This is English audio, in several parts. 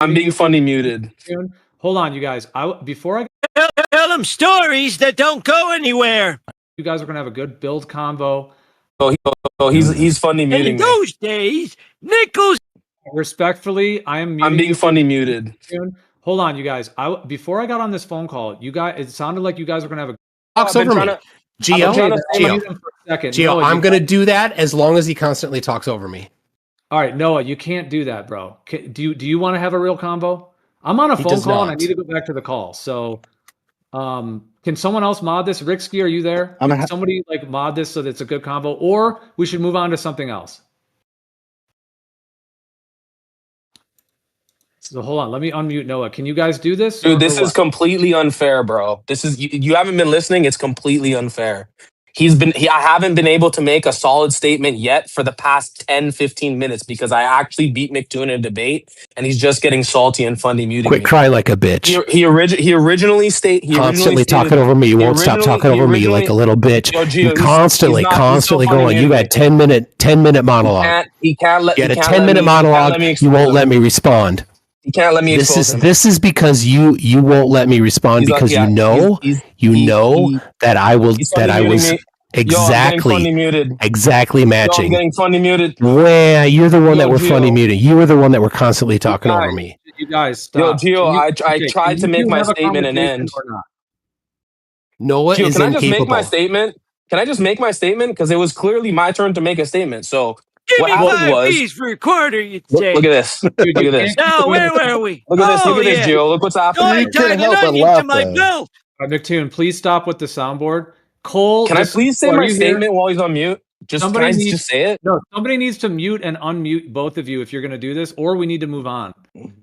I'm being funny muted. Hold on, you guys. Before I Tell them stories that don't go anywhere. You guys are gonna have a good build convo. He's funny muting In me. those days, Nichols. Respectfully, I am muting I'm being you funny muted. Hold on, you guys. Before I got on this phone call, it sounded like you guys were gonna have a talks over me. Gio, I'm gonna do that as long as he constantly talks over me. All right, Noah, you can't do that, bro. Do you want to have a real convo? I'm on a phone call and I need to go back to the call. So, can someone else mod this? Ricksky, are you there? Can somebody like mod this so that it's a good convo, or we should move on to something else? So hold on, let me unmute Noah. Can you guys do this? Dude, this is completely unfair, bro. This is you haven't been listening. It's completely unfair. I haven't been able to make a solid statement yet for the past 10, 15 minutes because I actually beat McToon in a debate and he's just getting salty and funny muting me. Quit cry like a bitch. He originally constantly talking over me. You won't stop talking over me like a little bitch. You constantly going. You got 10 minute monologue. You had a 10-minute monologue. You won't let me respond. You can't let me. This is because you won't let me respond because you know that I will exactly matching. I'm getting funny muted. Yeah, you're the one that were funny muting. You were the one that were constantly talking over me. You guys, stop. Yo, Gio, I tried to make my statement and end. Noah is incapable. Can I just make my statement? Can I just make my statement? Because it was clearly my turn to make a statement. So. Give me 5 P's for a quarter, you'd say. Look at this. Look at this. Now, where were we? Look at this, Gio. Look what's happening. Don't tie an onion to my belt. McToon, please stop with the soundboard. Cole, can I please say my statement while he's on mute? Just say it? No, somebody needs to mute and unmute both of you if you're going to do this, or we need to move on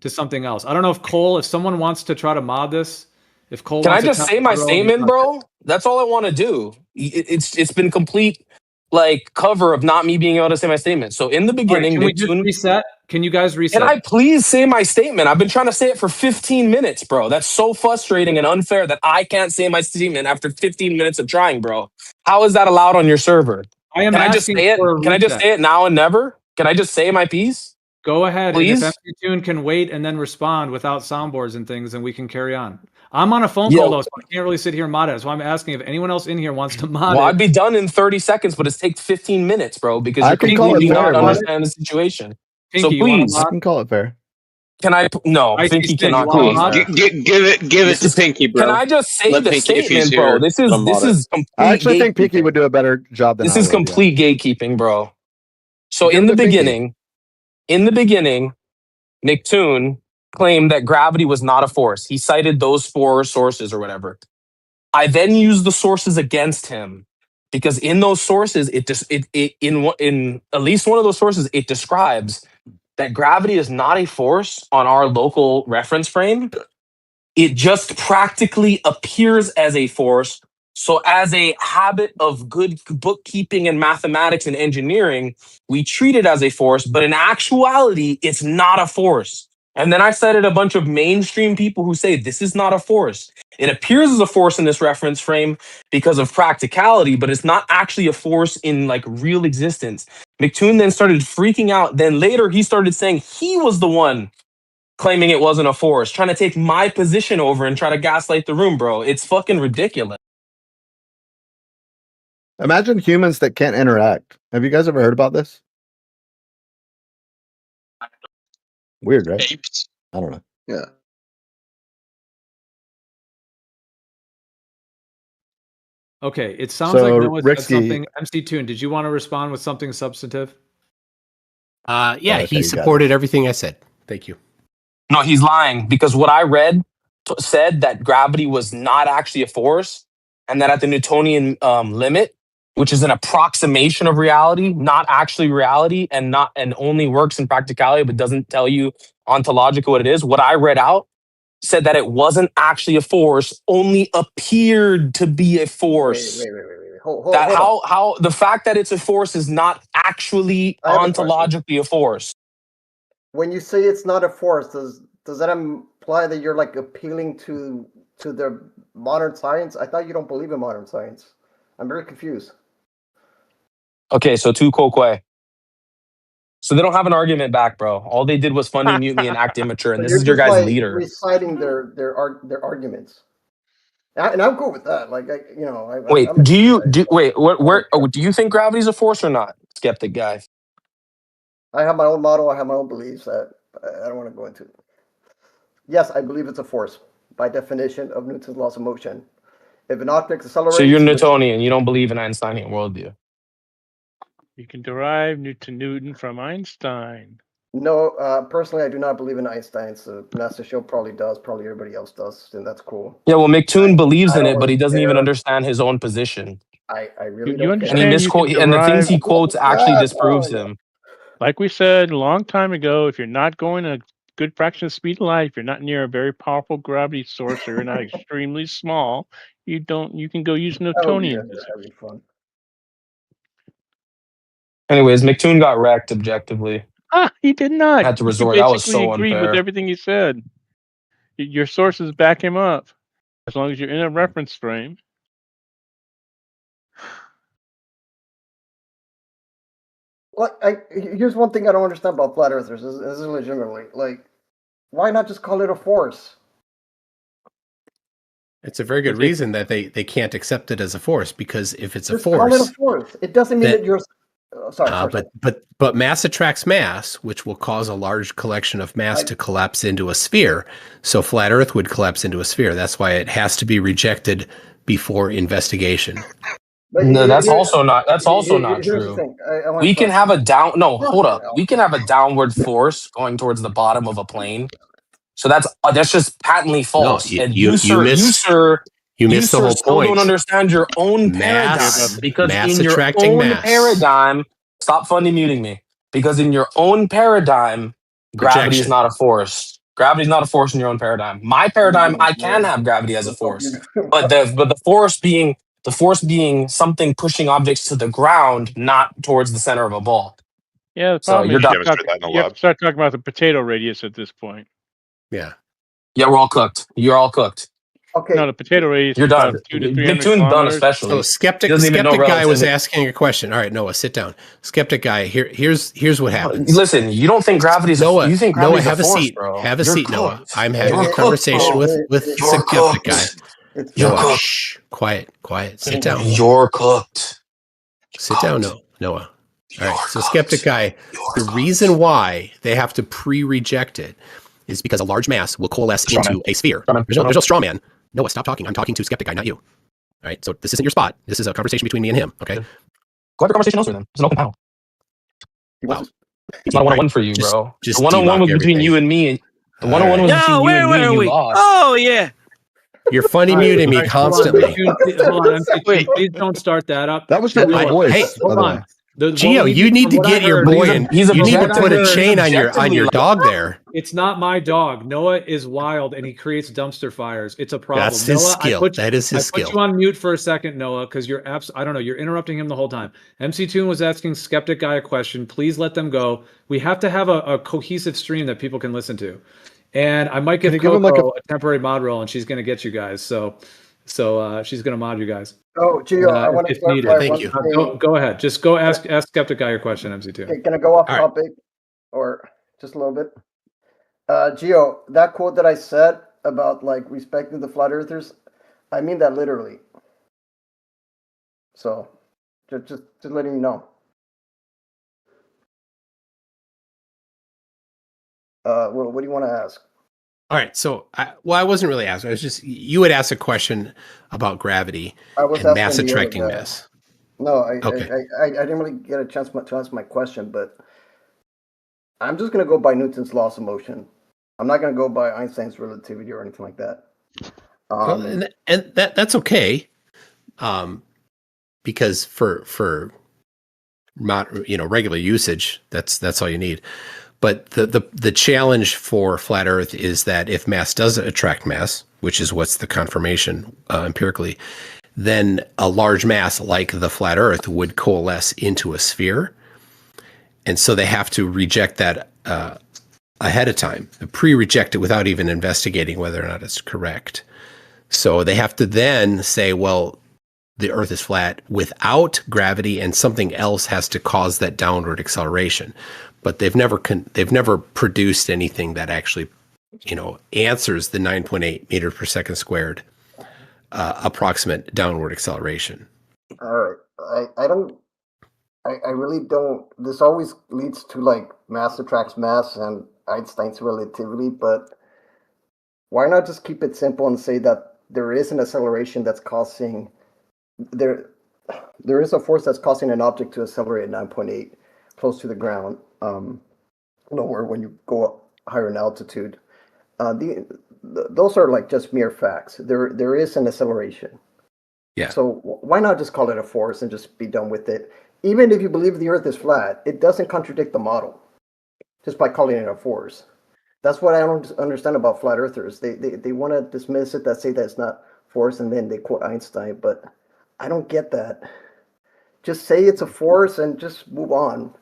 to something else. I don't know if someone wants to try to mod this. If Cole, can I just say my statement, bro? That's all I want to do. It's been complete. Like cover of not me being able to say my statement. So in the beginning, can we just reset? Can you guys reset? Can I please say my statement? I've been trying to say it for 15 minutes, bro. That's so frustrating and unfair that I can't say my statement after 15 minutes of trying, bro. How is that allowed on your server? Can I just say it? Can I just say it now and never? Can I just say my piece? Go ahead. Please. And if McToon can wait and then respond without soundboards and things, then we can carry on. I'm on a phone call though, so I can't really sit here and mod it. That's why I'm asking if anyone else in here wants to mod it. I'd be done in 30 seconds, but it's take 15 minutes, bro, because you're completely not understand the situation. Pinky, so please, I can call it fair. Can I? No, Pinky cannot call it fair. Give it to Pinky, bro. Can I just say the statement, bro? This is complete. I actually think Pinky would do a better job than this is complete gatekeeping, bro. So in the beginning, McToon claimed that gravity was not a force. He cited those 4 sources or whatever. I then used the sources against him because in those sources, in at least one of those sources, it describes that gravity is not a force on our local reference frame. It just practically appears as a force. So as a habit of good bookkeeping and mathematics and engineering, we treat it as a force, but in actuality, it's not a force. And then I cited a bunch of mainstream people who say this is not a force. It appears as a force in this reference frame because of practicality, but it's not actually a force in like real existence. McToon then started freaking out. Then later he started saying he was the one claiming it wasn't a force, trying to take my position over and try to gaslight the room, bro. It's fucking ridiculous. Imagine humans that can't interact. Have you guys ever heard about this? Weird, right? Apes. I don't know. Yeah. Okay, it sounds like Noah said something. MC Toon, did you want to respond with something substantive? Yeah, he supported everything I said. Thank you. No, he's lying because what I read said that gravity was not actually a force and that at the Newtonian limit, which is an approximation of reality, not actually reality, and only works in practicality, but doesn't tell you ontologically what it is. What I read out said that it wasn't actually a force, only appeared to be a force. Wait. Hold on. How the fact that it's a force is not actually ontologically a force. When you say it's not a force, does that imply that you're like appealing to the modern science? I thought you don't believe in modern science. I'm very confused. Okay, so tu quoque. So they don't have an argument back, bro. All they did was funny mute me and act immature, and So this is your just, guys' like, leader. reciting their arguments, and I'm cool with that. Like, Wait, I'm do you think gravity's a force or not, skeptic guy? I have my own model. I have my own beliefs that I don't want to go into. Yes, I believe it's a force by definition of Newton's laws of motion. If an object accelerates, So you're Newtonian. You don't believe in Einsteinian worldview. You can derive Newton from Einstein. No, personally, I do not believe in Einstein. So Master Show probably does. Probably everybody else does, and that's cool. Yeah, well, McToon believes in it, but he doesn't even understand his own position. I really You don't understand? And And the things he quotes actually disproves him. Like we said a long time ago, if you're not going a good fraction of the speed of light, if you're not near a very powerful gravity source, or you're not extremely small, you can go use Newtonian physics. That'd be fun. Anyways, McToon got wrecked objectively. He did not. Had to resort. He That was basically so agreed unfair. with everything he said. Your sources back him up, as long as you're in a reference frame. Well, here's one thing I don't understand about flat earthers. This is legitimately, like, why not just call it a force? It's a very good reason that they can't accept it as a force, because if it's Just a force, call it a force. It doesn't mean that you're. Sorry. But mass attracts mass, which will cause a large collection of mass to collapse into a sphere. So flat Earth would collapse into a sphere. That's why it has to be rejected before investigation. No, that's also not true. We can have We can have a downward force going towards the bottom of a plane. So that's just patently false. No, and you missed the whole point. Don't understand your own paradigm, because in your own paradigm, stop funny muting me. Because in your own paradigm, gravity is not a force. Gravity is not a force in your own paradigm. My paradigm, I can have gravity as a force, but the force being something pushing objects to the ground, not towards the center of a ball. Yeah, the problem is you have to start talking about the potato radius at this point. Yeah. Yeah, we're all cooked. You're all cooked. Okay. No, the potato radius. You're done. 2 to 300 McToon's done, especially. So skeptic guy was asking a question. All right, Noah, sit down. Skeptic guy, here's what happens. Listen, you don't think gravity's Noah, you think gravity's Noah, have a force, seat. bro. Have a You're seat, cooked. Noah. I'm having a conversation with skeptic guy. Noah, shh, quiet. Sit down. You're cooked. Sit down, Noah. All right. So skeptic guy, the reason why they have to pre-reject it is because a large mass will coalesce into a sphere. There's no straw man. Noah, stop talking. I'm talking to skeptic guy, not you. All right. So this isn't your spot. This is a conversation between me and him. Okay. Go have a conversation elsewhere then. It's an open panel. Wow. It's not a one-on-one for you, bro. Just the one-on-one was between you and me. The one-on-one was between you and me, and you lost. Oh yeah. You're funny muting me constantly. Hold on, please don't start that up. That was your real voice. Hey, hold on. Gio, you need to get your boy in. You need to put a chain on your dog there. It's not my dog. Noah is wild and he creates dumpster fires. It's a problem. That's his skill. That is his skill. I put you on mute for a second, Noah, because you're I don't know. You're interrupting him the whole time. MC Toon was asking skeptic guy a question. Please let them go. We have to have a cohesive stream that people can listen to. And I might give Coco a temporary mod role, and she's going to get you guys. So she's going to mod you guys. Oh, Gio, I want to clarify. Thank you. Go ahead. Just go ask skeptic guy your question, MC2. Okay, can I go off topic or just a little bit? Gio, that quote that I said about like respecting the flat earthers, I mean that literally. So just letting you know. What do you want to ask? All right, so I wasn't really asking. I was just you had asked a question about gravity and mass attracting mass. No, I didn't really get a chance to answer my question, but I'm just going to go by Newton's laws of motion. I'm not going to go by Einstein's relativity or anything like that. And that's okay, because for regular usage, that's all you need. But the challenge for flat Earth is that if mass does attract mass, which is what's the confirmation empirically, then a large mass like the flat Earth would coalesce into a sphere. And so they have to reject that ahead of time, pre-reject it without even investigating whether or not it's correct. So they have to then say, well, the Earth is flat without gravity, and something else has to cause that downward acceleration. but they've never produced anything that actually, answers the 9.8 meters per second squared approximate downward acceleration. All right. I really don't. This always leads to like mass attracts mass and Einstein's relativity, but why not just keep it simple and say that there is an acceleration that's causing there is a force that's causing an object to accelerate at 9.8 close to the ground, lower when you go up higher in altitude. Those are like just mere facts. There is an acceleration. Yeah. So why not just call it a force and just be done with it? Even if you believe the Earth is flat, it doesn't contradict the model just by calling it a force. That's what I don't understand about flat earthers. They want to dismiss it, that say that it's not force, and then they quote Einstein, but I don't get that. Just say it's a force and just move on.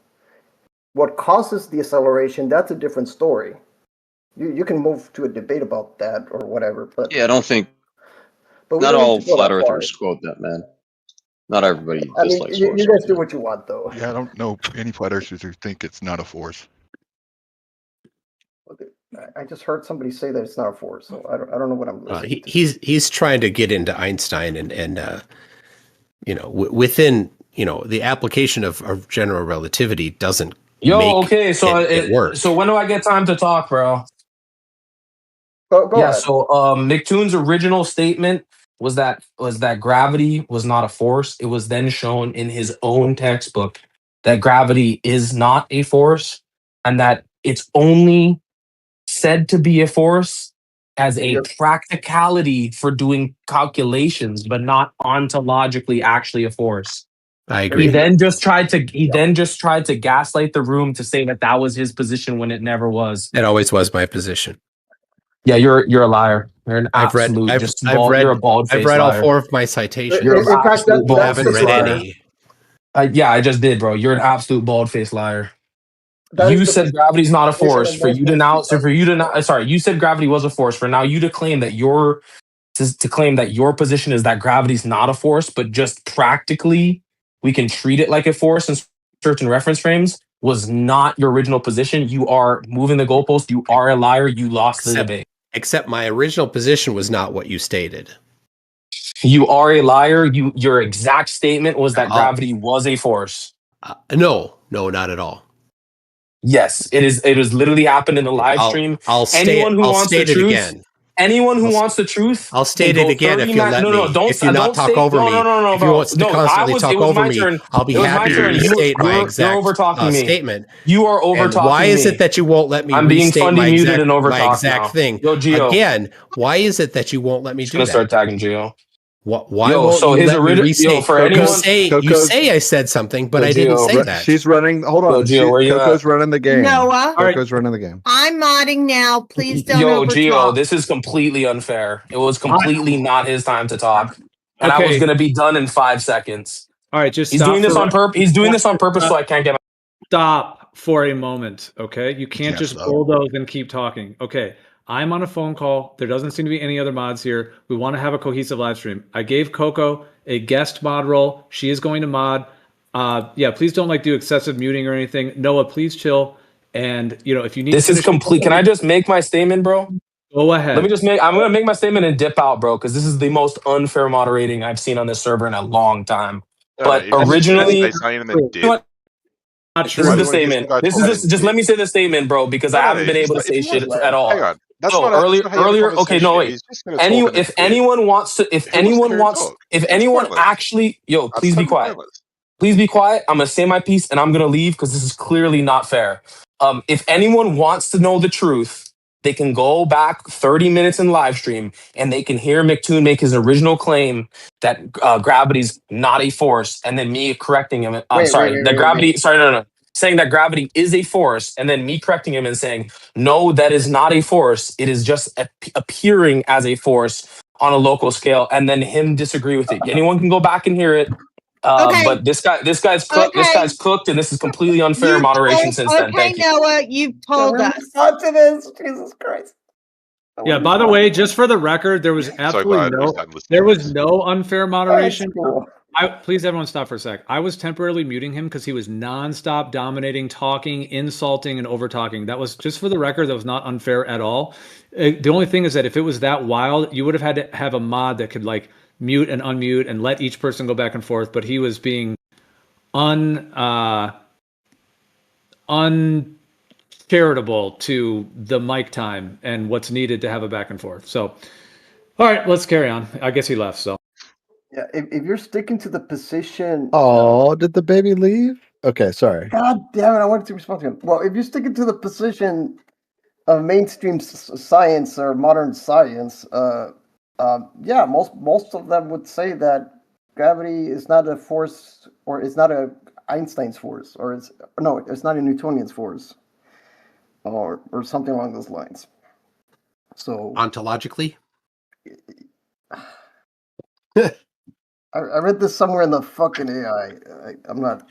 What causes the acceleration, that's a different story. You can move to a debate about that or whatever. But Yeah, I don't think not all flat earthers quote that, man. Not everybody dislikes force. You guys do what you want, though. Yeah, I don't know any flat earthers who think it's not a force. I just heard somebody say that it's not a force, so I don't know what I'm listening to. He's trying to get into Einstein and within the application of general relativity doesn't. Okay, so it work. So when do I get time to talk, bro? Go ahead. So McToon's original statement was that gravity was not a force. It was then shown in his own textbook that gravity is not a force, and that it's only said to be a force as a practicality for doing calculations, but not ontologically actually a force. I agree. He then just tried to gaslight the room to say that was his position when it never was. It always was my position. Yeah, you're a liar. You're an absolute. You're a bald-faced I've read liar. all 4 of my citations. You're an absolute I haven't read any. Yeah, I just did, bro. You're an absolute bald-faced liar. You said gravity's not a force. You said gravity was a force. For now, you to claim that your position is that gravity's not a force, but just practically we can treat it like a force in certain reference frames, was not your original position. You are moving the goalpost. You are a liar. You lost the debate. Except my original position was not what you stated. You are a liar. Your exact statement was that gravity was a force. No, not at all. Yes, it is. It has literally happened in the live stream. I'll state it again. Anyone who wants the truth, I'll state it again if you'll let me. If you not talk over me, if you want to constantly talk over me, I'll be happy to state my exact statement. You are over talking me. Why is it that you won't let me restate my exact thing? Again, why is it that you won't let me do that? I'm gonna start tagging Gio. Why won't you let me restate? You say I said something, but I didn't say that. She's running. Hold on. Coco's running the game. Noah. Coco's running the game. I'm modding now. Please don't Gio, this is completely unfair. It was completely not his time to talk. And I was going to be done in 5 seconds. All right, just He's doing this on purpose. He's doing this on purpose so I can't get... Stop for a moment, okay? You can't just bulldoze and keep talking. Okay. I'm on a phone call. There doesn't seem to be any other mods here. We want to have a cohesive live stream. I gave Coco a guest mod role. She is going to mod. Please don't do excessive muting or anything. Noah, please chill. And if you need, this is complete. Can I just make my statement, bro? Go ahead. I'm gonna make my statement and dip out, bro, because this is the most unfair moderating I've seen on this server in a long time. But originally, this is the statement. Just let me say the statement, bro, because I haven't been able to say shit at all. Hang on. Earlier. Okay, no, wait. If anyone actually, please be quiet. Please be quiet. I'm gonna say my piece and I'm gonna leave because this is clearly not fair. If anyone wants to know the truth, they can go back 30 minutes in live stream and they can hear McToon make his original claim that gravity's not a force, and then me correcting him. Saying that gravity is a force, and then me correcting him and saying, no, that is not a force. It is just appearing as a force on a local scale, and then him disagree with it. Anyone can go back and hear it. But this guy's cooked. This guy's cooked, and this is completely unfair moderation since then. Thank you. Noah, you've told us. To this, Jesus Christ. Yeah. By the way, just for the record, there was absolutely no unfair moderation. Please, everyone, stop for a sec. I was temporarily muting him because he was nonstop dominating, talking, insulting, and over talking. That was, just for the record, that was not unfair at all. The only thing is that if it was that wild, you would have had to have a mod that could like mute and unmute and let each person go back and forth. But he was being uncharitable to the mic time and what's needed to have a back and forth. So, all right, let's carry on. I guess he left. So. Yeah, if you're sticking to the position. Oh, did the baby leave? Okay, sorry. God damn it! I wanted to respond to him. Well, if you're sticking to the position of mainstream science or modern science, yeah, most of them would say that gravity is not a force, or it's not a Einstein's force, or it's not a Newtonian's force, or something along those lines. So ontologically. I read this somewhere in the fucking AI. I'm not.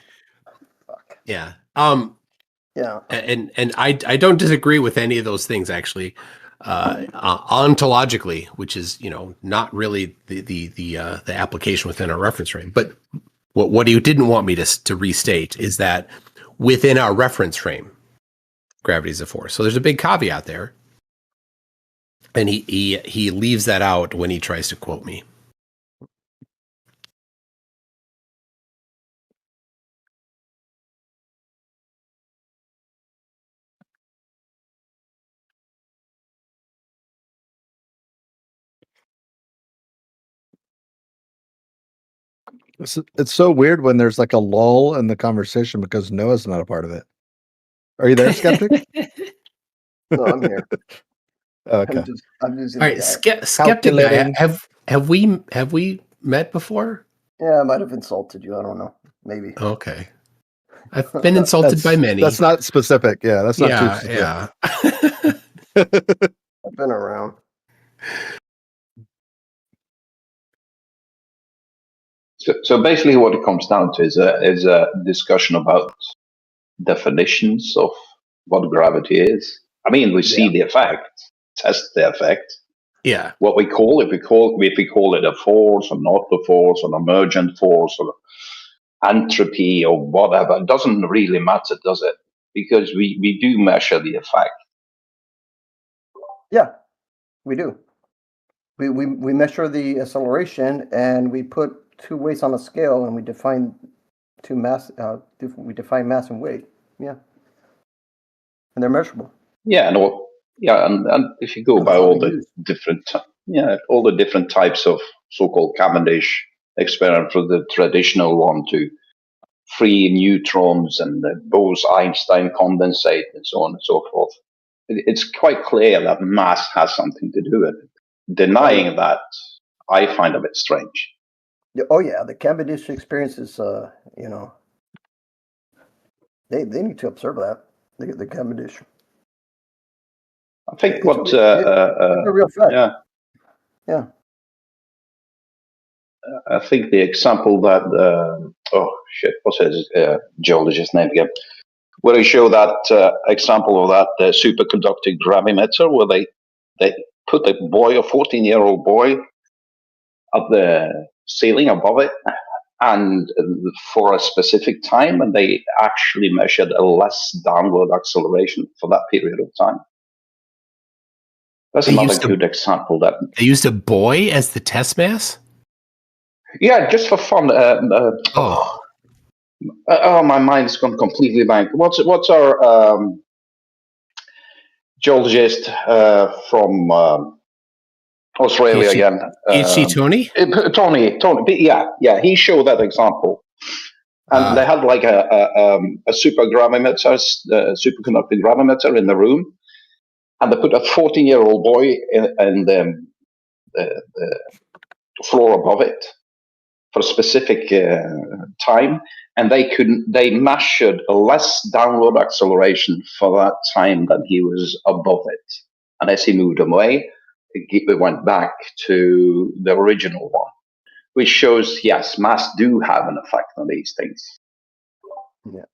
Fuck. Yeah. Yeah. And I don't disagree with any of those things actually. Ontologically, which is, not really the application within our reference frame. But what he didn't want me to restate is that within our reference frame, gravity is a force. So there's a big caveat there. And he leaves that out when he tries to quote me. It's so weird when there's like a lull in the conversation because Noah's not a part of it. Are you there, Skeptic? No, I'm here. Okay. I'm just All right, Skeptic guy, have we met before? Yeah, I might have insulted you. I don't know. Maybe. Okay. I've been insulted by many. That's not specific. Yeah, that's not too specific. Yeah. I've been around. So basically, what it comes down to is a discussion about definitions of what gravity is. I mean, we see the effect, test the effect. Yeah. What we call it, if we call it a force or not a force, or an emergent force, or entropy, or whatever, it doesn't really matter, does it? Because we do measure the effect. Yeah, we do. We measure the acceleration, and we put two weights on a scale, and we define mass and weight. Yeah, and they're measurable. Yeah, and if you go by all the different types of so-called Cavendish experiment, from the traditional one to free neutrons and the Bose-Einstein condensate and so on and so forth, it's quite clear that mass has something to do with it. Denying that, I find a bit strange. Oh yeah, the Cavendish experience is, they need to observe that, the Cavendish. I think it's a real fact. Yeah. I think the example that what's his geologist's name again? Where they show that example of that superconducting gravimeter, where they put a 14-year-old boy at the ceiling above it, and for a specific time, and they actually measured a less downward acceleration for that period of time. That's another good example. That they used a boy as the test mass. Yeah, just for fun. My mind's gone completely blank. What's our geologist from Australia again? Tony? Tony. Yeah. He showed that example, and they had like a superconducting gravimeter in the room, and they put a 14-year-old boy in the floor above it for a specific time, and they measured a less downward acceleration for that time that he was above it. And as he moved away, it went back to the original one, which shows, yes, mass do have an effect on these things. Yeah.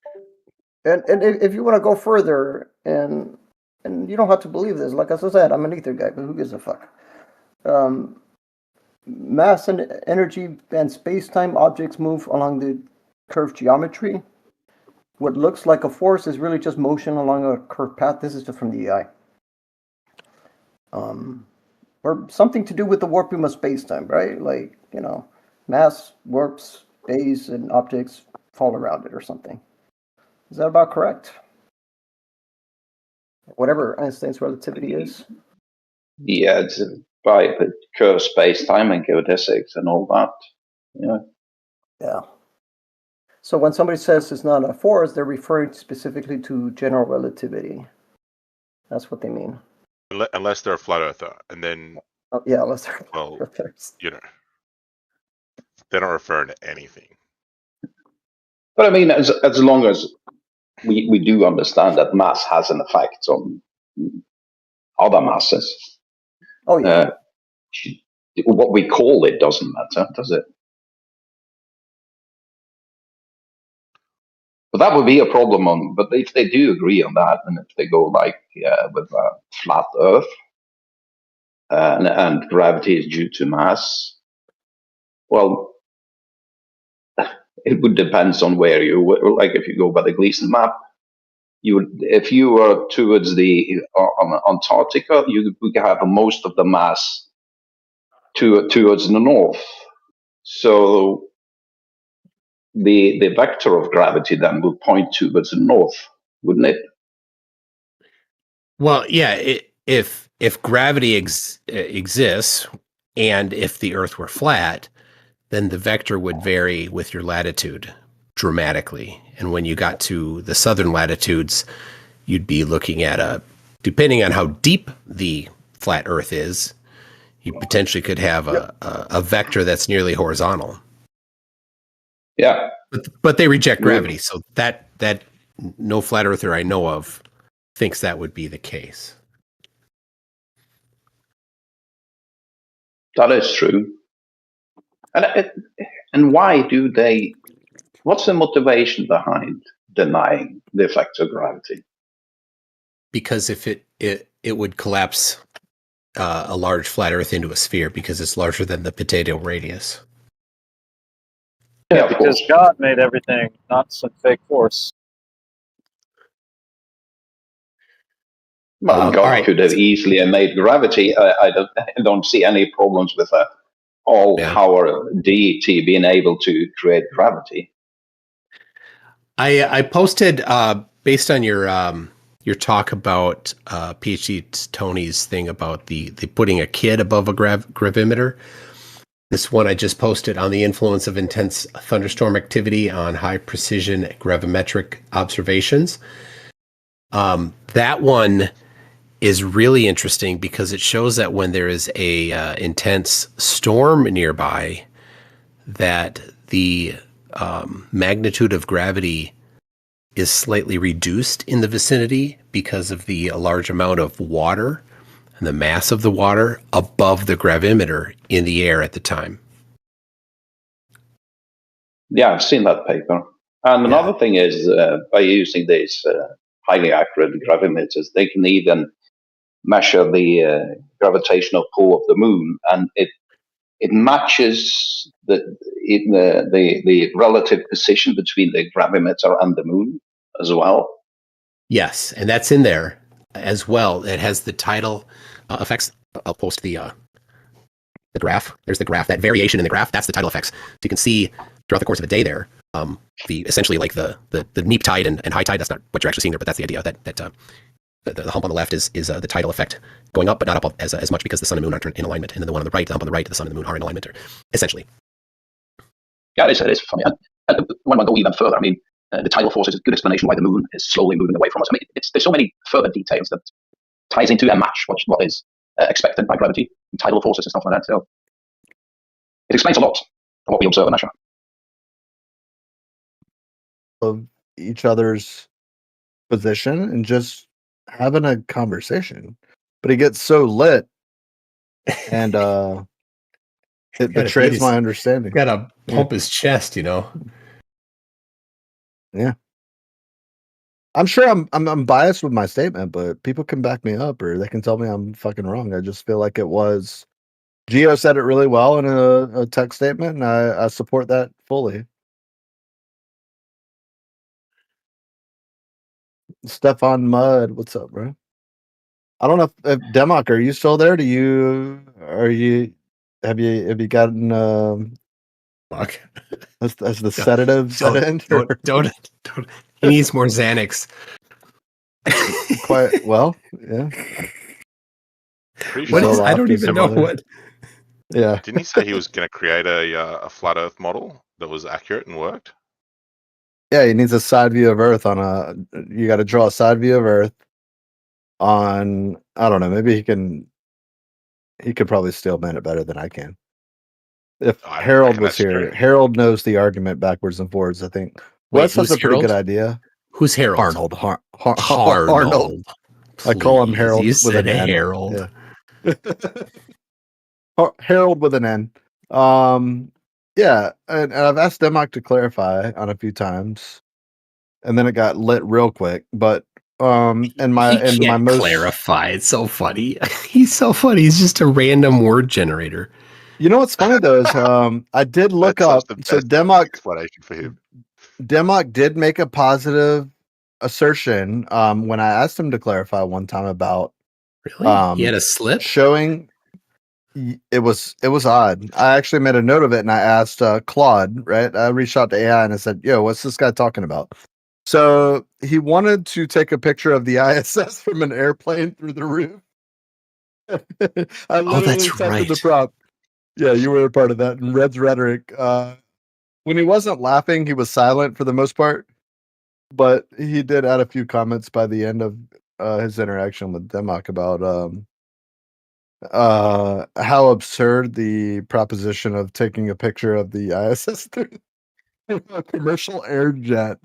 And if you want to go further, and you don't have to believe this, like I said, I'm an ether guy, but who gives a fuck? mass and energy and space-time objects move along the curved geometry. What looks like a force is really just motion along a curved path. This is just from the AI. Or something to do with the warping of space-time, right? Like, mass warps space and objects fall around it or something. Is that about correct? Whatever Einstein's relativity is. Yeah, it's by the curved space-time and geodesics and all that. Yeah. Yeah. So when somebody says it's not a force, they're referring specifically to general relativity. That's what they mean. Unless they're a flat earther, and then unless they're flat earthers. They're not referring to anything. But I mean, as long as we do understand that mass has an effect on other masses. Oh yeah. What we call it doesn't matter, does it? But that would be a problem but if they do agree on that, and if they go with flat Earth, and gravity is due to mass, well, it would depend on where like if you go by the Gleason map, if you were towards the Antarctica, you would have most of the mass towards the north. So the vector of gravity then will point towards the north, wouldn't it? Well, yeah. If gravity exists, and if the Earth were flat, then the vector would vary with your latitude dramatically. And when you got to the southern latitudes, you'd be looking at depending on how deep the flat Earth is, you potentially could have a vector that's nearly horizontal. Yeah. But they reject gravity, so that no flat earther I know of thinks that would be the case. That is true. And why do they? What's the motivation behind denying the effects of gravity? Because if it would collapse a large flat Earth into a sphere because it's larger than the potato radius. Yeah, because God made everything, not some fake force. Well, God could have easily made gravity. I don't see any problems with a all-power deity being able to create gravity. I posted based on your talk about PhD Tony's thing about the putting a kid above a gravimeter. This one I just posted on the influence of intense thunderstorm activity on high precision gravimetric observations. That one is really interesting because it shows that when there is a intense storm nearby, that the magnitude of gravity is slightly reduced in the vicinity because of the large amount of water and the mass of the water above the gravimeter in the air at the time. Yeah, I've seen that paper. And another thing is, by using these highly accurate gravimeters, they can even measure the gravitational pull of the moon, and it matches the relative position between the gravimeter and the moon as well. Yes, and that's in there as well. It has the tidal effects. I'll post the graph. There's the graph. That variation in the graph, that's the tidal effects. So you can see throughout the course of a day there, essentially like the neap tide and high tide. That's not what you're actually seeing there, but that's the idea that the hump on the left is the tidal effect going up, but not up as much because the sun and moon aren't in alignment. And then the one on the right, the hump on the right, the sun and the moon are in alignment, essentially. Yeah, it is funny. And when I go even further, I mean, the tidal force is a good explanation why the moon is slowly moving away from us. I mean, there's so many further details that ties into and match what is expected by gravity, and tidal forces and stuff like that. So it explains a lot of what we observe and measure. Of each other's position and just having a conversation. But he gets so lit and it betrays my understanding. Gotta pump his chest, Yeah. I'm sure I'm biased with my statement, but people can back me up or they can tell me I'm fucking wrong. I just feel like it was Gio said it really well in a text statement, and I support that fully. Stefan Mudd, what's up, bro? I don't know if Demok, are you still there? Have you gotten Fuck. Has the sedative set in? Don't. He needs more Xanax. Quite well, yeah. Pretty sure. I don't even know what. Yeah. Didn't he say he was going to create a flat Earth model that was accurate and worked? Yeah, he needs a side view of Earth you got to draw a side view of Earth on, I don't know, maybe he could probably still man it better than I can. If Harold was here, Harold knows the argument backwards and forwards, I think. Wes has a pretty good idea. Who's Harold? Arnold. Arnold. I call him Harold You with an said N. Harold. Yeah. Harold with an N. Yeah, and I've asked Demok to clarify on a few times, and then it got lit real quick. But my most clarify. It's so funny. He's so funny. He's just a random word generator. You know what's funny though is I did look up. So Demok explanation for him. Demok did make a positive assertion when I asked him to clarify one time about he had a slip showing. It was odd. I actually made a note of it and I asked Claude, right? I reached out to AI and I said, "Yo, what's this guy talking about?" So he wanted to take a picture of the ISS from an airplane through the roof. I literally sent the prompt. Yeah, you were a part of that. And Red's rhetoric. When he wasn't laughing, he was silent for the most part. But he did add a few comments by the end of his interaction with Demok about how absurd the proposition of taking a picture of the ISS through a commercial air jet.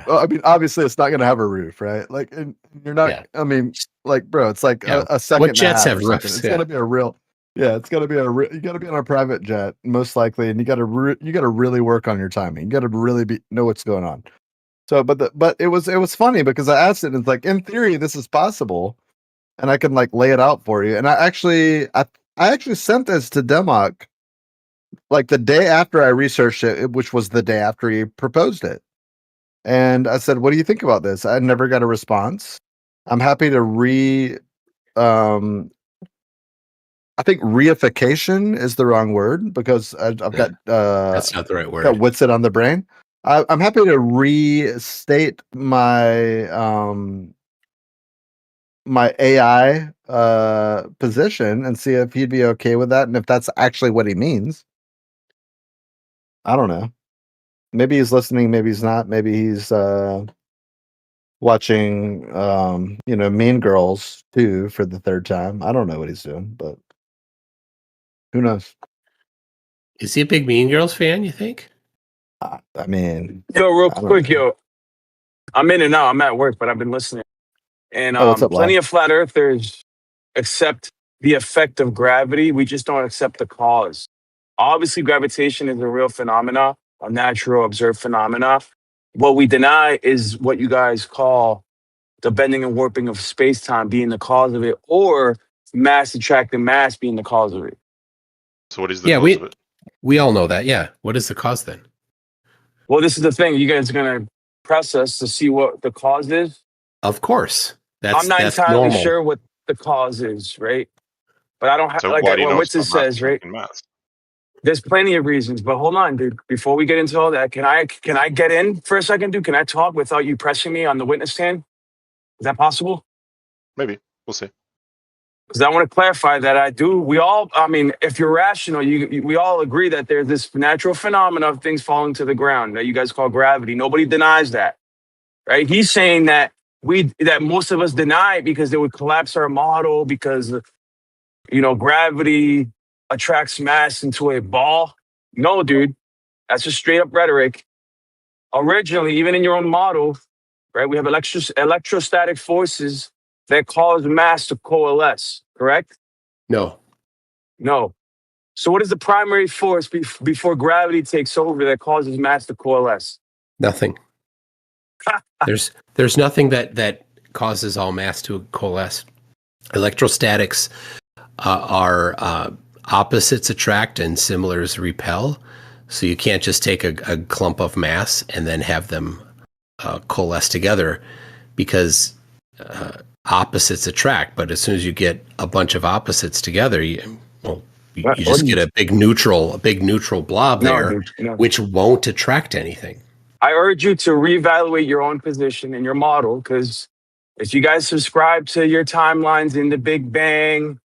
Well, I mean, obviously, it's not going to have a roof, right? Like, and you're not. Yeah. I mean, like, bro, it's like a second. What jets have roofs? It's going to be a real. Yeah, it's got to be you got to be on a private jet most likely, and you got to really work on your timing. You got to really know what's going on. So, but it was funny because I asked it, and it's like, in theory, this is possible, and I can like lay it out for you. And I actually sent this to Demok like the day after I researched it, which was the day after he proposed it. And I said, "What do you think about this?" I never got a response. I'm happy to I think reification is the wrong word because I've got that's not the right word. Got Witsit on the brain. I'm happy to restate my my AI position and see if he'd be okay with that and if that's actually what he means. I don't know. Maybe he's listening. Maybe he's not. Maybe he's watching Mean Girls 2 for the third time. I don't know what he's doing, but who knows? Is he a big Mean Girls fan, you think? I mean, real quick, I'm in and out. I'm at work, but I've been listening. And what's up, plenty of flat earthers accept the effect of gravity. We just don't accept the cause. Obviously, gravitation is a real phenomena, a natural observed phenomena. What we deny is what you guys call the bending and warping of space-time being the cause of it, or mass attracting mass being the cause of it. So what is the cause of it? We all know that, yeah. What is the cause then? Well, this is the thing. You guys are going to press us to see what the cause is? Of course. I'm not entirely sure what the cause is, right? But I don't have, like what Witsit says, right? There's plenty of reasons, but hold on, dude. Before we get into all that, can I get in for a second, dude? Can I talk without you pressing me on the witness stand? Is that possible? Maybe. We'll see. Because I want to clarify that if you're rational, we all agree that there's this natural phenomena of things falling to the ground that you guys call gravity. Nobody denies that, right? He's saying that most of us deny it because it would collapse our model because, gravity attracts mass into a ball. No, dude, that's just straight up rhetoric. Originally, even in your own model, right, we have electrostatic forces that cause mass to coalesce, correct? No. So what is the primary force before gravity takes over that causes mass to coalesce? Nothing. There's nothing that causes all mass to coalesce. Electrostatics are opposites attract and similars repel. So you can't just take a clump of mass and then have them coalesce together, because opposites attract. But as soon as you get a bunch of opposites together, you just get a big neutral blob there, which won't attract anything. I urge you to reevaluate your own position in your model, because if you guys subscribe to your timelines in the Big Bang,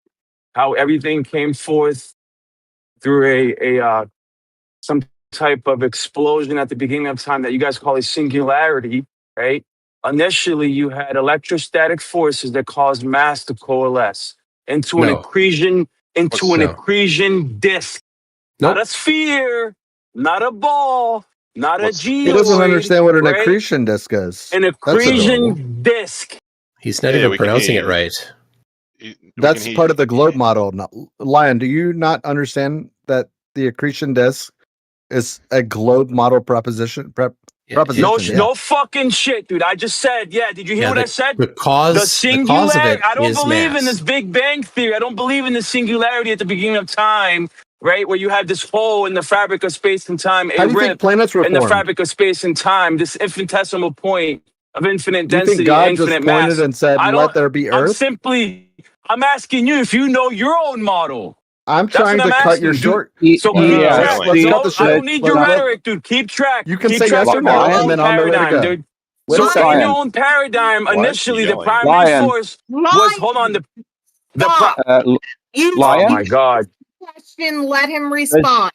how everything came forth through a some type of explosion at the beginning of time that you guys call a singularity, right? Initially, you had electrostatic forces that caused mass to coalesce into an accretion, accretion disk. Not a sphere, not a ball, not a geoid. He doesn't understand what an right? accretion disk is. An accretion disk. He's not even pronouncing it right. That's part of the globe model. Lion, do you not understand that the accretion disk is a globe model proposition? No fucking shit, dude. I just said, did you hear what I said? The singularity. of it I don't is believe mass. in this Big Bang theory. I don't believe in the singularity at the beginning of time, right? Where you have this hole in the fabric of space and time, How do you think planets were in the formed? fabric of space and time, this infinitesimal point of infinite Do you density, think God infinite just mass. pointed and said, "Let there be Earth"? I'm asking you if you know your own model. I'm trying to cut your short. So I don't need your rhetoric, dude. Keep track. You can Keep say track yes or of no, your own and then I'll know where to paradigm, go. dude. Wait So a second. in your own paradigm, initially the primary force was oh my God. Question, let him respond.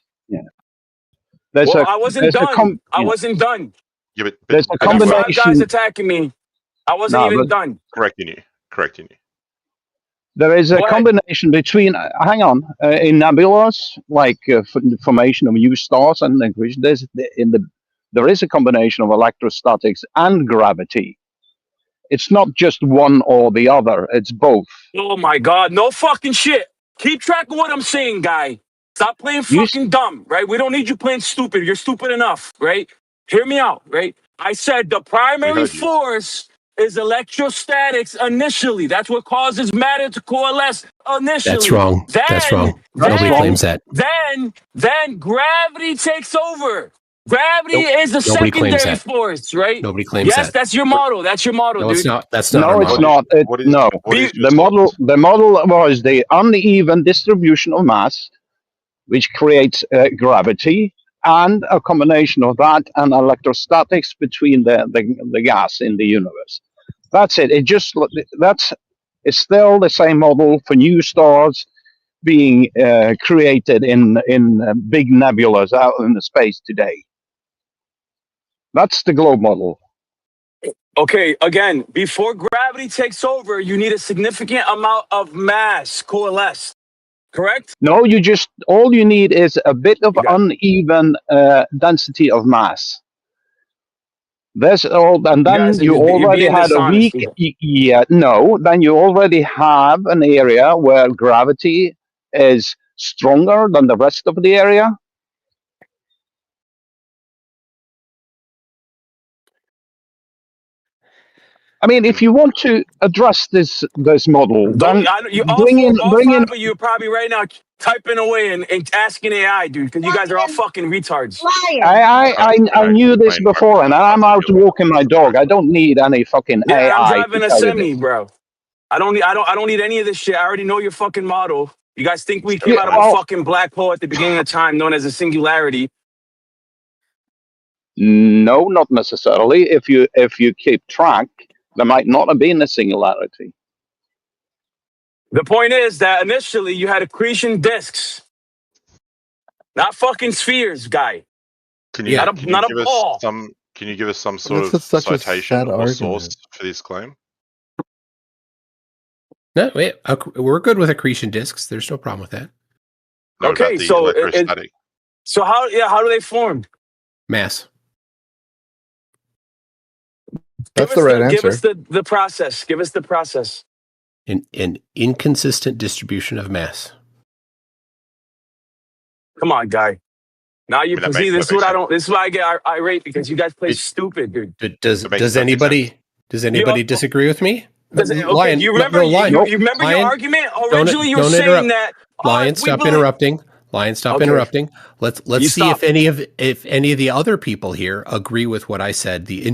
I wasn't done. I wasn't done. Yeah, but There's a I got 5 combination. guys attacking me. I wasn't even done. Correcting you. There is a combination between, hang on, in nebulas, like formation of new stars and accretion, there is a combination of electrostatics and gravity. It's not just one or the other, it's both. Oh my God, no fucking shit. Keep track of what I'm saying, guy. Stop playing fucking dumb, right? We don't need you playing stupid. You're stupid enough, right? Hear me out, right? I said the primary force is electrostatics initially. That's what causes matter to coalesce initially. That's wrong. That's wrong. Nobody claims that. Then gravity takes over. Gravity is a secondary force, right? Nobody claims that. Yes, that's your model. That's your model, No, dude. it's not. That's not. No, it's not. The model was the uneven distribution of mass, which creates gravity, and a combination of that and electrostatics between the gas in the universe. That's it. It's still the same model for new stars being created in big nebulas out in the space today. That's the globe model. Okay, again, before gravity takes over, you need a significant amount of mass coalesced. Correct? No, all you need is a bit of uneven density of mass. That's all, and then you already had a weak. Then you already have an area where gravity is stronger than the rest of the area. I mean, if you want to address this model, then bring in. But you're probably right now typing away and asking AI, dude, because you guys are all fucking retards. I knew this before, and I'm out walking my dog. I don't need any fucking AI. I'm driving a semi, bro. I don't need any of this shit. I already know your fucking model. You guys think we came out of a fucking black hole at the beginning of time, known as a singularity? No, not necessarily. If you keep track, there might not have been a singularity. The point is that initially you had accretion disks, not fucking spheres, guy. Can you give us some sort of citation or source for this claim? No, wait. We're good with accretion disks. There's no problem with that. No, okay, so how do they form? Mass. That's the right answer. Give us the process. Give us the process. An inconsistent distribution of mass. Come on, guy. Now you see this is why I get irate, because you guys play stupid, dude. Does anybody disagree with me? Okay, you remember? You remember your argument originally? You were saying that. Lion, stop interrupting. Lion, stop interrupting. Let's see if any of the other people here agree with what I said. The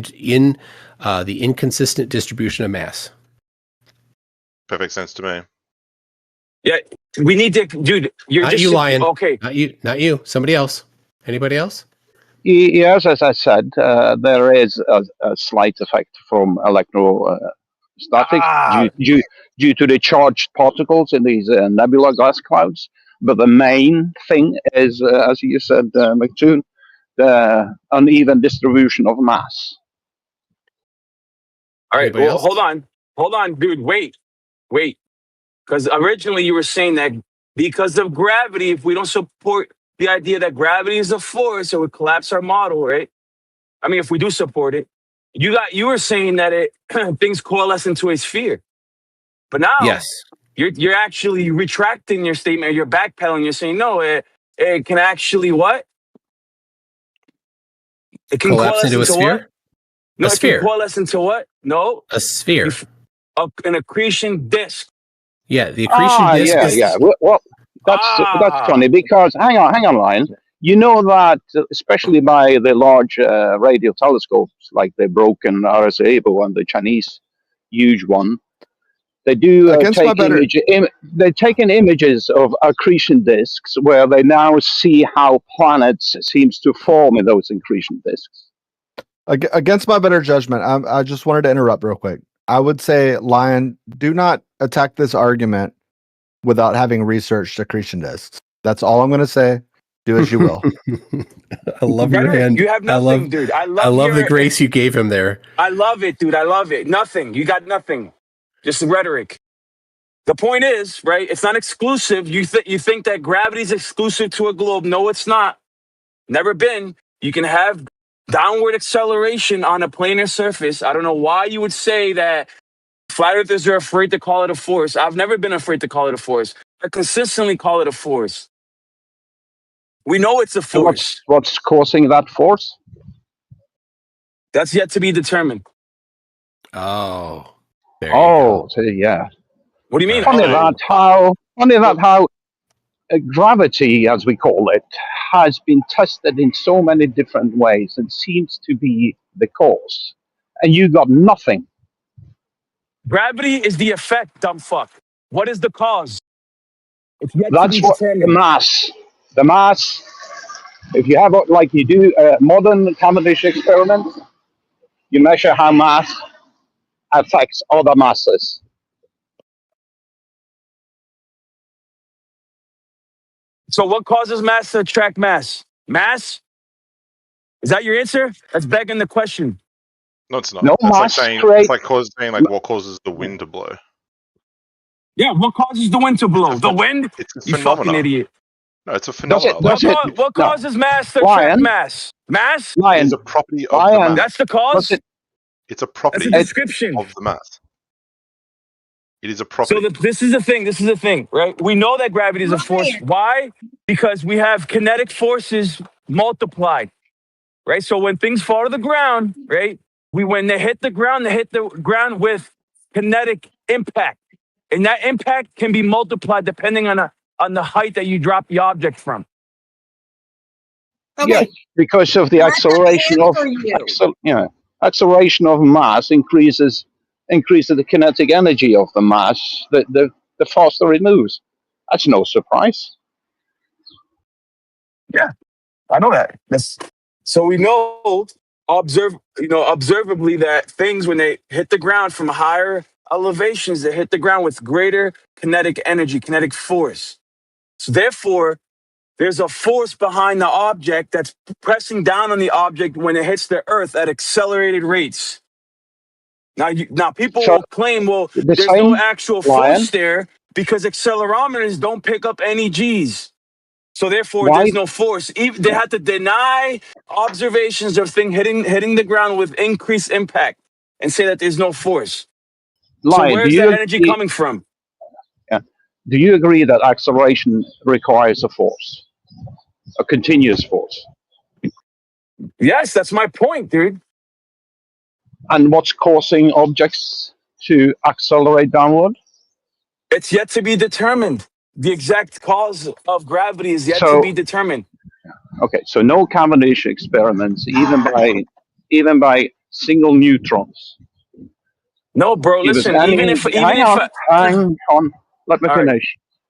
inconsistent distribution of mass. Perfect sense to me. Yeah, we need to, dude. You're not just you, Lion. Okay, not you. Somebody else. Anybody else? Yes, as I said, there is a slight effect from electrostatics due to the charged particles in these nebula gas clouds. But the main thing is, as you said, McToon, the uneven distribution of mass. All right. Well, hold on, dude. Wait. Because originally you were saying that because of gravity, if we don't support the idea that gravity is a force, it would collapse our model, right? I mean, if we do support it, you were saying that things coalesce into a sphere, but now you're actually retracting your statement. You're backpedaling. You're saying no, it can actually what? It can collapse into a sphere. What? No, it can coalesce into what? No, a sphere. An accretion disk. Yeah, the accretion disk. Yeah. Well, that's funny because hang on, Lion. You know that especially by the large radio telescopes like the broken Arecibo and the Chinese huge one, they do they're taking images of accretion disks where they now see how planets seems to form in those accretion disks. Against my better judgment, I just wanted to interrupt real quick. I would say, Lion, do not attack this argument without having researched accretion disks. That's all I'm going to say. Do as you will. I love your hand. You have nothing, dude. I love the grace you gave him there. I love it, dude. I love it. Nothing. You got nothing. Just rhetoric. The point is, right? It's not exclusive. You think that gravity is exclusive to a globe. No, it's not. Never been. You can have downward acceleration on a planar surface. I don't know why you would say that flat earthers are afraid to call it a force. I've never been afraid to call it a force. I consistently call it a force. We know it's a force. What's causing that force? That's yet to be determined. Oh. Yeah. What do you mean? Funny that how gravity, as we call it, has been tested in so many different ways and seems to be the cause. And you got nothing. Gravity is the effect, dumb fuck. What is the cause? It's yet to be determined. The mass. If you have, like you do a modern Cavendish experiment, you measure how mass affects other masses. So what causes mass to attract mass? Mass? Is that your answer? That's begging the question. No, it's not. No, it's like saying what causes the wind to blow. Yeah, what causes the wind to blow? The wind? It's a you phenomenon. Fucking idiot. No, it's a phenomenon. What causes mass to attract mass? Mass? It's a property of the mass. That's the cause? It's a property That's a description of the mass. It is a property. So this is the thing, right? We know that gravity is a force. Why? Because we have kinetic forces multiplied, right? So when things fall to the ground, right? When they hit the ground with kinetic impact. And that impact can be multiplied depending on the height that you drop the object from. Okay. Yes, because of the acceleration of mass increases the kinetic energy of the mass. The faster it moves. That's no surprise. Yeah, I know that. So we know observably that things when they hit the ground from higher elevations, they hit the ground with greater kinetic energy, kinetic force. So therefore, there's a force behind the object that's pressing down on the object when it hits the earth at accelerated rates. Now people will claim, well, there's no actual force there because accelerometers don't pick up any G's. So therefore, there's no force. They had to deny observations of things hitting the ground with increased impact and say that there's no force. So where's that energy coming from? Yeah. Do you agree that acceleration requires a force, a continuous force? Yes, that's my point, dude. And what's causing objects to accelerate downward? It's yet to be determined. The exact cause of gravity is yet to be determined. Okay, so no Cavendish experiments, even by single neutrons. No, bro. Listen, hang on, let me finish.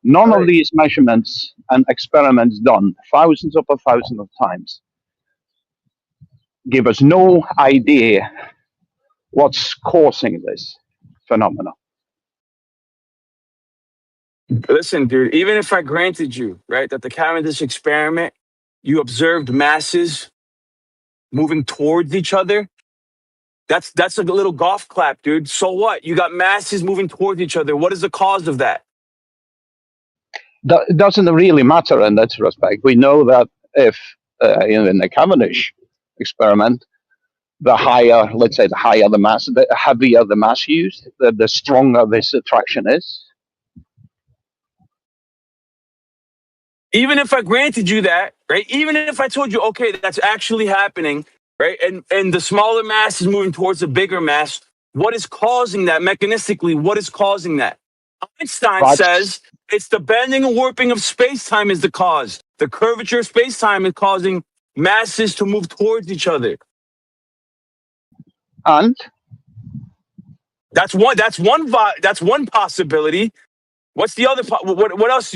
None of these measurements and experiments done thousands upon thousands of times give us no idea what's causing this phenomenon. Listen, dude, even if I granted you, right, that the Cavendish experiment, you observed masses moving towards each other, that's a little golf clap, dude. So what? You got masses moving towards each other. What is the cause of that? It doesn't really matter in that respect. We know that if in the Cavendish experiment, the higher the mass, the heavier the mass used, the stronger this attraction is. Even if I granted you that, right? Even if I told you, okay, that's actually happening, right? And the smaller mass is moving towards the bigger mass. What is causing that mechanistically? What is causing that? Einstein says it's the bending and warping of space-time is the cause. The curvature of space-time is causing masses to move towards each other. And that's one possibility. What's the other? What else?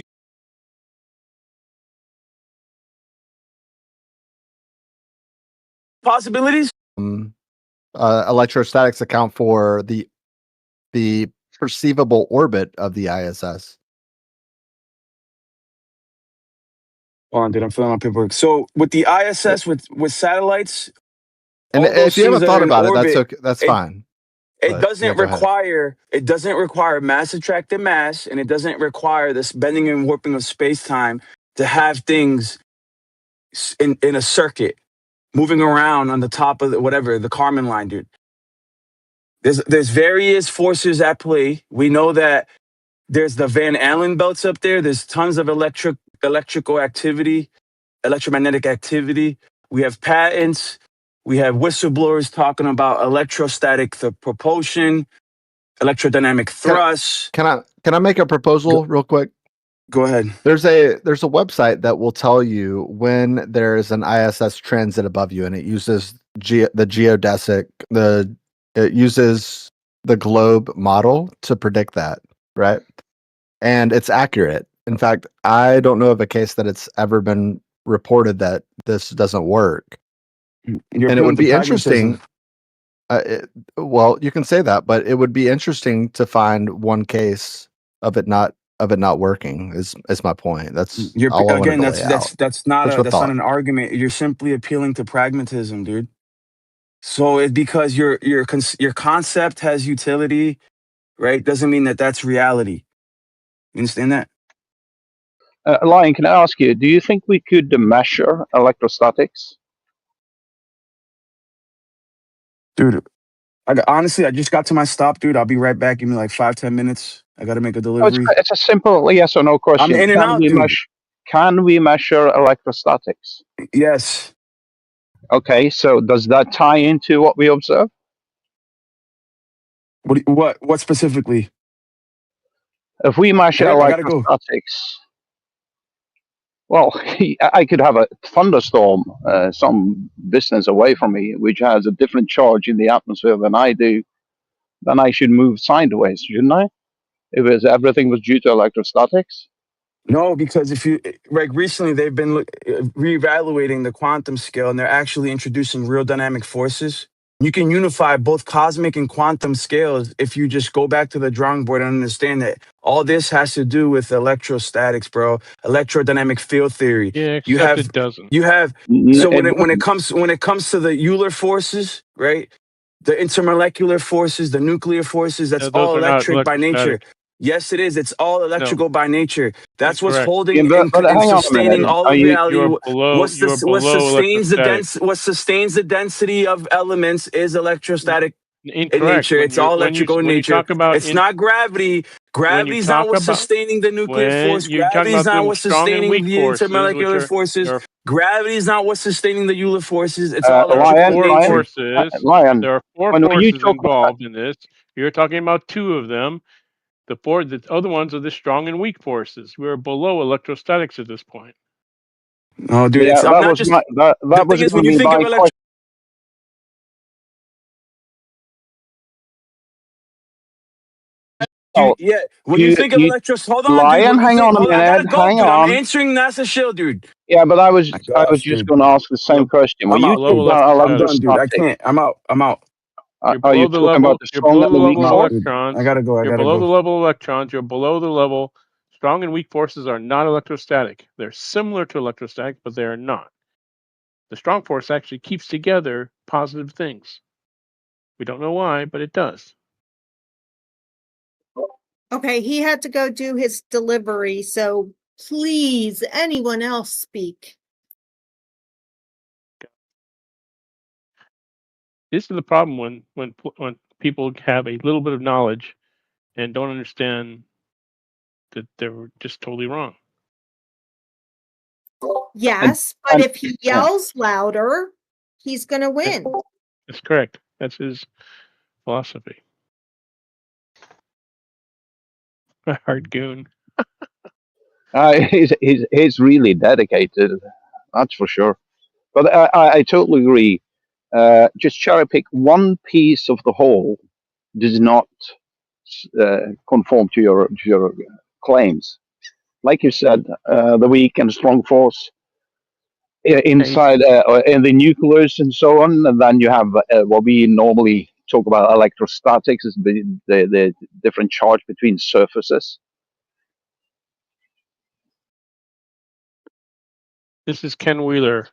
Possibilities? Electrostatics account for the perceivable orbit of the ISS. Hold on, dude, I'm filling out paperwork. So with the ISS, with satellites, and if you haven't thought about it, that's okay. That's fine. It doesn't require mass attracted mass, and it doesn't require this bending and warping of space-time to have things in a circuit moving around on the top of the Kármán line, dude. There's various forces at play. We know that there's the Van Allen belts up there. There's tons of electrical activity, electromagnetic activity. We have patents. We have whistleblowers talking about electrostatic propulsion, electrodynamic thrust. Can I make a proposal real quick? Go ahead. There's a website that will tell you when there is an ISS transit above you, and it uses the geodesic. It uses the globe model to predict that, right? And it's accurate. In fact, I don't know of a case that it's ever been reported that this doesn't work. And it would be interesting. Well, you can say that, but it would be interesting to find one case of it not working. Is my point. That's all I again. That's not an argument. You're simply appealing to pragmatism, dude. So it's because your concept has utility, right? Doesn't mean that that's reality. You understand that? Lion, can I ask you, do you think we could measure electrostatics? Dude, honestly, I just got to my stop, dude. I'll be right back. Give me like 5-10 minutes. I got to make a delivery. It's a simple yes or no question. I'm in and out, dude. Can we measure electrostatics? Yes. Okay, so does that tie into what we observe? What specifically? If we measure electrostatics, well, I could have a thunderstorm some distance away from me, which has a different charge in the atmosphere than I do. Then I should move sideways, shouldn't I? If everything was due to electrostatics? No, because recently they've been reevaluating the quantum scale, and they're actually introducing real dynamic forces. You can unify both cosmic and quantum scales if you just go back to the drawing board and understand that all this has to do with electrostatics, bro. Electrodynamic field theory. Yeah, it doesn't. You have so when it comes to the Euler forces, right? The intermolecular forces, the nuclear forces, that's all electric by nature. Yes, it is. It's all electrical by nature. That's what's holding and sustaining all of reality. What sustains the density of elements is electrostatic in nature. It's all electrical in nature. It's not gravity. Gravity is not what's sustaining the nuclear force. Gravity is not what's sustaining the intermolecular forces. Gravity is not what's sustaining the Euler forces. It's all electrical in nature. There are four forces involved in this. You're talking about two of them. The other ones are the strong and weak forces. We're below electrostatics at this point. Oh, dude, Yeah, I'm that not was just. my that The thing was is, going when to you be think of my question. Yeah, when you think of hold on, dude. Lion, When you hang think, on a hold on, I minute, gotta go, hang dude. I'm on. answering NASA Shield, dude. Yeah, but I was My gosh, just dude. going to ask the same question. When I'm you out, talk dude. about I'm done, dude. I electrostatic, can't. I'm out. I'm out. are you talking about the You're strong below and the the weak level of force? electrons. I gotta go. You're below the level of electrons. You're below the level. Strong and weak forces are not electrostatic. They're similar to electrostatic, but they are not. The strong force actually keeps together positive things. We don't know why, but it does. Okay, he had to go do his delivery, so please, anyone else speak. This is the problem when people have a little bit of knowledge and don't understand that they're just totally wrong. Yes, but if he yells louder, he's going to win. That's correct. That's his philosophy. Hard goon. He's really dedicated, that's for sure. But I totally agree. Just cherry pick one piece of the whole does not conform to your claims. Like you said, the weak and strong force inside in the nucleus and so on, and then you have what we normally talk about electrostatics, is the different charge between surfaces. This is Ken Wheeler.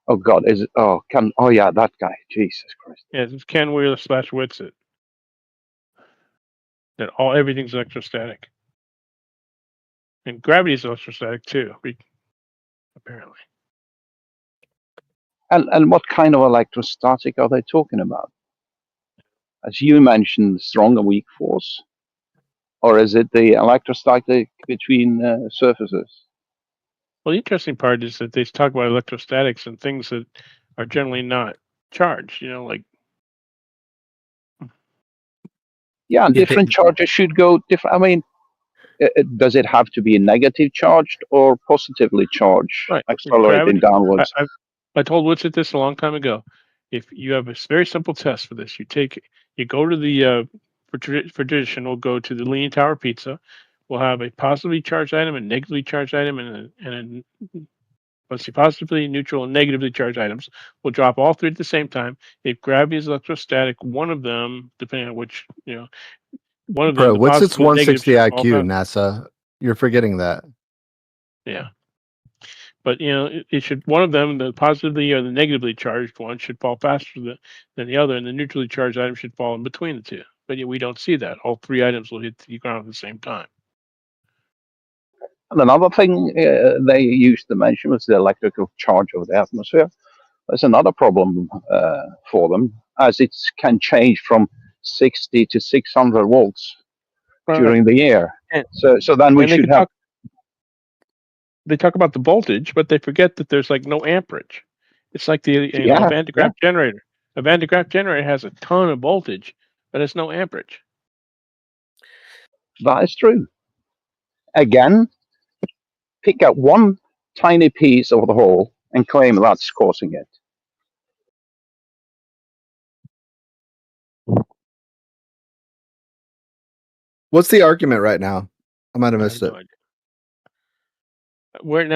Oh God, is it? Oh, yeah, that guy. Jesus Christ. Yeah, this is Ken Wheeler / Witsit. That everything's electrostatic, and gravity is electrostatic too, apparently. And what kind of electrostatic are they talking about? As you mentioned, strong and weak force, or is it the electrostatic between surfaces? Well, the interesting part is that they talk about electrostatics and things that are generally not charged. Like. Yeah, different charges should go different. I mean, does it have to be negative charged or positively charged, Right. accelerating downwards? I told Witsit this a long time ago. If you have a very simple test for this, you go to the for tradition, we'll go to the Leaning Tower Pizza. We'll have a positively charged item, a negatively charged item, and let's see, positively, neutral, and negatively charged items. We'll drop all three at the same time. If gravity is electrostatic, one of them, depending on which, one of them, Bro, the what's its positive and negative 160 should fall IQ, fast. NASA? You're forgetting that. Yeah. But it should, one of them, the positively or the negatively charged one, should fall faster than the other, and the neutrally charged item should fall in between the two. But we don't see that. All three items will hit the ground at the same time. And another thing they used to mention was the electrical charge of the atmosphere. There's another problem for them, as it can change from 60 to 600 volts during the year. So then we should have. They talk about the voltage, but they forget that there's like no amperage. It's like the Van de Graaff generator. A Van de Graaff generator has a ton of voltage, but it's no amperage. That is true. Again, pick up one tiny piece of the whole and claim that's causing it. What's the argument right now? I might have missed it. Lulling?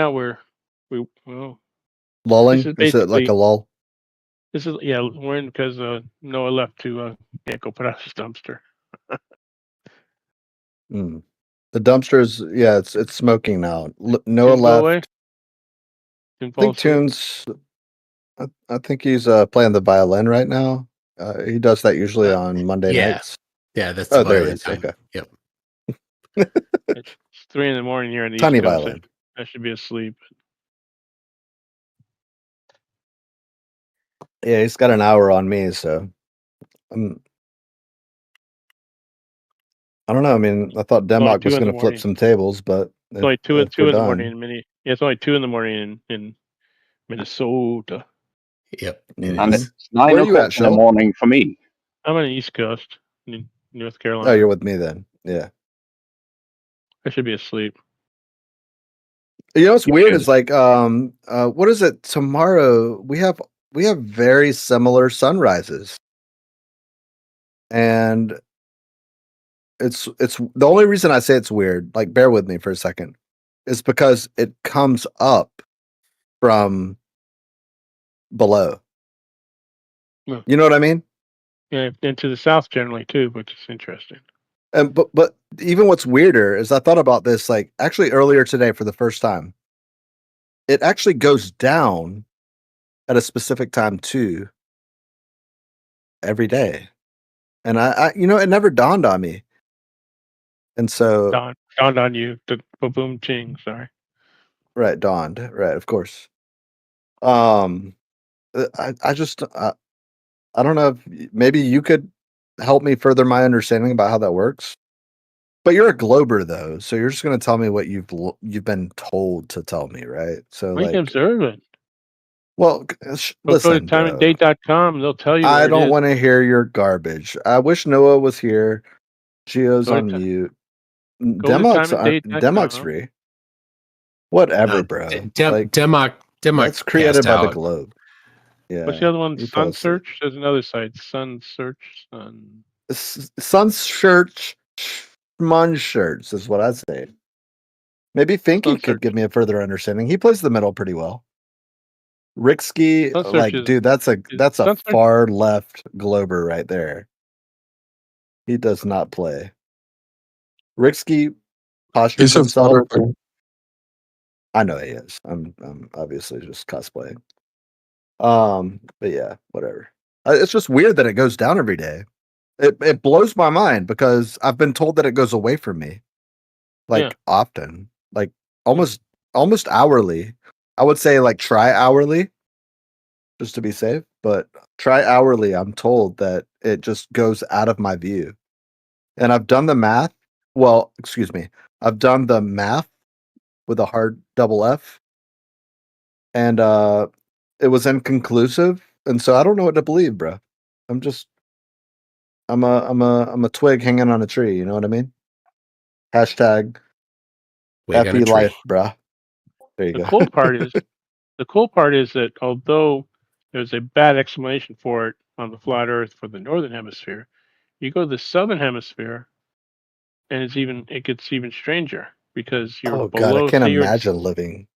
Is it like a lull? This is we're in because Noah left to go put out his dumpster. The dumpster is it's smoking now. Noah left. I think Tunes. I think he's playing the violin right now. He does that usually on Monday nights. Yeah, that's the there he violin is. time. Okay. Yep. It's 3 a.m. here in the Tiny East Coast. violin. I should be asleep. Yeah, he's got an hour on me, so I don't know. I mean, I thought Denmark was going to flip some tables, but it's only two in the morning in it's only 2 in the morning in Minnesota. Yep. And it's 9 o'clock in the morning for me. I'm on the East Coast, in North Carolina. Oh, you're with me then. Yeah. I should be asleep. You know what's weird is like what is it? Tomorrow we have very similar sunrises. And it's the only reason I say it's weird, like bear with me for a second, is because it comes up from below. Yeah. You know what I mean? Yeah, and to the south generally too, which is interesting. And but even what's weirder is I thought about this like actually earlier today for the first time. It actually goes down at a specific time too every day. And I you know, it never dawned on me. And so dawned on you, the boom ching, sorry. Right, dawned. Right, of course. I just I don't know if maybe you could help me further my understanding about how that works. But you're a glober though, so you're just going to tell me what you've been told to tell me, right? So We can observe it. Well, listen, go to timeanddate.com. They'll tell you. I don't want to hear your garbage. I wish Noah was here. Geo's on mute. Democ's free. Whatever, bro. Democ that's created by the globe. Yeah. What's the other one? Sun Search. There's another site. Sun Search. Sun Search. Munch shirts is what I'd say. Maybe Finky could give me a further understanding. He plays the middle pretty well. Ricksky, like, dude, that's a far left glober right there. He does not play. Ricksky postures himself. I know he is. I'm obviously just cosplaying. But yeah, whatever. It's just weird that it goes down every day. It blows my mind because I've been told that it goes away from me, like often, like almost hourly. I would say like try hourly, just to be safe. But try hourly, I'm told that it just goes out of my view, and I've done the math. Well, excuse me, I've done the math with a hard double F, and it was inconclusive, and so I don't know what to believe, bro. I'm a twig hanging on a tree. You know what I mean? Hashtag happy life, bruh. There you go. The cool part is that although there's a bad explanation for it on the flat Earth for the northern hemisphere, you go to the southern hemisphere, and it gets even stranger because you're below. God, I can't imagine living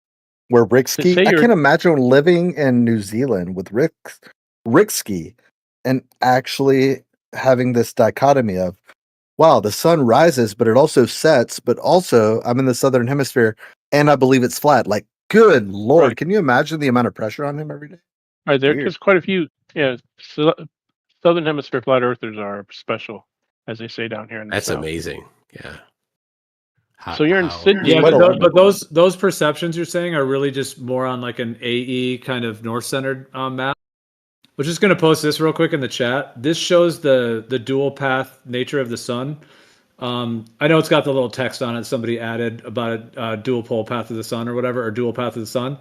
where Ricksky. I can't imagine living in New Zealand with Ricksky, and actually having this dichotomy of, wow, the sun rises, but it also sets, but also I'm in the southern hemisphere and I believe it's flat. Like, good Lord, right. Can you imagine the amount of pressure on him every day? Right, there's quite a few. Yeah, southern hemisphere flat earthers are special, as they say down here in the That's south. amazing. Yeah. So you're in Sydney. Yeah, but those perceptions you're saying are really just more on like an AE kind of north-centered map. We're just going to post this real quick in the chat. This shows the dual path nature of the sun. I know it's got the little text on it somebody added about a dual pole path of the sun or whatever, or dual path of the sun.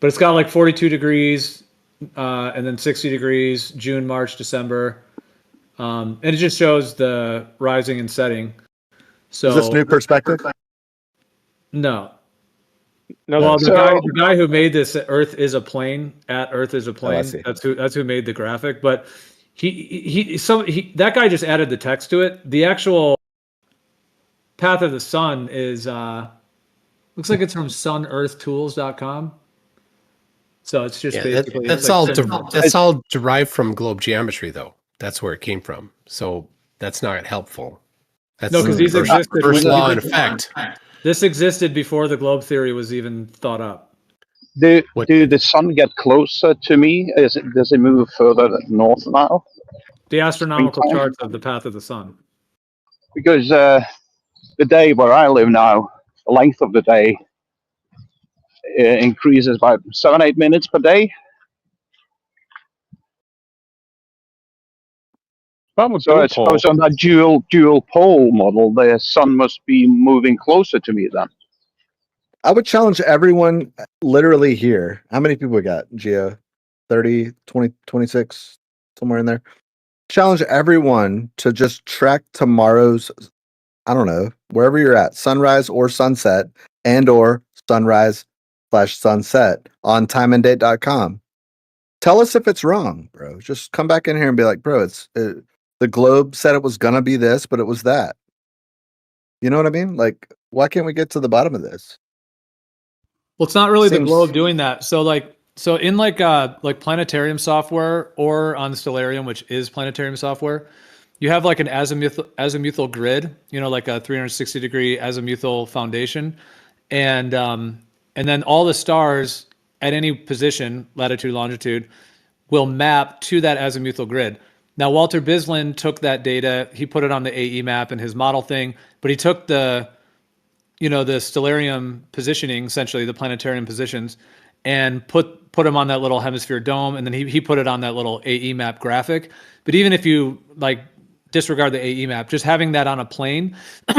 But it's got like 42 degrees and then 60 degrees, June, March, December. And it just shows the rising and setting. So, is this new perspective? No. Well, the guy who made this Earth is a plane at Earth is a plane. That's who made the graphic. But that guy just added the text to it. The actual path of the sun is looks like it's from sunearthtools.com. So it's just basically that's all derived from globe geometry, though. That's where it came from. So that's not helpful. That's no, because these existed. First law in effect. This existed before the globe theory was even thought up. Do the sun get closer to me? Does it move further north now? The astronomical charts of the path of the sun. Because the day where I live now, the length of the day increases by 7-8 minutes per day. So I suppose on that dual pole model, the sun must be moving closer to me then. I would challenge everyone literally here. How many people we got, Gio? 30, 20, 26, somewhere in there. Challenge everyone to just track tomorrow's, I don't know, wherever you're at, sunrise or sunset, and or sunrise/sunset on timeanddate.com. Tell us if it's wrong, bro. Just come back in here and be like, bro, the globe said it was gonna be this, but it was that. You know what I mean? Like, why can't we get to the bottom of this? Well, it's not really the globe doing that. So in like planetarium software or on the Stellarium, which is planetarium software, you have like an azimuthal grid, like a 360-degree azimuthal foundation, and then all the stars at any position, latitude, longitude, will map to that azimuthal grid. Now, Walter Bislin took that data, he put it on the AE map in his model thing, but he took the stellarium positioning, essentially the planetarium positions, and put them on that little hemisphere dome, and then he put it on that little AE map graphic. But even if you disregard the AE map, just having that on a plane,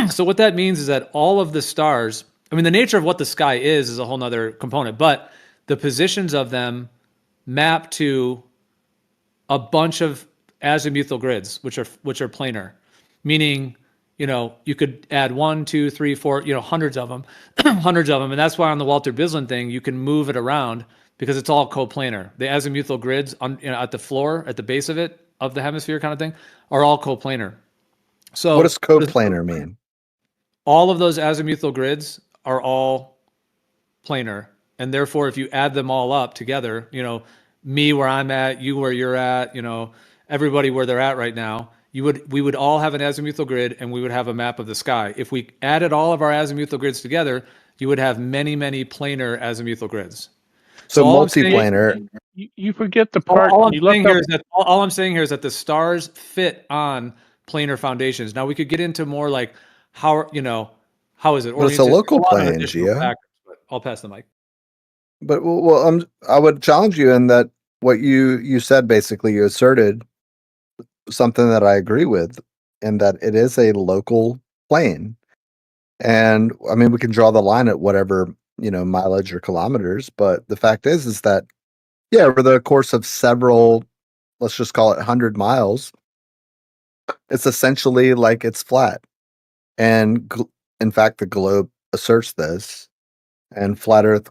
so what that means is that all of the stars, I mean, the nature of what the sky is a whole nother component, but the positions of them map to a bunch of azimuthal grids, which are planar, meaning you could add 1, 2, 3, 4, hundreds of them, and that's why on the Walter Bislin thing you can move it around because it's all coplanar. The azimuthal grids at the floor, at the base of it, of the hemisphere kind of thing, are all coplanar. So what does coplanar mean? All of those azimuthal grids are all planar, and therefore if you add them all up together, me where I'm at, you where you're at, everybody where they're at right now, we would all have an azimuthal grid and we would have a map of the sky. If we added all of our azimuthal grids together, you would have many, many planar azimuthal grids. So multiplanar. You forget the part. All I'm saying here is that the stars fit on planar foundations. Now we could get into more like how is it? But it's a local plane, Gio. I'll pass the mic. But I would challenge you in that what you said, basically you asserted something that I agree with, in that it is a local plane. And I mean, we can draw the line at whatever, mileage or kilometers, but the fact is that, yeah, over the course of several, let's just call it 100 miles, it's essentially like it's flat. And in fact, the globe asserts this, and Flat Earth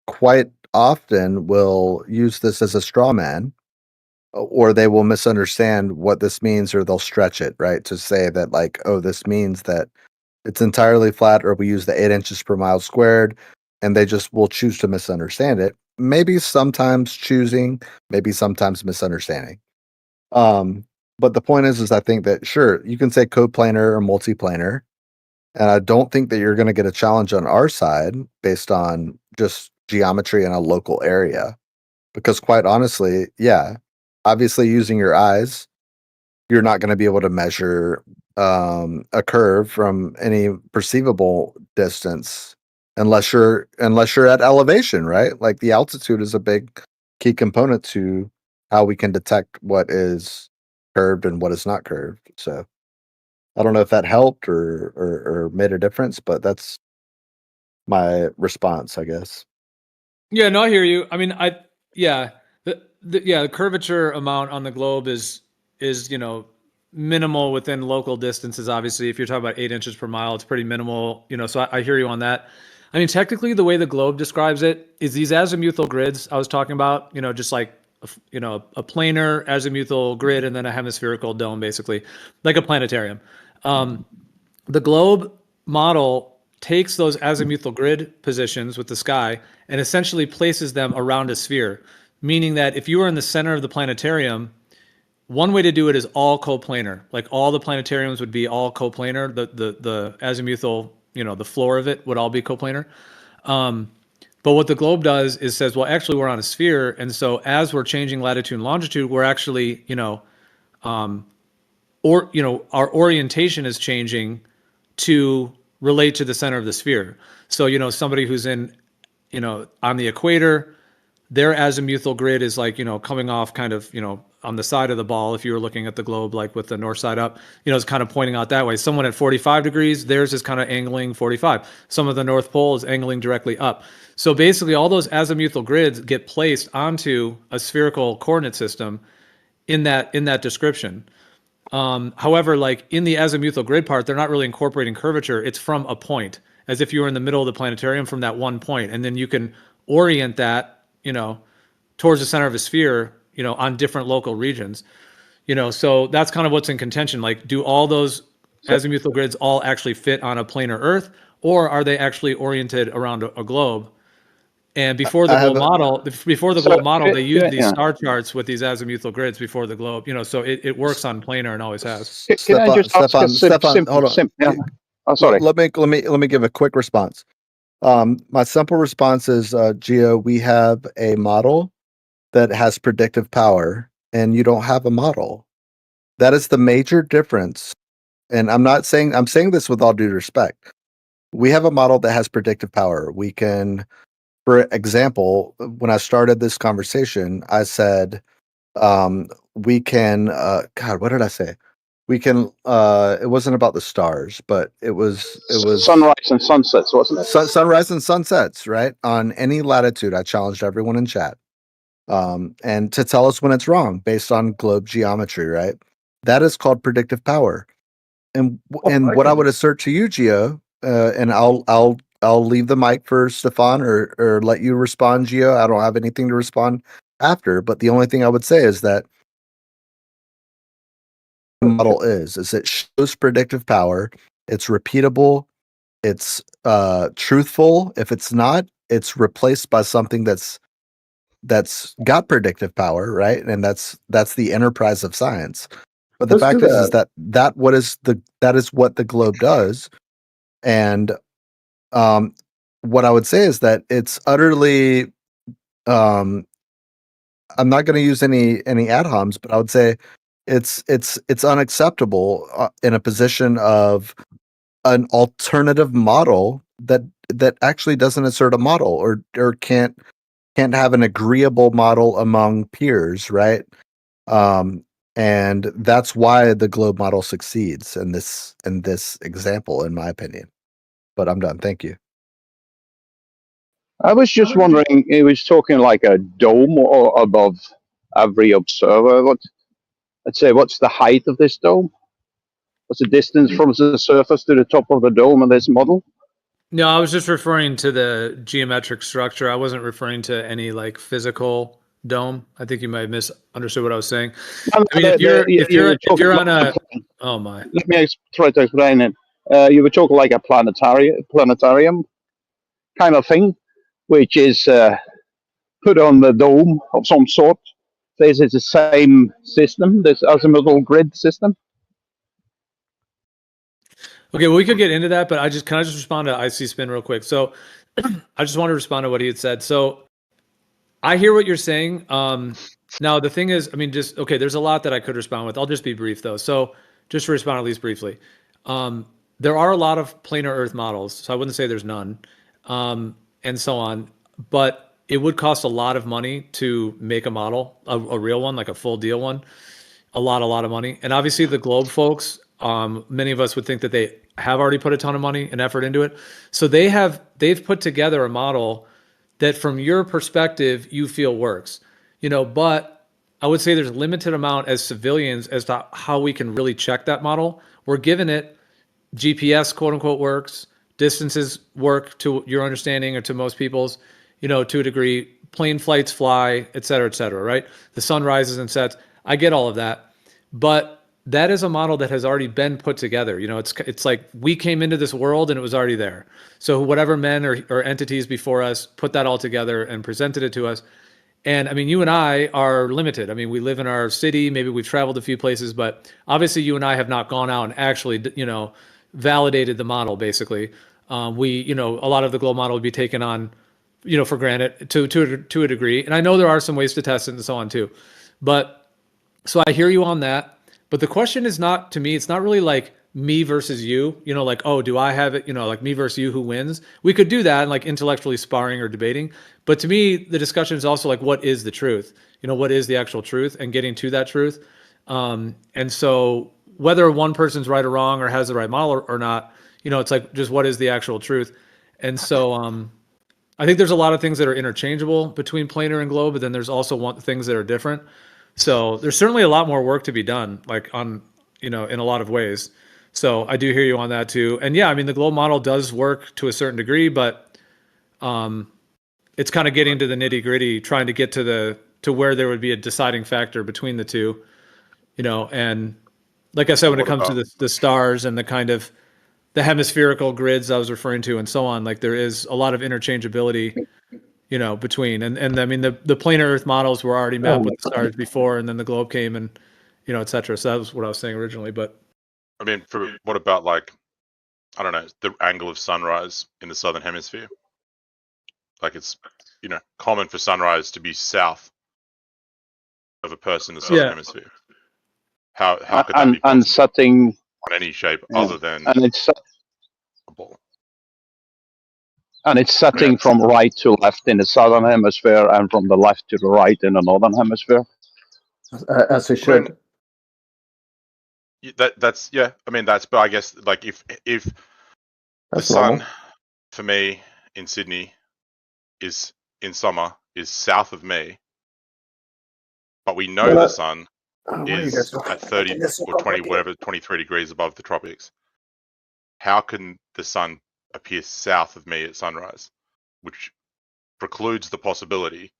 quite often will use this as a straw man, or they will misunderstand what this means, or they'll stretch it, right? To say that like, oh, this means that it's entirely flat, or we use the 8 inches per mile squared, and they just will choose to misunderstand it. Maybe sometimes choosing, maybe sometimes misunderstanding. But the point is I think that sure, you can say coplanar or multiplanar, and I don't think that you're going to get a challenge on our side based on just geometry in a local area. Because quite honestly, yeah, obviously using your eyes, you're not going to be able to measure a curve from any perceivable distance unless you're at elevation, right? Like the altitude is a big key component to how we can detect what is curved and what is not curved. So I don't know if that helped or made a difference, but that's my response, I guess. Yeah, no, I hear you. I mean, the curvature amount on the globe is minimal within local distances. Obviously, if you're talking about 8 inches per mile, it's pretty minimal. So I hear you on that. I mean, technically, the way the globe describes it is these azimuthal grids I was talking about. Just like a planar azimuthal grid and then a hemispherical dome, basically like a planetarium. The globe model takes those azimuthal grid positions with the sky and essentially places them around a sphere, meaning that if you were in the center of the planetarium, one way to do it is all coplanar. Like all the planetariums would be all coplanar. The azimuthal, the floor of it would all be coplanar. But what the globe does is says, well, actually we're on a sphere, and so as we're changing latitude and longitude, we're actually, our orientation is changing to relate to the center of the sphere. So, somebody who's in, on the equator, their azimuthal grid is like, coming off kind of, on the side of the ball. If you were looking at the globe, like with the north side up, it's kind of pointing out that way. Someone at 45 degrees, theirs is kind of angling 45. Some of the North Pole is angling directly up. So basically all those azimuthal grids get placed onto a spherical coordinate system in that description. However, like in the azimuthal grid part, they're not really incorporating curvature. It's from a point, as if you were in the middle of the planetarium from that one point. And then you can orient that, towards the center of a sphere, on different local regions. So that's kind of what's in contention. Like, do all those azimuthal grids all actually fit on a planar Earth, or are they actually oriented around a globe? And before the globe model, they use these star charts with these azimuthal grids before the globe. So it works on planar and always has. Can I just ask a simple, oh, sorry. Let me give a quick response. My simple response is, Gio, we have a model that has predictive power, and you don't have a model. That is the major difference. And I'm saying this with all due respect. We have a model that has predictive power. We can, for example, when I started this conversation, I said, we can, God, what did I say? We can, it wasn't about the stars, but it was sunrise and sunsets, wasn't it? Sunrise and sunsets, right? On any latitude. I challenged everyone in chat. And to tell us when it's wrong based on globe geometry, right? That is called predictive power. And what I would assert to you, Gio, and I'll leave the mic for Stefan or let you respond, Gio. I don't have anything to respond after, but the only thing I would say is that the model is it shows predictive power, it's repeatable, it's truthful. If it's not, it's replaced by something that's got predictive power, right? And that's the enterprise of science. But the fact is that is what the globe does. And what I would say is that it's utterly I'm not going to use any ad homs, but I would say it's unacceptable in a position of an alternative model that actually doesn't assert a model or can't have an agreeable model among peers, right? And that's why the globe model succeeds in this example, in my opinion. But I'm done. Thank you. I was just wondering, he was talking like a dome or above every observer. What's the height of this dome? What's the distance from the surface to the top of the dome in this model? No, I was just referring to the geometric structure. I wasn't referring to any like physical dome. I think you might have misunderstood what I was saying. I mean, if you're on a, oh my. Let me try to explain it. You were talking like a planetarium kind of thing, which is put on the dome of some sort. This is the same system, this azimuthal grid system. Okay, well, we could get into that, but can I just respond to IC Spin real quick? So I just want to respond to what he had said. So I hear what you're saying. Now the thing is, I mean, there's a lot that I could respond with. I'll just be brief though. So just to respond at least briefly. There are a lot of planar Earth models, so I wouldn't say there's none, and so on. But it would cost a lot of money to make a model, a real one, like a full deal one. A lot of money. And obviously the globe folks, many of us would think that they have already put a ton of money and effort into it. So they've put together a model that from your perspective, you feel works, but I would say there's a limited amount as civilians as to how we can really check that model. We're given it GPS, quote unquote, works, distances work to your understanding or to most people's, to a degree, plane flights fly, et cetera, right? The sun rises and sets. I get all of that, but that is a model that has already been put together. It's like we came into this world and it was already there. So whatever men or entities before us put that all together and presented it to us. And I mean, you and I are limited. I mean, we live in our city, maybe we've traveled a few places, but obviously you and I have not gone out and actually, validated the model basically. A lot of the globe model would be taken on, for granted to a degree. And I know there are some ways to test it and so on too. But so I hear you on that. But the question is not, to me, it's not really like me versus you, like, oh, do I have it, like me versus you, who wins? We could do that and like intellectually sparring or debating. But to me, the discussion is also like, what is the truth? What is the actual truth, and getting to that truth. And so whether one person's right or wrong or has the right model or not, it's like, just what is the actual truth? And so I think there's a lot of things that are interchangeable between planar and globe, but then there's also things that are different. So there's certainly a lot more work to be done, like on, in a lot of ways. So I do hear you on that too. And yeah, I mean, the globe model does work to a certain degree, but it's kind of getting to the nitty gritty, trying to get to where there would be a deciding factor between the two, and like I said, when it comes to the stars and the kind of the hemispherical grids I was referring to and so on, like there is a lot of interchangeability, between, and I mean, the planar Earth models were already mapped with the stars before, and then the globe came and, et cetera. So that was what I was saying originally, but. I mean, what about like, I don't know, the angle of sunrise in the southern hemisphere? Like it's, common for sunrise to be south of a person in the southern hemisphere. How could that be and setting on any shape other than and it's a ball? And it's setting from right to left in the southern hemisphere and from the left to the right in the northern hemisphere. As it should. That's yeah. I mean, but I guess like if the sun for me in Sydney is in summer is south of me, but we know the sun is at 30 or 20, whatever, 23 degrees above the tropics. How can the sun appear south of me at sunrise, which precludes the possibility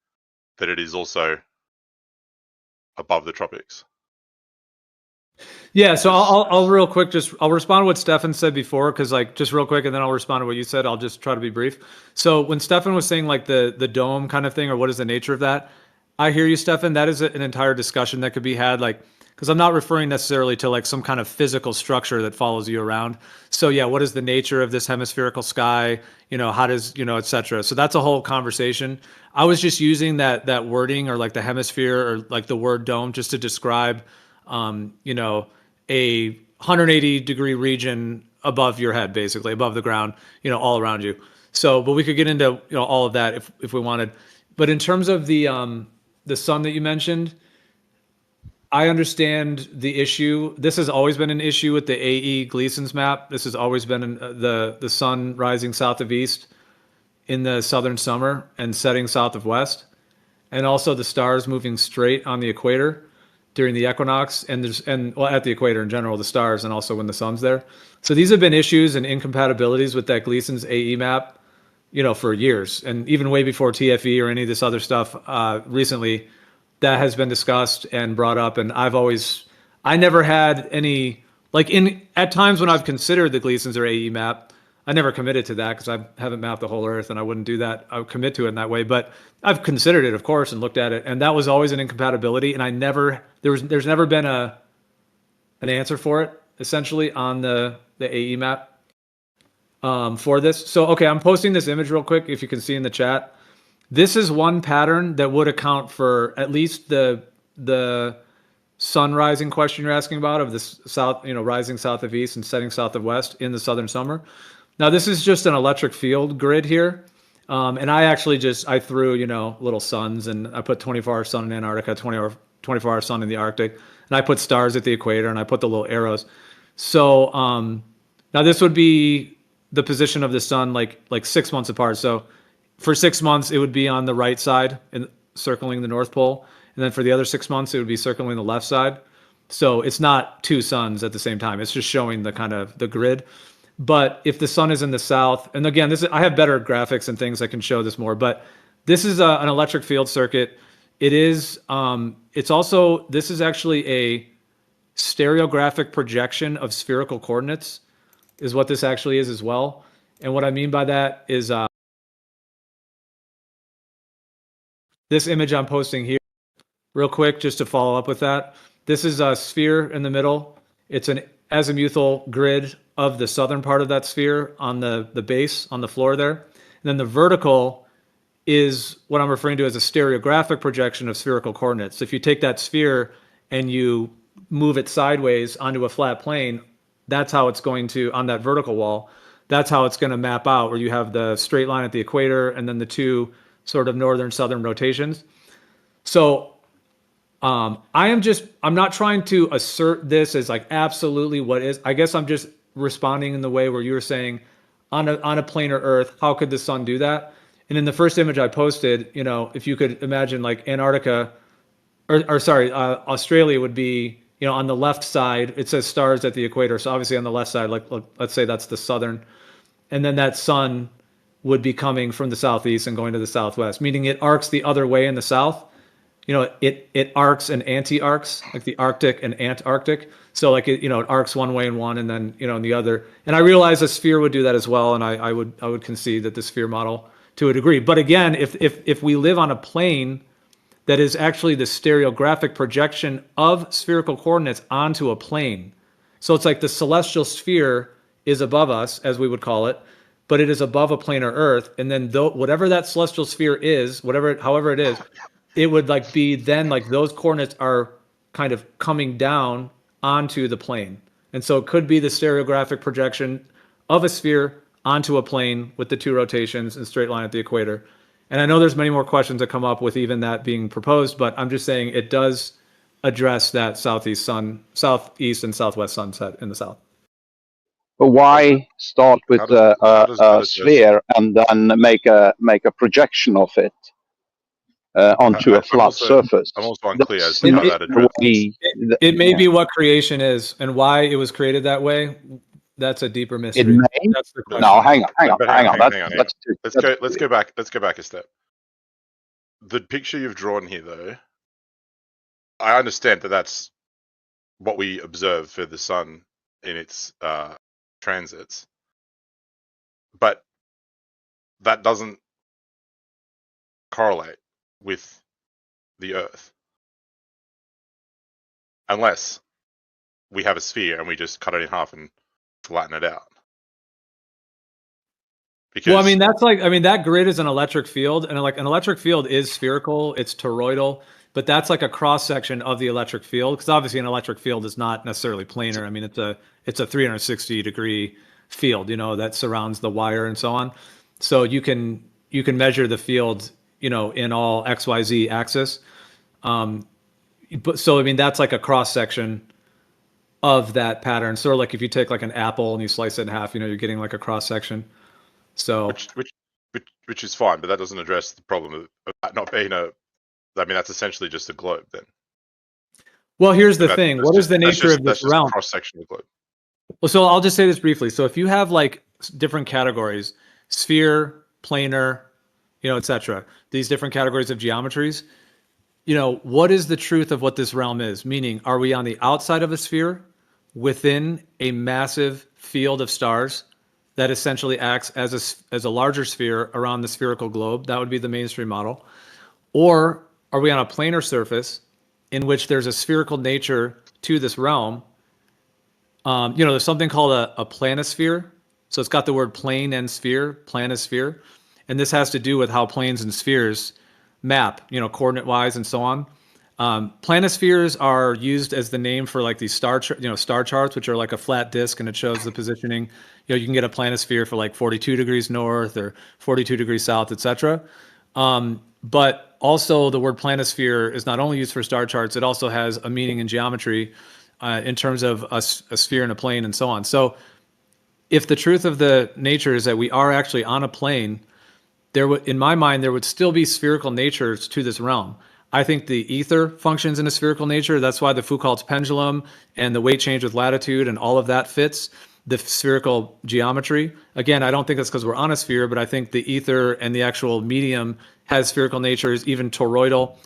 that it is also above the tropics? Yeah, so I'll real quick I'll respond to what Stefan said before, because like just real quick, and then I'll respond to what you said. I'll just try to be brief. So when Stefan was saying like the dome kind of thing, or what is the nature of that, I hear you, Stefan. That is an entire discussion that could be had, like, because I'm not referring necessarily to like some kind of physical structure that follows you around. So yeah, what is the nature of this hemispherical sky? How does, et cetera. So that's a whole conversation. I was just using that wording, or like the hemisphere, or like the word dome, just to describe, a 180 degree region above your head, basically above the ground, all around you. So, but we could get into, all of that if we wanted. But in terms of the sun that you mentioned, I understand the issue. This has always been an issue with the AE Gleason's map. This has always been the sun rising south of east in the southern summer and setting south of west, and also the stars moving straight on the equator during the equinox, and at the equator in general, the stars, and also when the sun's there. So these have been issues and incompatibilities with that Gleason's AE map, for years, and even way before TFE or any of this other stuff recently. That has been discussed and brought up, and I never had any, like, at times when I've considered the Gleason's or AE map, I never committed to that because I haven't mapped the whole Earth, and I wouldn't do that. I would commit to it in that way, but I've considered it, of course, and looked at it, and that was always an incompatibility, and there's never been an answer for it, essentially, on the AE map for this. So, okay, I'm posting this image real quick, if you can see in the chat. This is one pattern that would account for at least the sun rising question you're asking about, of this south, rising south of east and setting south of west in the southern summer. Now, this is just an electric field grid here. And I actually I threw, little suns, and I put 24-hour sun in Antarctica, 24-hour sun in the Arctic, and I put stars at the equator, and I put the little arrows. So now this would be the position of the sun like 6 months apart. So for 6 months, it would be on the right side and circling the North Pole. And then for the other 6 months, it would be circling the left side. So it's not two suns at the same time. It's just showing the kind of the grid. But if the sun is in the south, and again, I have better graphics and things that can show this more, but this is an electric field circuit. It is, this is actually a stereographic projection of spherical coordinates, is what this actually is as well. And what I mean by that is, this image I'm posting here, real quick, just to follow up with that. This is a sphere in the middle. It's an azimuthal grid of the southern part of that sphere on the base, on the floor there. And then the vertical is what I'm referring to as a stereographic projection of spherical coordinates. So if you take that sphere and you move it sideways onto a flat plane, that's how it's going to, on that vertical wall, that's how it's going to map out, where you have the straight line at the equator and then the two sort of northern southern rotations. So I'm not trying to assert this as like absolutely what is. I guess I'm just responding in the way where you were saying on a planar Earth, how could the sun do that? And in the first image I posted, if you could imagine like Antarctica, Australia would be, on the left side, it says stars at the equator. So obviously on the left side, like let's say that's the southern, and then that sun would be coming from the southeast and going to the southwest, meaning it arcs the other way in the south. It arcs and anti-arcs, like the Arctic and Antarctic. So like it arcs one way in one and then, in the other. And I realize a sphere would do that as well. And I would concede that the sphere model to a degree. But again, if we live on a plane that is actually the stereographic projection of spherical coordinates onto a plane. So it's like the celestial sphere is above us, as we would call it, but it is above a planar Earth. And then whatever that celestial sphere is, however it is, it would like be then like those coordinates are kind of coming down onto the plane. And so it could be the stereographic projection of a sphere onto a plane with the two rotations and straight line at the equator. And I know there's many more questions that come up with even that being proposed, but I'm just saying it does address that southeast and southwest sunset in the south. But why start with a sphere and then make a projection of it onto a flat surface? I'm also unclear as to how that addresses. It may be what creation is and why it was created that way. That's a deeper mystery. It may. That's the question. No, hang on. Let's go back a step. The picture you've drawn here, though, I understand that that's what we observe for the sun in its transits, but that doesn't correlate with the Earth unless we have a sphere and we just cut it in half and flatten it out. Because, well, that grid is an electric field, and like an electric field is spherical, it's toroidal, but that's like a cross section of the electric field, because obviously an electric field is not necessarily planar. I mean, it's a 360 degree field, that surrounds the wire and so on. So you can measure the field, in all XYZ axis. But so that's like a cross section of that pattern. Sort of like if you take like an apple and you slice it in half, you're getting like a cross section. So which is fine, but that doesn't address the problem of that not being that's essentially just a globe then. Well, here's the thing. What is the nature of this realm? Cross section of the globe. Well, so I'll just say this briefly. So if you have like different categories, sphere, planar, etc., these different categories of geometries, what is the truth of what this realm is? Meaning, are we on the outside of a sphere within a massive field of stars that essentially acts as a larger sphere around the spherical globe? That would be the mainstream model. Or are we on a planar surface in which there's a spherical nature to this realm? There's something called a planisphere. So it's got the word plane and sphere, planisphere. And this has to do with how planes and spheres map, coordinate-wise and so on. Planispheres are used as the name for like these star charts, which are like a flat disk, and it shows the positioning. You can get a planisphere for like 42 degrees north or 42 degrees south, etc. But also the word planisphere is not only used for star charts, it also has a meaning in geometry in terms of a sphere and a plane and so on. So if the truth of the nature is that we are actually on a plane, in my mind, there would still be spherical natures to this realm. I think the ether functions in a spherical nature. That's why the Foucault's pendulum and the weight change with latitude and all of that fits the spherical geometry. Again, I don't think that's because we're on a sphere, but I think the ether and the actual medium has spherical natures, even toroidal.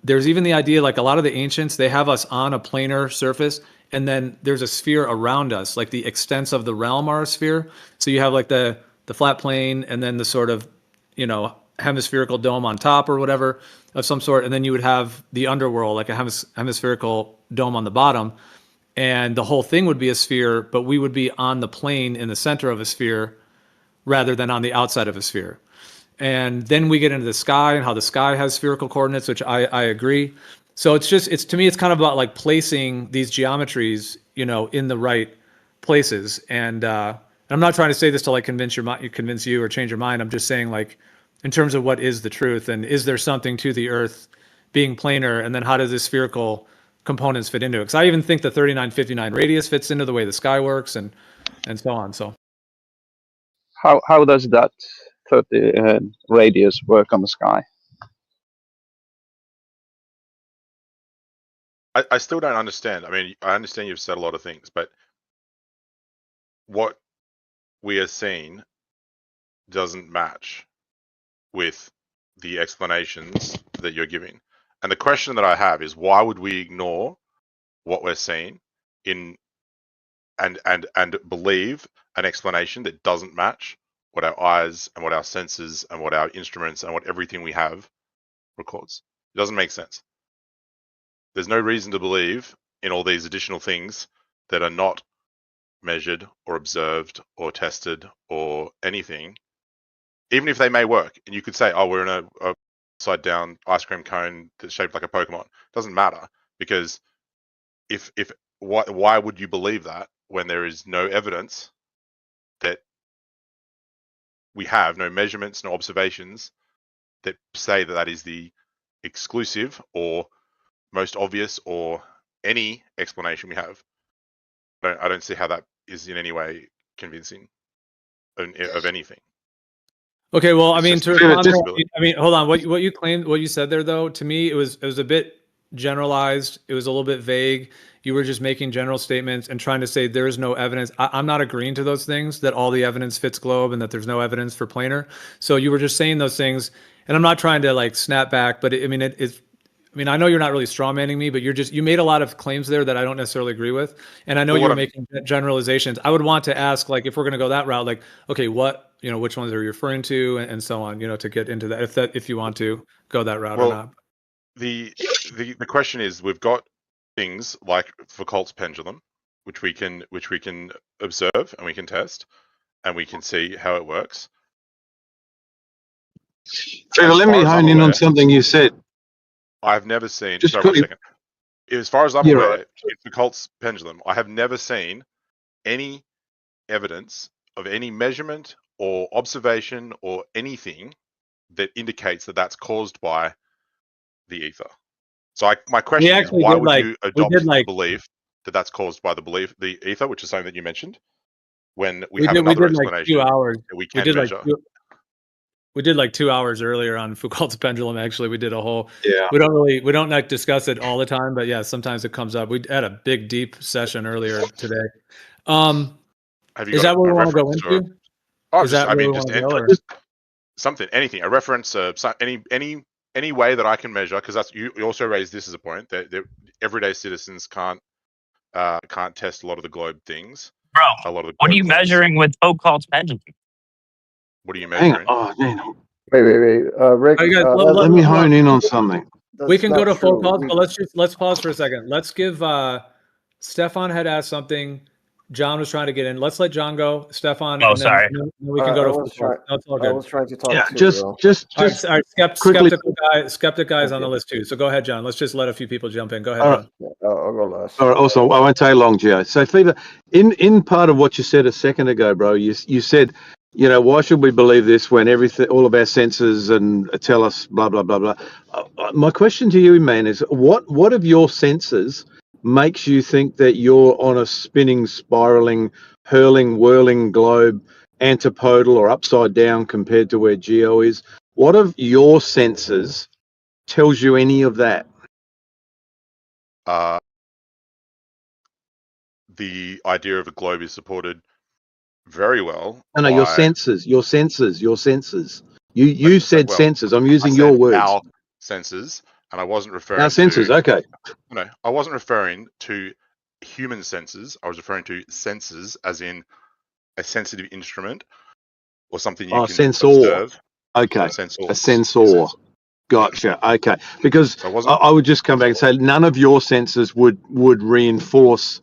There's even the idea, like a lot of the ancients, they have us on a planar surface, and then there's a sphere around us, like the extents of the realm are a sphere. So you have like the flat plane and then the sort of, hemispherical dome on top or whatever of some sort. And then you would have the underworld, like a hemispherical dome on the bottom. And the whole thing would be a sphere, but we would be on the plane in the center of a sphere rather than on the outside of a sphere. And then we get into the sky and how the sky has spherical coordinates, which I agree. So to me, it's kind of about like placing these geometries, in the right places, and I'm not trying to say this to like convince you or change your mind. I'm just saying, like, in terms of what is the truth, and is there something to the Earth being planar, and then how does the spherical components fit into it? Because I even think the 3959 radius fits into the way the sky works, and so on. So how does that 30 radius work on the sky? I still don't understand. I mean, I understand you've said a lot of things, but what we are seeing doesn't match with the explanations that you're giving. And the question that I have is, why would we ignore what we're seeing in and believe an explanation that doesn't match what our eyes and what our senses and what our instruments and what everything we have records? It doesn't make sense. There's no reason to believe in all these additional things that are not measured or observed or tested or anything, even if they may work. And you could say, oh, we're in a upside down ice cream cone that's shaped like a Pokemon. It doesn't matter, because why would you believe that when there is no evidence that we have, no measurements, no observations that say that that is the exclusive or most obvious or any explanation we have? I don't see how that is in any way convincing of anything. okay, well, I It's mean, just to a respond, possibility. I mean, hold on. What you claimed, what you said there, though, to me, it was a bit generalized. It was a little bit vague. You were just making general statements and trying to say there is no evidence. I'm not agreeing to those things, that all the evidence fits globe and that there's no evidence for planar. So you were just saying those things, and I'm not trying to like snap back, but I mean, I mean, I know you're not really strawmanning me, but you made a lot of claims there that I don't necessarily agree with. And I know Well, you're making generalizations. I would want to ask, like, if we're going to go that route, like, okay, what, which ones are you referring to, and so on, to get into that, if you want to go that route or not. The question is, we've got things like Foucault's pendulum, which we can observe and we can test and we can see how it works. Trevor, let me hone in on something you said. I've never seen. Just sorry, quickly, 1 second. As far as I'm you're aware, right. in Foucault's pendulum, I have never seen any evidence of any measurement or observation or anything that indicates that that's caused by the ether. So my question is, why would you adopt the belief that that's caused by the ether, which is something that you mentioned, when we have another explanation like 2 hours. that we can measure? We did like 2 hours earlier on Foucault's pendulum. Actually, we did a whole. Yeah. We don't like discuss it all the time, but yeah, sometimes it comes up. We had a big, deep session earlier today. Have you is that what we want to go into? Oh, is that where we want to go? Something, anything, a reference, any way that I can measure, because that's you also raised this as a point that everyday citizens can't test a lot of the globe things. Bro, a lot of the what are globe you things. measuring with Foucault's pendulum? What are you measuring? Oh, man. Wait. Rick, let me hone in on something. We can go to Foucault's, but let's pause for a second. Let's give Stefan had asked something. John was trying to get in. Let's let John go. Stefan, and then we can go to Foucault. That's all good. I was trying to talk to just all right, quickly. Skeptic guys on the list too. So go ahead, John. Let's just let a few people jump in. Go ahead, John. I'll go last. All right, also, I won't take long, Gio. So, Fever, in part of what you said a second ago, bro, you said, why should we believe this when all of our senses and tell us blah blah blah blah. My question to you, man, is what of your senses makes you think that you're on a spinning, spiraling, hurling, whirling globe, antipodal or upside down compared to where Geo is? What of your senses tells you any of that? The idea of a globe is supported very well. No, your senses. You said senses. I'm using your words. Our senses, and I wasn't referring our senses. Okay. No, I wasn't referring to human senses. I was referring to senses, as in a sensitive instrument or something you can observe. Okay. A sensor. Gotcha. Okay. Because I would just come back and say none of your senses would reinforce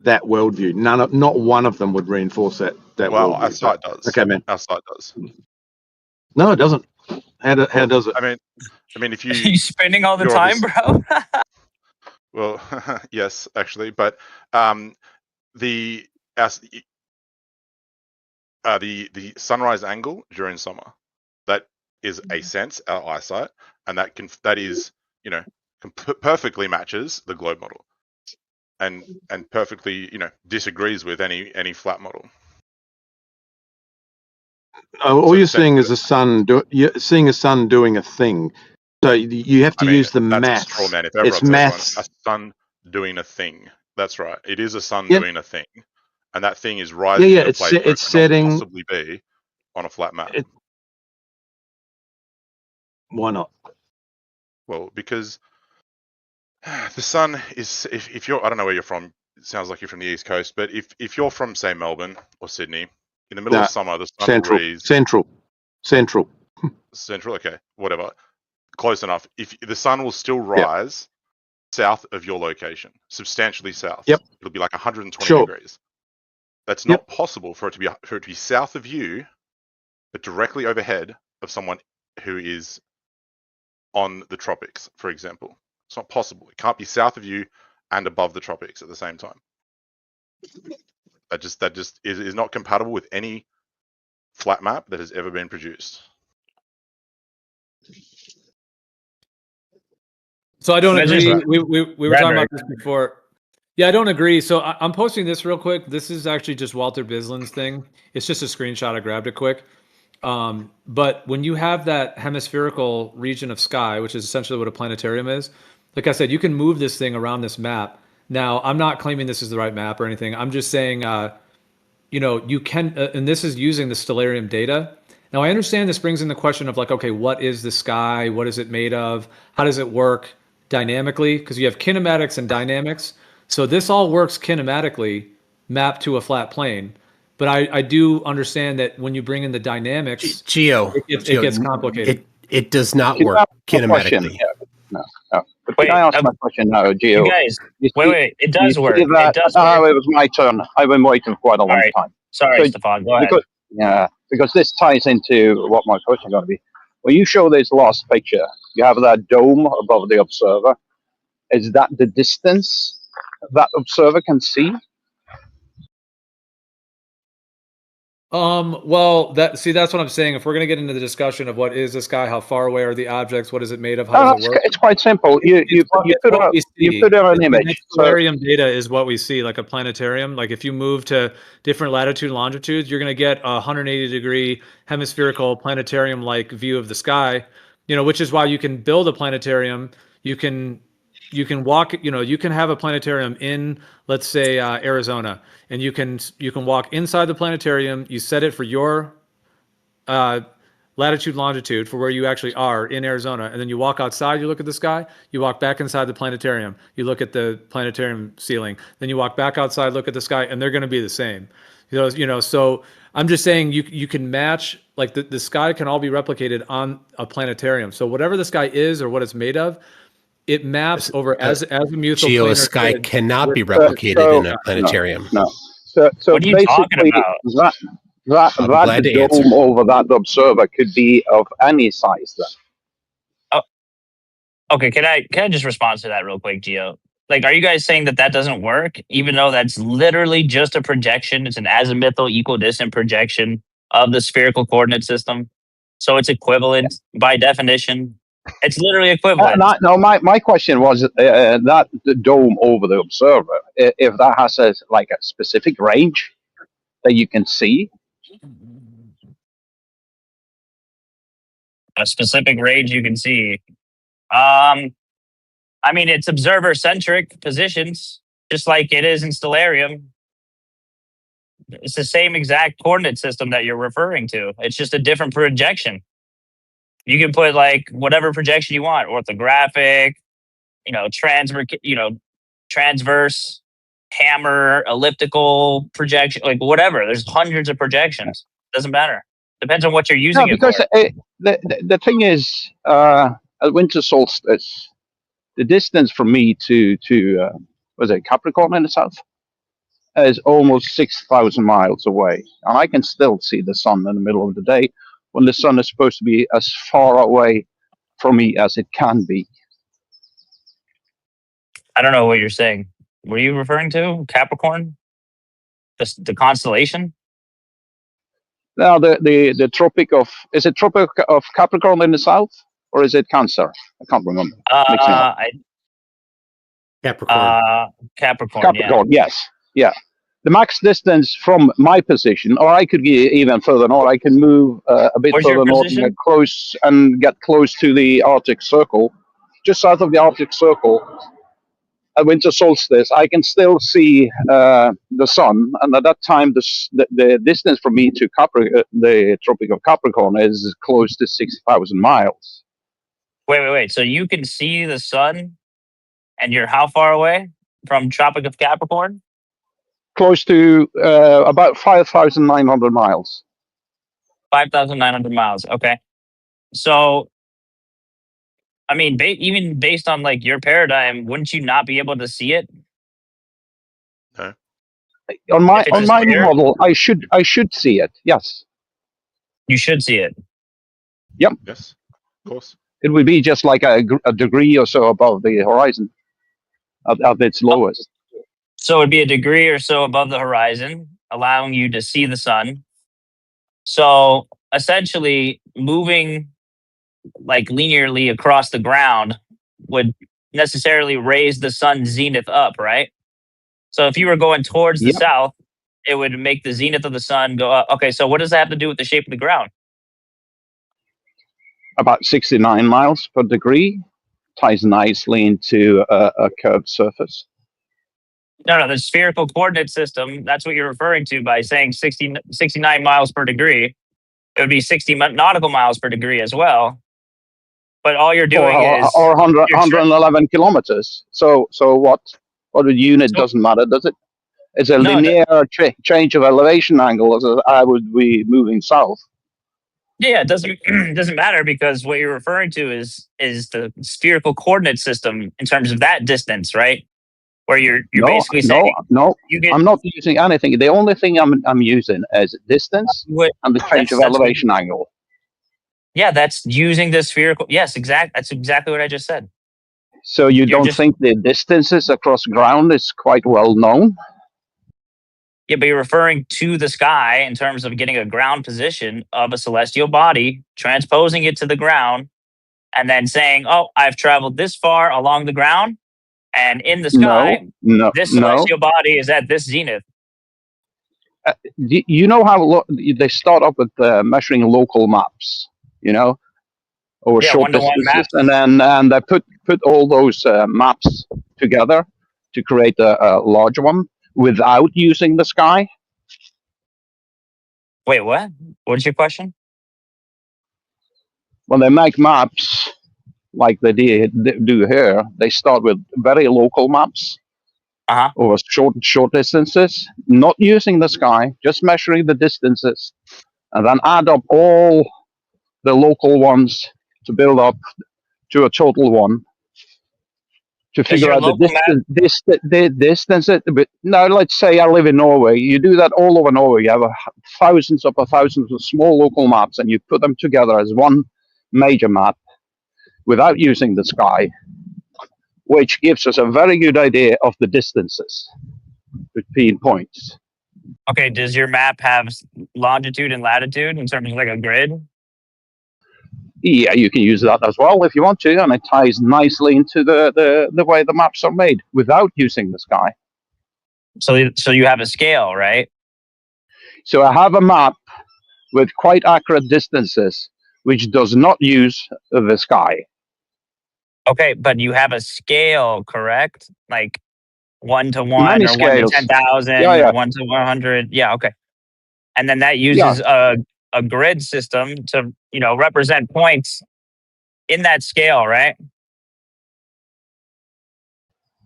that worldview. Not one of them would reinforce that worldview. Our sight does. Okay, man. Our sight does. No, it doesn't. How does it? I mean, if you are you spinning all the time, bro? Well, yes, actually, but the the sunrise angle during summer, that is a sense, our eyesight, and that is perfectly matches the globe model, and perfectly disagrees with any flat model. All you're seeing is you're seeing a sun doing a thing. So you have to use the maths. Straw man, if ever It's I'll tell maths. everyone, a sun doing a thing. That's right. It is a sun doing a thing, and that thing is rising in a place where it cannot possibly be on a flat map. Why not? Well, because the sun is. If you're, I don't know where you're from. It sounds like you're from the East Coast, but if you're from, say, Melbourne or Sydney, in the middle of summer, the sun will raise Central. Okay, whatever. Close enough. If the sun will still rise south of your location, substantially south. Yep. It'll be like 120 degrees. That's not possible for it to be south of you, but directly overhead of someone who is on the tropics, for example. It's not possible. It can't be south of you and above the tropics at the same time. That just is not compatible with any flat map that has ever been produced. So I don't agree. We were talking about this before. Yeah, I don't agree. So I'm posting this real quick. This is actually just Walter Bisland's thing. It's just a screenshot. I grabbed it quick. But when you have that hemispherical region of sky, which is essentially what a planetarium is, like I said, you can move this thing around this map. Now, I'm not claiming this is the right map or anything. I'm just saying, you can, and this is using the stellarium data. Now, I understand this brings in the question of like, okay, what is the sky? What is it made of? How does it work dynamically? Because you have kinematics and dynamics. So this all works kinematically, mapped to a flat plane. But I do understand that when you bring in the dynamics, it gets complicated. It does not work kinematically. No. But can I ask my question now, Gio? You guys, wait. It does work. It does work. work. It was my turn. I've been waiting for quite a long time. Sorry, Stefan. Go ahead. Because this ties into what my question is going to be. When you show this last picture, you have that dome above the observer. Is that the distance that observer can see? Well, that's what I'm saying. If we're going to get into the discussion of what is the sky, how far away are the objects, what is it made of, how does it work? It's quite simple. You put out an image. Stellarium data is what we see, like a planetarium. Like if you move to different latitude and longitudes, you're going to get a 180-degree hemispherical planetarium-like view of the sky. Which is why you can build a planetarium. You can walk. You can have a planetarium in, let's say, Arizona. And you can walk inside the planetarium. You set it for your latitude, longitude for where you actually are in Arizona, and then you walk outside. You look at the sky. You walk back inside the planetarium. You look at the planetarium ceiling. Then you walk back outside. Look at the sky, and they're going to be the same. So I'm just saying you can match, like the sky can all be replicated on a planetarium. So whatever the sky is or what it's made of, it maps over as a mutual. A sky cannot be replicated in a planetarium. No. So what are you talking about? That dome over that observer could be of any size then. Oh, okay. Can I just respond to that real quick, Gio? Like, are you guys saying that doesn't work, even though that's literally just a projection? It's an azimuthal equidistant projection of the spherical coordinate system. So it's equivalent by definition. It's literally equivalent. My question was that the dome over the observer, if that has a specific range that you can see. A specific range you can see. It's observer-centric positions, just like it is in Stellarium. It's the same exact coordinate system that you're referring to. It's just a different projection. You can put like whatever projection you want, orthographic, transverse, hammer, elliptical projection, like whatever. There's hundreds of projections. Doesn't matter. Depends on what you're using it for. The thing is, at winter solstice, the distance from me to Capricorn in the south is almost 6,000 miles away, and I can still see the sun in the middle of the day when the sun is supposed to be as far away from me as it can be. I don't know what you're saying. Were you referring to Capricorn? The constellation? Now, the Tropic of, is it Tropic of Capricorn in the south, or is it Cancer? I can't remember. Mixing up. Capricorn. Capricorn, yeah. Yes, yeah. The max distance from my position, or I could get even further north. I can move a bit Where's your further north and get close to the Arctic Circle. Just south of the Arctic Circle, at winter solstice, I can still see the sun, and at that time, the distance from me to the Tropic of Capricorn is close to 6,000 miles. Wait. So you can see the sun, and you're how far away from Tropic of Capricorn? Close to about 5,900 miles. 5,900 miles. Okay. So, I mean, even based on like your paradigm, wouldn't you not be able to see it? No. On my model, I should see it. Yes. You should see it. Yep. Yes. Of course. It would be just like a degree or so above the horizon, at its lowest. So it'd be a degree or so above the horizon, allowing you to see the sun. So essentially, moving like linearly across the ground would necessarily raise the sun's zenith up, right? So if you were going towards the south, it would make the zenith of the sun go up. Okay, so what does that have to do with the shape of the ground? About 69 miles per degree, ties nicely into a curved surface. No, the spherical coordinate system, that's what you're referring to by saying 69 miles per degree. It would be 60 nautical miles per degree as well. But all you're doing is... Or 111 kilometers. So what the unit doesn't matter, does it? It's a linear change of elevation angle as I would be moving south. Yeah, it doesn't matter because what you're referring to is the spherical coordinate system in terms of that distance, right? Where you're basically saying I'm not using anything. The only thing I'm using is distance and the change of elevation angle. Yeah, that's using the spherical. Yes, that's exactly what I just said. So you don't think the distances across ground is quite well known? Yeah, but you're referring to the sky in terms of getting a ground position of a celestial body, transposing it to the ground, and then saying, "Oh, I've traveled this far along the ground, and in the sky, this celestial body is at this zenith." You know how they start up with measuring local maps, over short distances, and then they put all those maps together to create a large one without using the sky. Wait, what? What's your question? When they make maps like they do here, they start with very local maps over short distances, not using the sky, just measuring the distances, and then add up all the local ones to build up to a total one to figure out the distance. Now, let's say I live in Norway. You do that all over Norway. You have thousands of small local maps, and you put them together as one major map without using the sky, which gives us a very good idea of the distances between points. Okay, does your map have longitude and latitude in terms of like a grid? Yeah, you can use that as well if you want to, and it ties nicely into the way the maps are made without using the sky. So you have a scale, right? So I have a map with quite accurate distances, which does not use the sky. Okay, but you have a scale, correct? Like 1 to 1 Many or scales. 1 to 10,000 or 1 to 100. Yeah, okay. And then that uses a grid system to, represent points in that scale, right?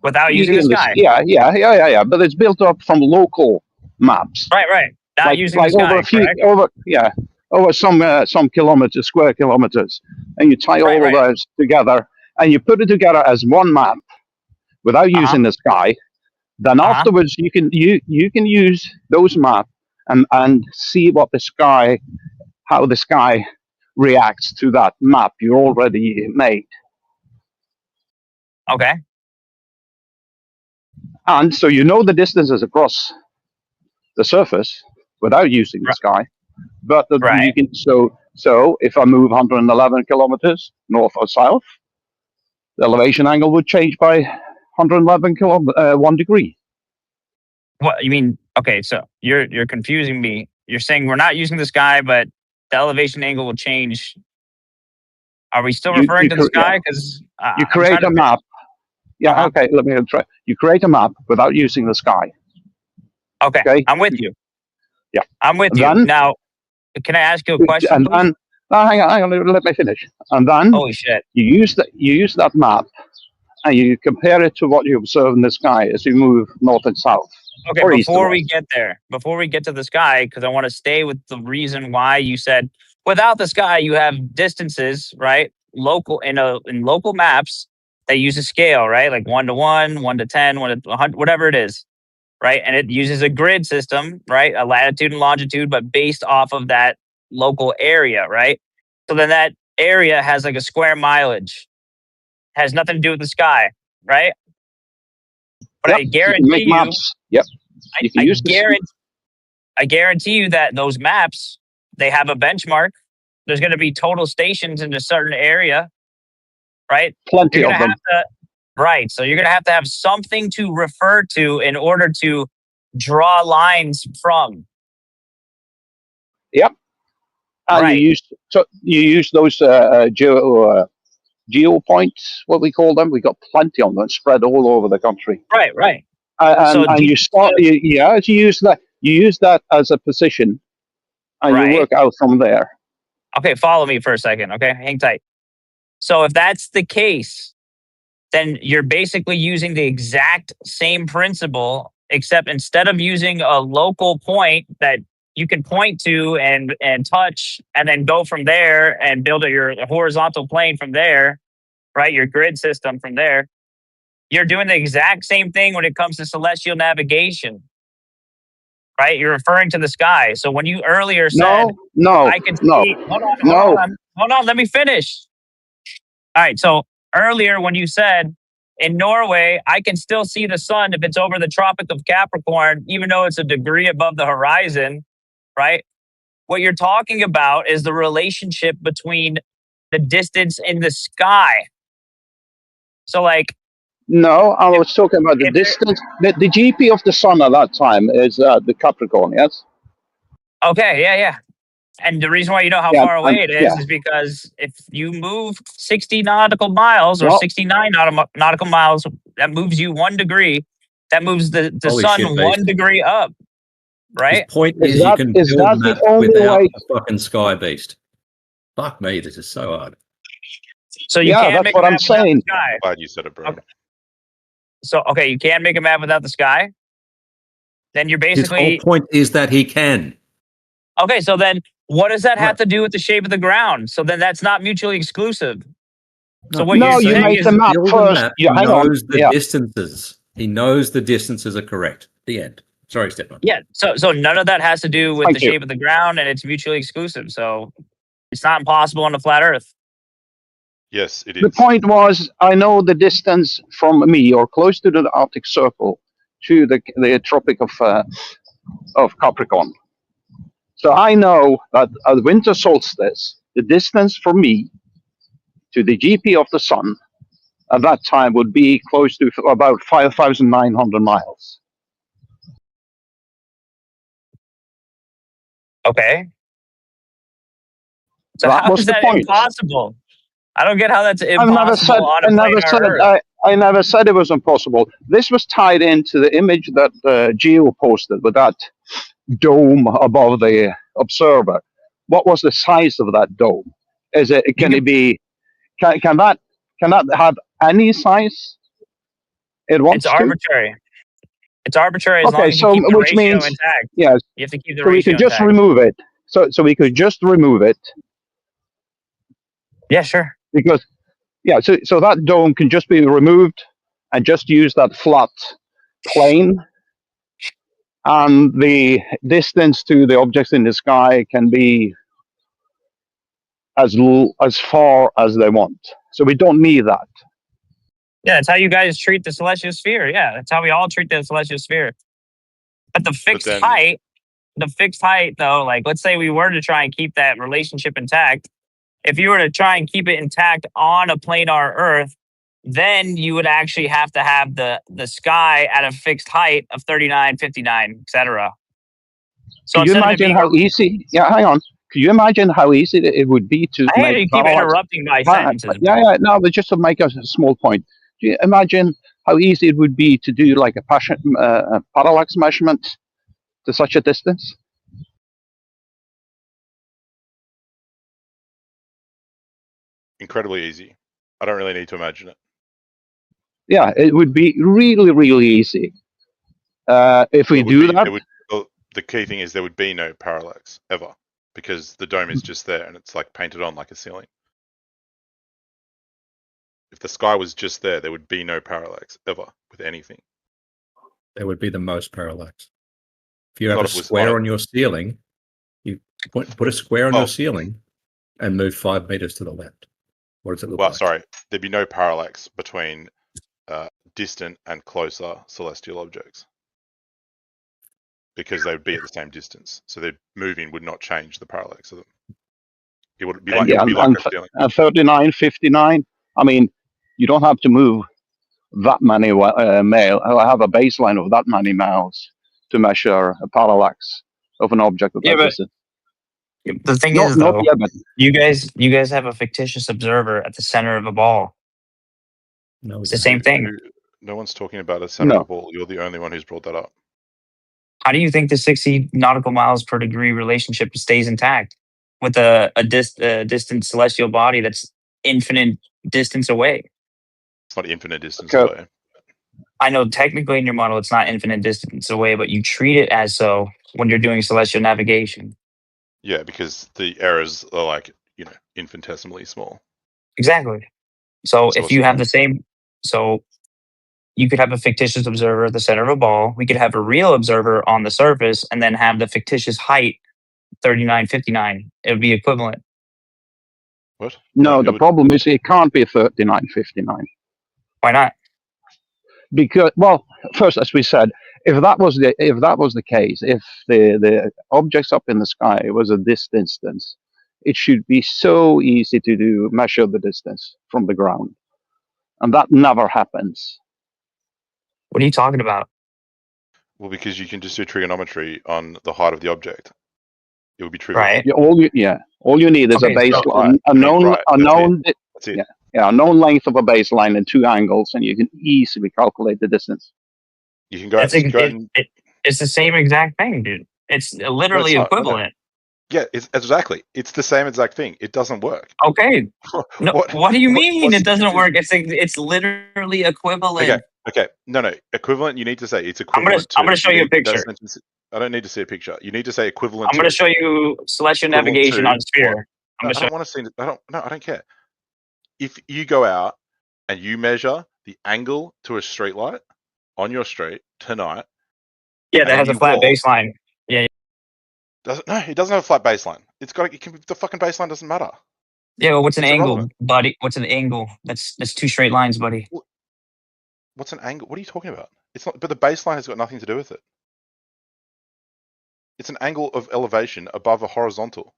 Without using the sky. Yeah. But it's built up from local maps. Right. Not using the sky, over some kilometers, square kilometers, and you tie all of those together, and you put it together as one map without using the sky. Then afterwards, you can use those maps and see how the sky reacts to that map you already made. Okay. And so the distances across the surface without using the sky. But Right. you can so if I move 111 kilometers north or south, the elevation angle would change by 111 1 degree. What you mean? Okay, so you're confusing me. You're saying we're not using the sky, but the elevation angle will change. Are we still referring to the sky? Because you create a map. Yeah, okay. Let me try. You create a map without using the sky. Okay, I'm with you. Yeah, I'm with you. Then, Now, can I ask you a question, and please? then, no, hang on, let me finish. And then, Holy shit! You use that map, and you compare it to what you observe in the sky as you move north and south. Okay, or east and before we west. get there, before we get to the sky, because I want to stay with the reason why you said without the sky you have distances, right? Local in local maps they use a scale, right? Like 1 to 1, 1 to 10, 1 to 100, whatever it is, right? And it uses a grid system, right? A latitude and longitude, but based off of that local area, right? So then that area has like a square mileage, has nothing to do with the sky, right? But Yep, I you guarantee can make you, maps. Yep, you can use this. I guarantee you that those maps, they have a benchmark. There's going to be total stations in a certain area, right? Plenty You're of going to them. have to, right. So you're going to have something to refer to in order to draw lines from. Yep. And Right. you use those geo points, what we call them. We got plenty of them spread all over the country. Right, right. And you start, you use that. You use that as a position, and you work out from there. Okay, follow me for a second. Okay, hang tight. So if that's the case, then you're basically using the exact same principle, except instead of using a local point that you can point to and touch, and then go from there and build your horizontal plane from there, right? Your grid system from there. You're doing the exact same thing when it comes to celestial navigation, right? You're referring to the sky. So when you earlier said, I can see, hold on, let me finish. All right, so earlier when you said in Norway, I can still see the sun if it's over the Tropic of Capricorn, even though it's a degree above the horizon, right? What you're talking about is the relationship between the distance in the sky. So like, no, I was talking about the distance. The GP of the sun at that time is the Capricorn, yes? Okay, yeah. And the reason why you know how far away it is because if you move 60 nautical miles or 69 nautical miles, that moves you 1 degree. That moves the sun 1 degree up, right? His point is you can build maps without a fucking sky beast. Fuck me, this is so hard. So you can't make a map without the sky. I'm glad you said it, bro. Okay. So, okay, you can't make a map without the sky? Then you're basically... His whole point is that he can. Okay, so then what does that have to do with the shape of the ground? So then that's not mutually exclusive. So what you're saying make is... the map first. He knows the distances. He knows the distances are correct. The end. Sorry, Stefan. Yeah, so none of that has to do with the shape of the ground, and it's mutually exclusive. So it's not impossible on the flat Earth. Yes, it is. The point was, I know the distance from me, or close to the Arctic Circle, to the Tropic of Capricorn. So I know that at the winter solstice, the distance from me to the GP of the sun at that time would be close to about 5,900 miles. Okay. So That how was is the that point. impossible? I don't get how that's impossible on a planet Earth. I never said it was impossible. This was tied into the image that Geo posted with that dome above the observer. What was the size of that dome? Can that have any size? It's arbitrary. It's arbitrary as long as you keep the ratio intact. Yes. You have to keep the so ratio we could just intact. remove it. So we could just remove it. Yeah, sure. Because so that dome can just be removed and just use that flat plane, and the distance to the objects in the sky can be as far as they want. So we don't need that. Yeah, that's how you guys treat the celestial sphere. Yeah, that's how we all treat the celestial sphere. But the fixed height the fixed height, though, like let's say we were to try and keep that relationship intact. If you were to try and keep it intact on a planar Earth, then you would actually have to have the sky at a fixed height of 39, 59, etc. So Can you imagine how easy? Yeah, hang on. Can you imagine how easy it would be to I hate make you keep interrupting my sentences. Yeah. No, but just to make a small point. Do you imagine how easy it would be to do like a parallax measurement to such a distance? Incredibly easy. I don't really need to imagine it. Yeah, it would be really, really easy. If we do that, the key thing is there would be no parallax ever, because the dome is just there and it's like painted on like a ceiling. If the sky was just there, there would be no parallax ever with anything. There would be the most parallax. If you have a square on your ceiling, you put a square on your ceiling and move 5 meters to the left. What does it look like? Sorry, there'd be no parallax between distant and closer celestial objects, because they would be at the same distance. So their moving would not change the parallax of them. It would be like, and 39, 59. I mean, you don't have to move that many mile. I have a baseline of that many miles to measure a parallax of an object of that distance. The thing is, though, you guys have a fictitious observer at the center of a ball. No, it's the same thing. No one's talking about a center of a ball. You're the only one who's brought that up. How do you think the 60 nautical miles per degree relationship stays intact with a distant celestial body that's infinite distance away? It's not infinite distance away. I know technically in your model it's not infinite distance away, but you treat it as so when you're doing celestial navigation. Yeah, because the errors are like, infinitesimally small. Exactly. So if you have the same, so you could have a fictitious observer at the center of a ball. We could have a real observer on the surface and then have the fictitious height 39, 59. It would be equivalent. What? No, the problem is it can't be 39, 59. Why not? Because, well, first, as we said, if that was the case, if the objects up in the sky was at this distance, it should be so easy to measure the distance from the ground, and that never happens. What are you talking about? Well, because you can just do trigonometry on the height of the object. It would be trivial. Right. All you need is a baseline, a known length of a baseline and 2 angles, and you can easily calculate the distance. You can go. It's the same exact thing, dude. It's literally equivalent. Yeah, exactly. It's the same exact thing. It doesn't work. Okay. No, what do you mean it doesn't work? It's literally equivalent. Okay. No. Equivalent. You need to say it's equivalent. I'm going to show you a picture. I don't need to see a picture. You need to say equivalent. I'm going to show you celestial navigation on Sphere. I don't want to see. I don't care. If you go out and you measure the angle to a street light on your street tonight. Yeah, that has a flat baseline. Yeah. It doesn't have a flat baseline. The fucking baseline doesn't matter. Yeah, well, what's an angle, buddy? What's an angle? That's 2 straight lines, buddy. What's an angle? What are you talking about? It's not. But the baseline has got nothing to do with it. It's an angle of elevation above a horizontal.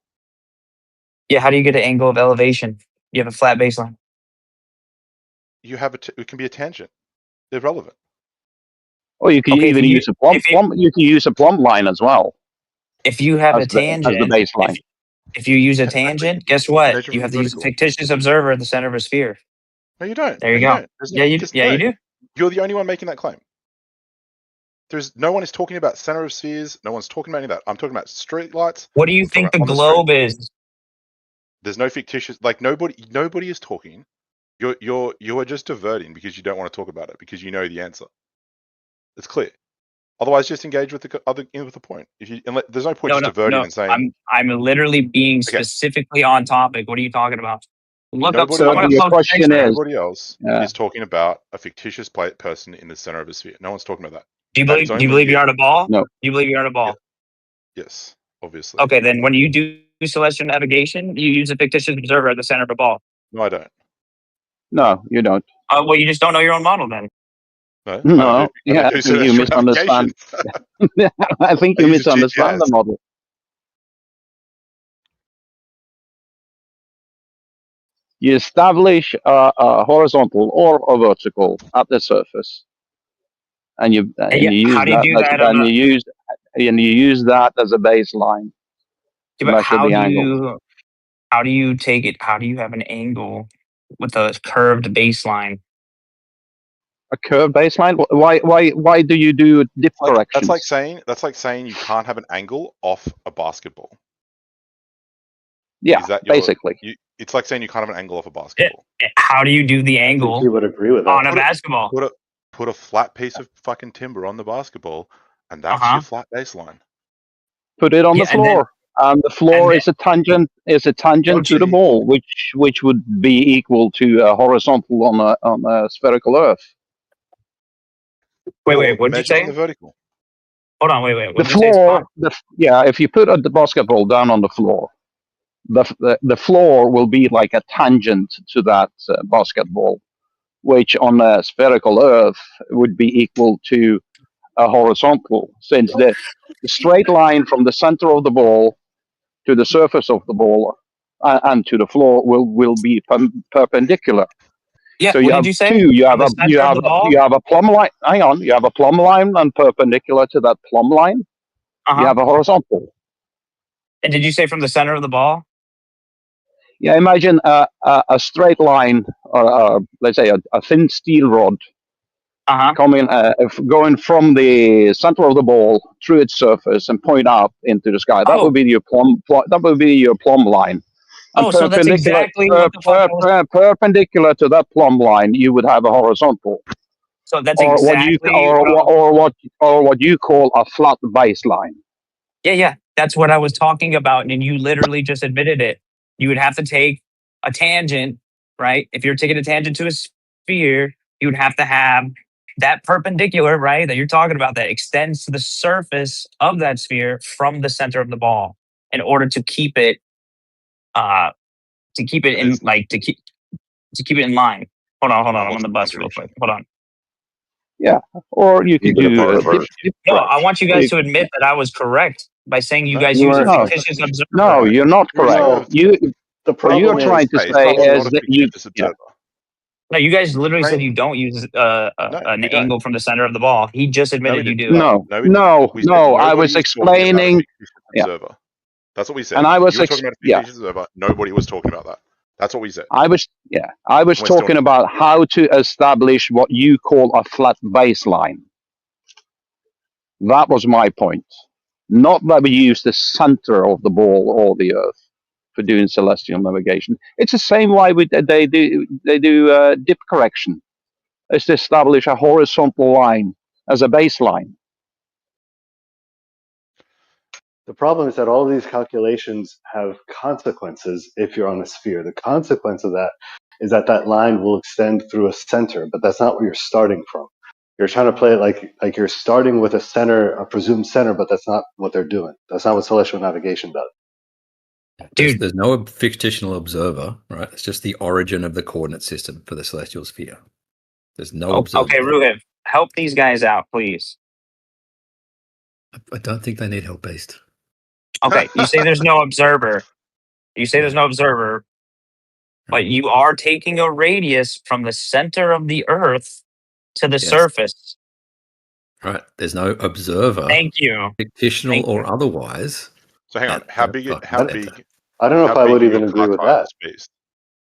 Yeah, how do you get an angle of elevation? You have a flat baseline. You have it can be a tangent. They're relevant. Or you can even use a plumb. You can use a plumb line as well. If you have a tangent, as the baseline. If you use a tangent, guess what? You have to use a fictitious observer at the center of a sphere. No, you don't. There you go. You do. You're the only one making that claim. No one is talking about center of spheres. No one's talking about any of that. I'm talking about street lights. What do you think the globe is? There's no fictitious. Like nobody is talking. You are just diverting because you don't want to talk about it because you know the answer. It's clear. Otherwise, just engage with the point. There's no point diverting and saying. I'm literally being specifically on topic. What are you talking about? Look up. Everybody else is talking about a fictitious person in the center of a sphere. No one's talking about that. Do you believe you're on a ball? No. Do you believe you're on a ball? Yes, obviously. Okay, then when you do celestial navigation, you use a fictitious observer at the center of a ball. No, I don't. No, you don't. Well, you just don't know your own model then. No, yeah, I think you misunderstand. I think you misunderstand the model. You establish a horizontal or a vertical at the surface, and you use that as a baseline to measure the angle. How do you take it? How do you have an angle with a curved baseline? A curved baseline? Why do you do dip corrections? That's like saying you can't have an angle off a basketball. Yeah, basically. It's like saying you can't have an angle off a basketball. How do you do the angle? He would agree with that. On a basketball. Put a flat piece of fucking timber on the basketball, and that's your flat baseline. Put it on the floor. And the floor is a tangent to the ball, which would be equal to a horizontal on a spherical Earth. Wait, what did you say? The vertical. Hold on, wait. The floor, if you put the basketball down on the floor, the floor will be like a tangent to that basketball, which on a spherical Earth would be equal to a horizontal, since the straight line from the center of the ball to the surface of the ball and to the floor will be perpendicular. Yeah. So you have two. You have a plumb line. Hang on. You have a plumb line, and perpendicular to that plumb line, you have a horizontal. And did you say from the center of the ball? Yeah. Imagine a straight line, or let's say a thin steel rod, going from the center of the ball through its surface and point up into the sky. That would be your plumb. That would be your plumb line. And so that's exactly what the fuck perpendicular to that plumb line, you would have a horizontal. So that's or exactly what you call a flat baseline. Yeah. That's what I was talking about, and you literally just admitted it. You would have to take a tangent, right? If you're taking a tangent to a sphere, you would have to have that perpendicular, right, that you're talking about, that extends to the surface of that sphere from the center of the ball, in order to keep it keep it in line. Hold on. I'm on the bus real quick. Hold on. Yeah, or you could do. No, I want you guys to admit that I was correct by saying you guys use a fictitious observer. No, you're not correct. The problem you're trying to say is that you. No, you guys literally said you don't use an angle from the center of the ball. He just admitted you do. No. I was explaining. Observer. That's what we said. And I was talking about a fictitious observer. Nobody was talking about that. That's what we said. I was talking about how to establish what you call a flat baseline. That was my point. Not that we use the center of the ball or the Earth for doing celestial navigation. It's the same way they do dip correction. Is to establish a horizontal line as a baseline. The problem is that all of these calculations have consequences if you're on a sphere. The consequence of that is that line will extend through a center, but that's not where you're starting from. You're trying to play it like you're starting with a presumed center, but that's not what they're doing. That's not what celestial navigation does. There's no fictional observer, right? It's just the origin of the coordinate system for the celestial sphere. There's no observer. Okay, Roohif, help these guys out, please. I don't think they need help based. Okay, you say there's no observer. But you are taking a radius from the center of the Earth to the surface. Right. There's no observer. Thank you. Fictional or otherwise. So hang on. How big? I don't know if I would even agree with that.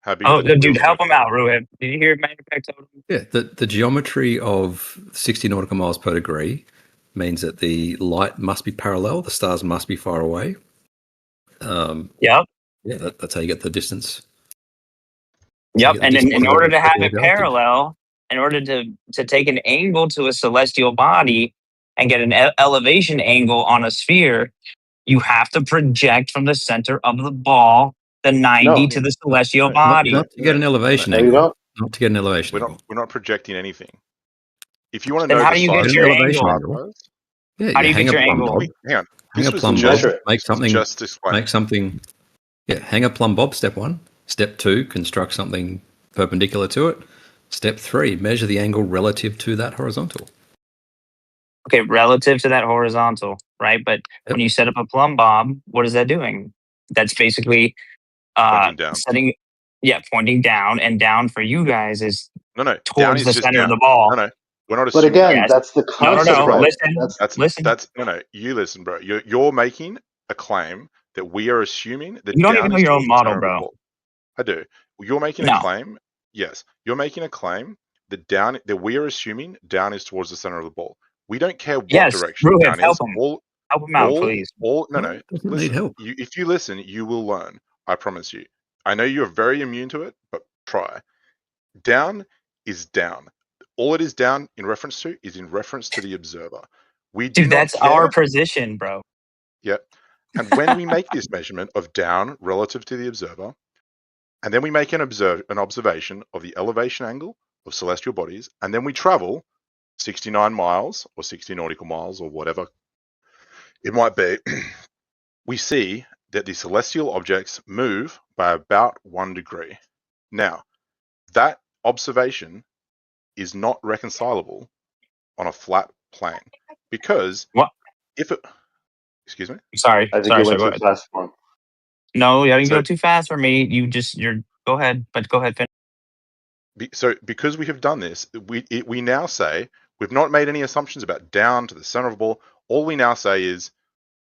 How big? Dude, help him out, Roohif. Did you hear Manufactured Totem? Yeah. The geometry of 60 nautical miles per degree means that the light must be parallel. The stars must be far away. Yeah, that's how you get the distance. Yep, and in order to have it parallel, in order to take an angle to a celestial body and get an elevation angle on a sphere, you have to project from the center of the ball the 90 to the celestial body. Not to get an elevation angle. Not to get an elevation angle. We're not projecting anything. If you want to Then know how do you get your angle? Yeah, how do you get your angle? Hang on. Hang a plumb bob. Make something. Yeah, hang a plumb bob. Step 1. Step 2. Construct something perpendicular to it. Step 3, measure the angle relative to that horizontal. Okay, relative to that horizontal, right? But when you set up a plumb bob, what is that doing? That's basically pointing down. Pointing down, and down for you guys is towards the center of the ball. No, we're not But assuming. again, that's the consequence. No. Listen. You listen, bro. You're making a claim that we are assuming that You don't down even know is your towards own the model, center of the bro. ball. I do. You're making a claim. Yes, you're making a claim that we are assuming down is towards the center of the ball. We don't care what direction Roohif, down is. Help him out, please. Listen. Help. If you listen, you will learn. I promise you. I know you're very immune to it, but try. Down is down. All it is down in reference to is in reference to the observer. We do Dude, not that's care. our position, bro. Yep. And when we make this measurement of down relative to the observer, and then we make an observation of the elevation angle of celestial bodies, and then we travel 69 miles or 60 nautical miles or whatever it might be, we see that the celestial objects move by about 1 degree. Now, that observation is not reconcilable on a flat plane because if it, excuse me, sorry, I think you went too fast for him. No, you didn't go too fast for me. You're go ahead, but go ahead. So because we have done this, we now say we've not made any assumptions about down to the center of the ball. All we now say is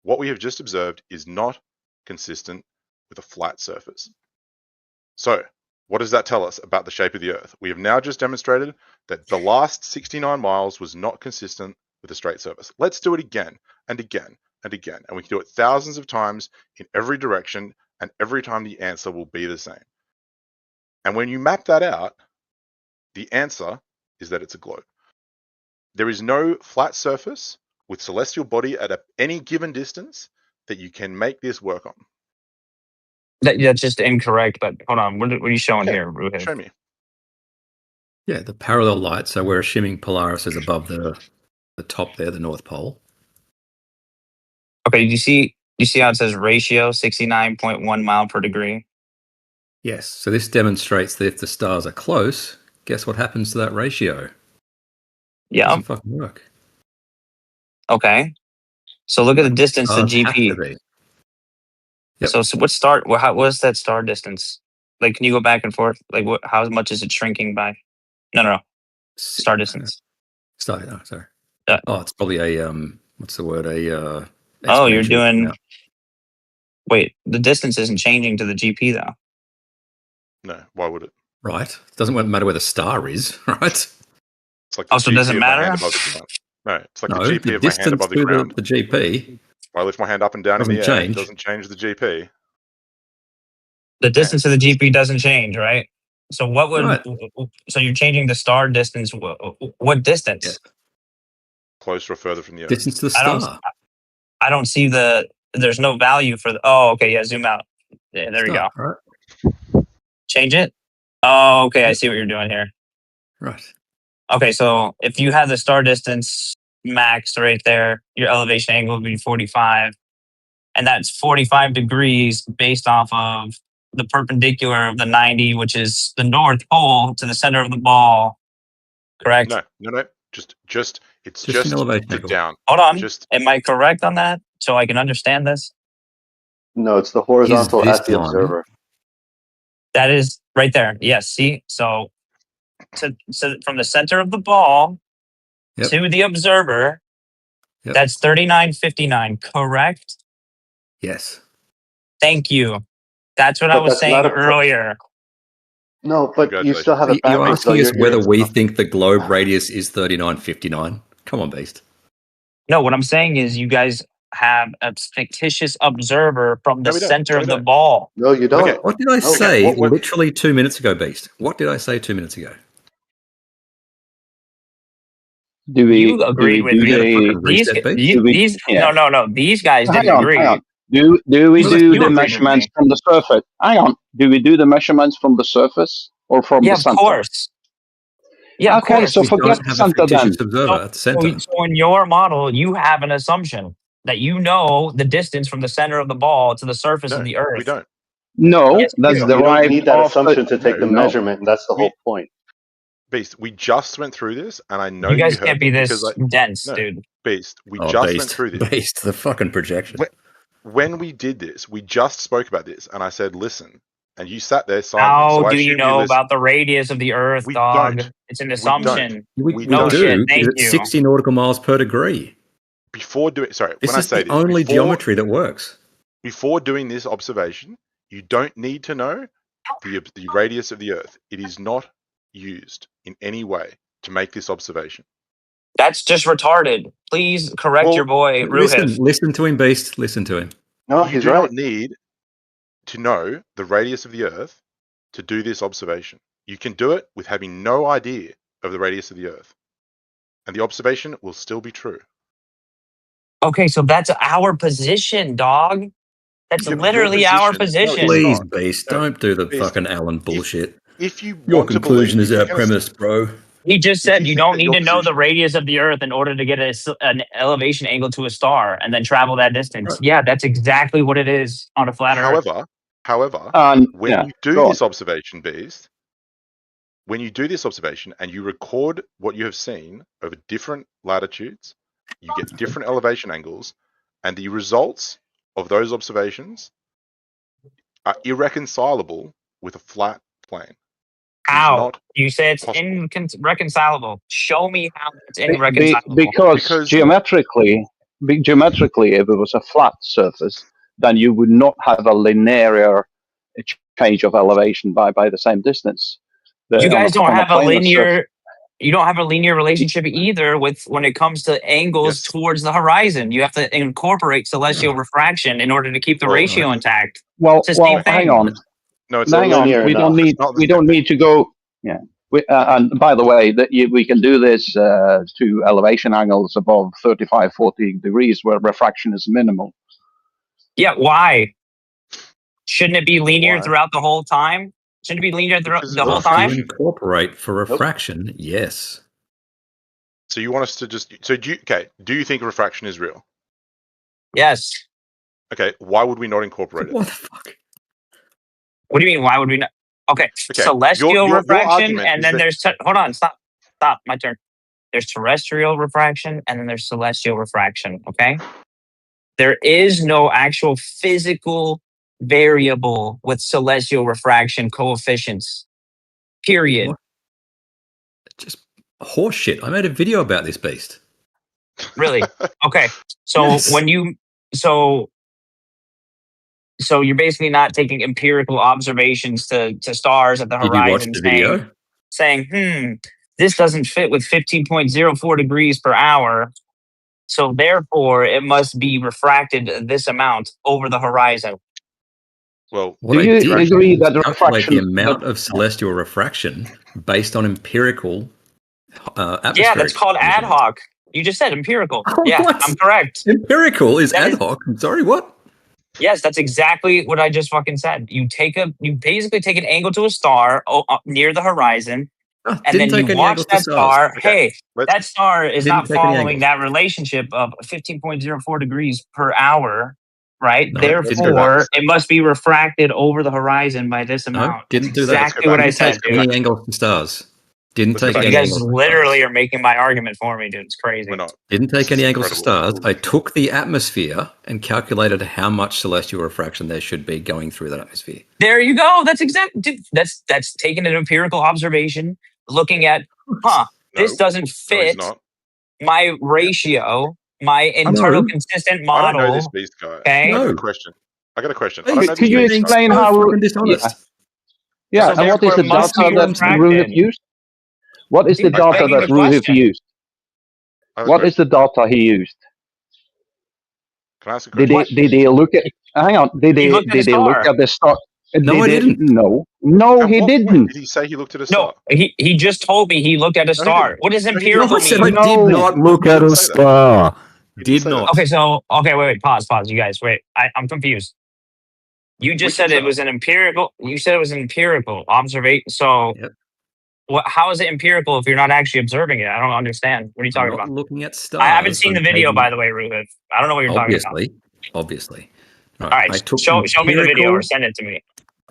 what we have just observed is not consistent with a flat surface. So what does that tell us about the shape of the Earth? We have now just demonstrated that the last 69 miles was not consistent with a straight surface. Let's do it again and again and again. And we can do it thousands of times in every direction, and every time the answer will be the same. And when you map that out, the answer is that it's a globe. There is no flat surface with celestial body at any given distance that you can make this work on. That's just incorrect, but hold on. What are you showing here, Roohif? Show me. Yeah, the parallel light. So we're assuming Polaris is above the top there, the North Pole. Okay, do you see how it says ratio 69.1 mile per degree? Yes. So this demonstrates that if the stars are close, guess what happens to that ratio? Yeah. It doesn't fucking work. Okay. So look at the distance to GP. Yep. So what is that star distance? Like, can you go back and forth? Like, how much is it shrinking by? No. Star distance. Sorry. It's probably a what's the word? You're doing. Wait, the distance isn't changing to the GP though. No, why would it? Right. It doesn't matter where the star is, right? It's like the so it doesn't matter? No, it's like the GP of my hand above the ground. The GP. I lift my hand up and down in the air. It doesn't change the GP. The distance to the GP doesn't change, right? So what would? Right. So you're changing the star distance. What distance? Yeah. Closer or further from the Earth. Distance to the star. I don't see there's no value for the. Oh, okay. Yeah, zoom out. Yeah, there we go. Right. Change it. Oh, okay. I see what you're doing here. Right. Okay, so if you have the star distance max right there, your elevation angle would be 45. And that's 45 degrees based off of the perpendicular of the 90, which is the North Pole to the center of the ball. Correct? No. Just an elevation angle. Down. Hold on. Am I correct on that? So I can understand this? No, it's the horizontal at the observer. That is right there. Yes. See? So from the center of the ball to the observer, that's 39.59, correct? Yes. Thank you. That's what I was saying earlier. No, but you still have it backwards. You're asking us whether we think the globe radius is 39.59. Come on, Beast. No, what I'm saying is you guys have a fictitious observer from the center of the ball. No, you don't. Okay. What did I say literally 2 minutes ago, Beast? What did I say 2 minutes ago? You agreed with me. No. These guys didn't agree. Hang on. Do we do the measurements from the surface? Hang on. Do we do the measurements from the surface or from the center? Of course. Yeah, okay, of course. So forget the center then. Observer at the center. So in your model, you have an assumption that you know the distance from the center of the ball to the surface of the Earth. We don't. No, that's you don't need that assumption to take the measurement, and that's the whole point. Beast, we just went through this, and I know You guys heard can't be them this dense, dude. Beast, we just Beast, went through this. Beast, the fucking projection. When we did this, we just spoke about this, and I said, listen, and you sat there silently. How so do you know about the radius of the Earth, dog? Don't. It's an assumption. We no do. shit, thank It's you. 60 nautical miles per degree. Before doing, sorry, This when I is say the this, only geometry that works. Before doing this observation, you don't need to know the radius of the Earth. It is not used in any way to make this observation. That's just retarded. Please correct your boy, Roohif. Listen to him, Beast. Listen to him. No, you he's do right. not need to know the radius of the Earth to do this observation. You can do it with having no idea of the radius of the Earth, and the observation will still be true. Okay, so that's our position, dog. That's literally our position. Please, Beast, don't do the fucking Allen bullshit. If you Your want to conclusion believe, is our premise, bro. He just said you think don't that need your to know the radius of the Earth in order to get an elevation angle to a star and then travel that distance. Yeah, that's exactly what it is on a flat Earth. However, when you do this observation, Beast, when you do this observation and you record what you have seen over different latitudes, you get different elevation angles, and the results of those observations are irreconcilable with a flat plane. How? You say it's irreconcilable. Show me how it's irreconcilable. Because geometrically, if it was a flat surface, then you would not have a linear change of elevation by the same distance. You guys don't have a linear. You don't have a linear relationship either with when it comes to angles towards the horizon. You have to incorporate celestial refraction in order to keep the ratio intact. Well, It's the same thing. hang on. No, it's hang on. We don't need to go. Yeah. And by the way, we can do this to elevation angles above 35, 40 degrees where refraction is minimal. Yeah. Why? Shouldn't it be linear throughout the whole time? Shouldn't it be linear throughout the whole time? To incorporate for refraction, yes. So you want us to just do you think refraction is real? Yes. Okay, why would we not incorporate it? What the fuck? What do you mean? Why would we not? Okay, celestial refraction, and then there's hold on, stop, my turn. There's terrestrial refraction, and then there's celestial refraction. Okay, there is no actual physical variable with celestial refraction coefficients. Period. What? Just horseshit. I made a video about this, Beast. Really? Okay. So when you so you're basically not taking empirical observations to stars at the horizon, saying, this doesn't fit with 15.04 degrees per hour. So therefore, it must be refracted this amount over the horizon. Well, do you agree that calculate the amount of celestial refraction based on empirical atmosphere? Yeah, that's called ad hoc. You just said empirical. Yeah, I'm correct. Empirical is ad hoc. I'm sorry, what? Yes, that's exactly what I just fucking said. You basically take an angle to a star near the horizon, and then you watch that star. Okay. Hey, that star is not following that relationship of 15.04 degrees per hour, right? No, therefore, it must be refracted over the horizon by this amount. No, didn't do that. Exactly what I said. Any angle to stars. Didn't take any You guys angles literally are making my argument for me, dude. It's crazy. Didn't take any angles to stars. I took the atmosphere and calculated how much celestial refraction there should be going through that atmosphere. There you go. That's exactly. That's taking an empirical observation, looking at, this doesn't fit my ratio, my internal consistent model. I don't know this Beast guy. Okay. I got a question. Could you explain how? Yeah, and what is the data that Roohif used? What is the data that Roohif used? What is the data he used? Can I ask a question? Did they look at? Hang on. Did they look at the star? No, I didn't. No, he didn't. Did he say he looked at a star? No, he just told me he looked at a star. What does empirical mean? I did not look at a star. Did not. Okay, wait, pause, you guys, wait. I'm confused. You just said it was an empirical. You said it was an empirical observation. So, how is it empirical if you're not actually observing it? I don't understand. What are you talking about? Looking at stars. I haven't seen the video, by the way, Roohif. I don't know what you're talking about. Obviously. All right, show me the video or send it to me.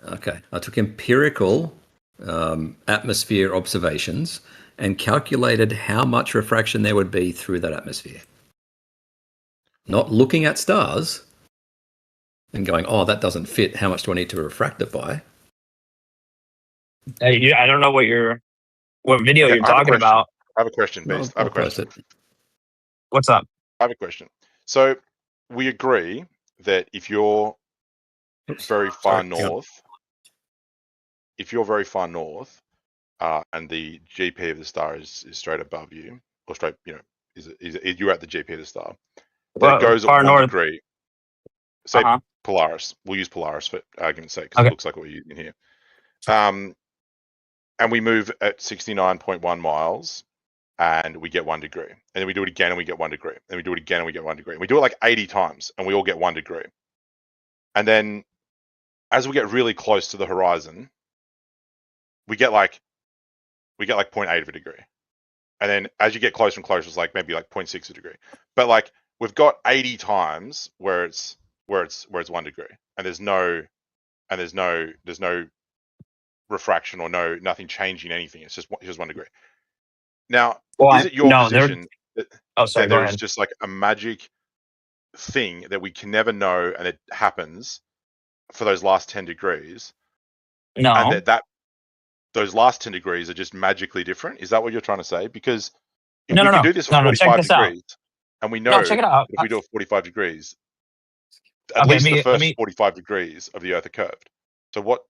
Okay, I took empirical atmosphere observations and calculated how much refraction there would be through that atmosphere. Not looking at stars and going, oh, that doesn't fit. How much do I need to refract it by? I don't know what video you're talking about. I have a question, Beast. I have a question. What's up? I have a question. So we agree that if you're very far north, and the GP of the star is straight above you, or straight, is you're at the GP of the star, that goes at 1 degree. Say Polaris. We'll use Polaris for argument's sake, because it looks like what we're using here. And we move at 69.1 miles, and we get 1 degree. And then we do it again, and we get 1 degree. And we do it again, and we get 1 degree. And we do it like 80 times, and we all get 1 degree. And then, as we get really close to the horizon, we get like 0.8 of a degree. And then as you get closer and closer, it's like maybe like 0.6 a degree. But like we've got 80 times where it's 1 degree, and there's no refraction or nothing changing anything. It's just 1 degree. Now, is it your position that there is just like a magic thing that we can never know, and it happens for those last 10 degrees? No. And that those last 10 degrees are just magically different? Is that what you're trying to say? Because if we can do this for 45 degrees, and we know that if we do it 45 degrees, at least the first 45 degrees of the Earth are curved. So what?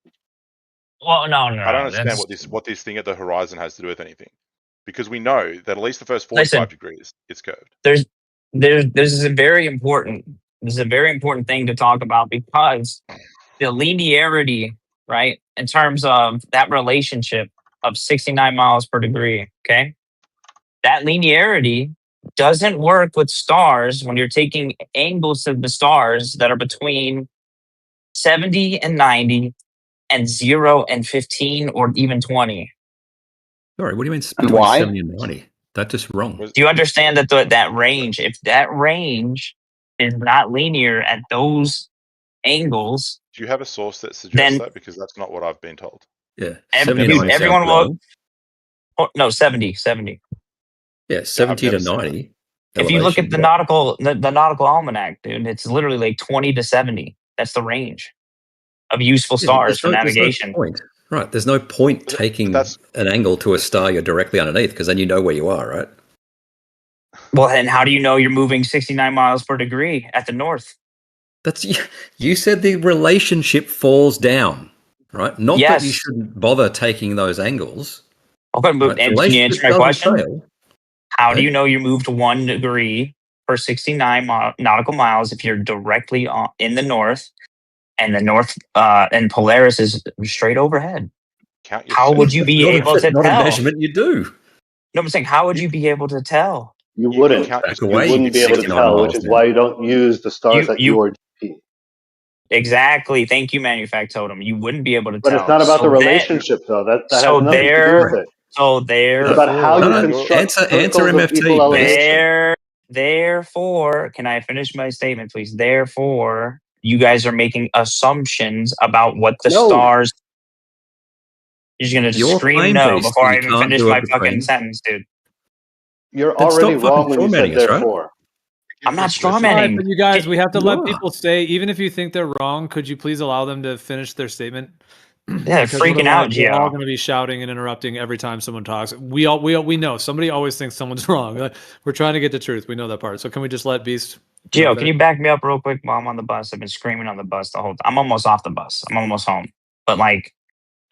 Well, no. I don't understand what this thing at the horizon has to do with anything, because we know that at least the first 45 degrees it's curved. This is a very important thing to talk about, because the linearity, right, in terms of that relationship of 69 miles per degree, okay, that linearity doesn't work with stars when you're taking angles of the stars that are between 70 and 90 and 0 and 15 or even 20. Sorry, what do you mean between 70 and 90? That's just wrong. Do you understand that that range, if that range is not linear at those angles? Do you have a source that suggests that? Because that's not what I've been told. Yeah. Everyone will. Oh, no, 70. Yeah, 70 to 90. If you look at the nautical almanac, dude, it's literally like 20 to 70. That's the range of useful stars for navigation. There's no point. Right. There's no point taking an angle to a star you're directly underneath, because then you know where you are, right? Well, then how do you know you're moving 69 miles per degree at the north? You said the relationship falls down, right? Not that you shouldn't bother taking those angles. Okay, but can you answer my question? How do you know you moved 1 degree per 69 nautical miles if you're directly in the north, and the north and Polaris is straight overhead? How would you be able to tell? Not a measurement you do. No, I'm saying, how would you be able to tell? You wouldn't. You wouldn't be able to tell, which is why you don't use the stars at your GP. Exactly. Thank you, Manufactotum. You wouldn't be able to tell. But it's not about the relationship, though. That has nothing to do with it. It's about how you construct answer MFT. Therefore, can I finish my statement, please? Therefore, you guys are making assumptions about what the stars. You're just gonna just scream no before I even finish my fucking sentence, dude. You're already wrong when you said therefore. I'm not strawmanning. But you guys, we have to let people say, even if you think they're wrong, could you please allow them to finish their statement? Yeah, freaking out, Gio. We're all going to be shouting and interrupting every time someone talks. We know somebody always thinks someone's wrong. We're trying to get the truth. We know that part. So can we just let Beast? Gio, can you back me up real quick while I'm on the bus? I've been screaming on the bus the whole time. I'm almost off the bus. I'm almost home. But like,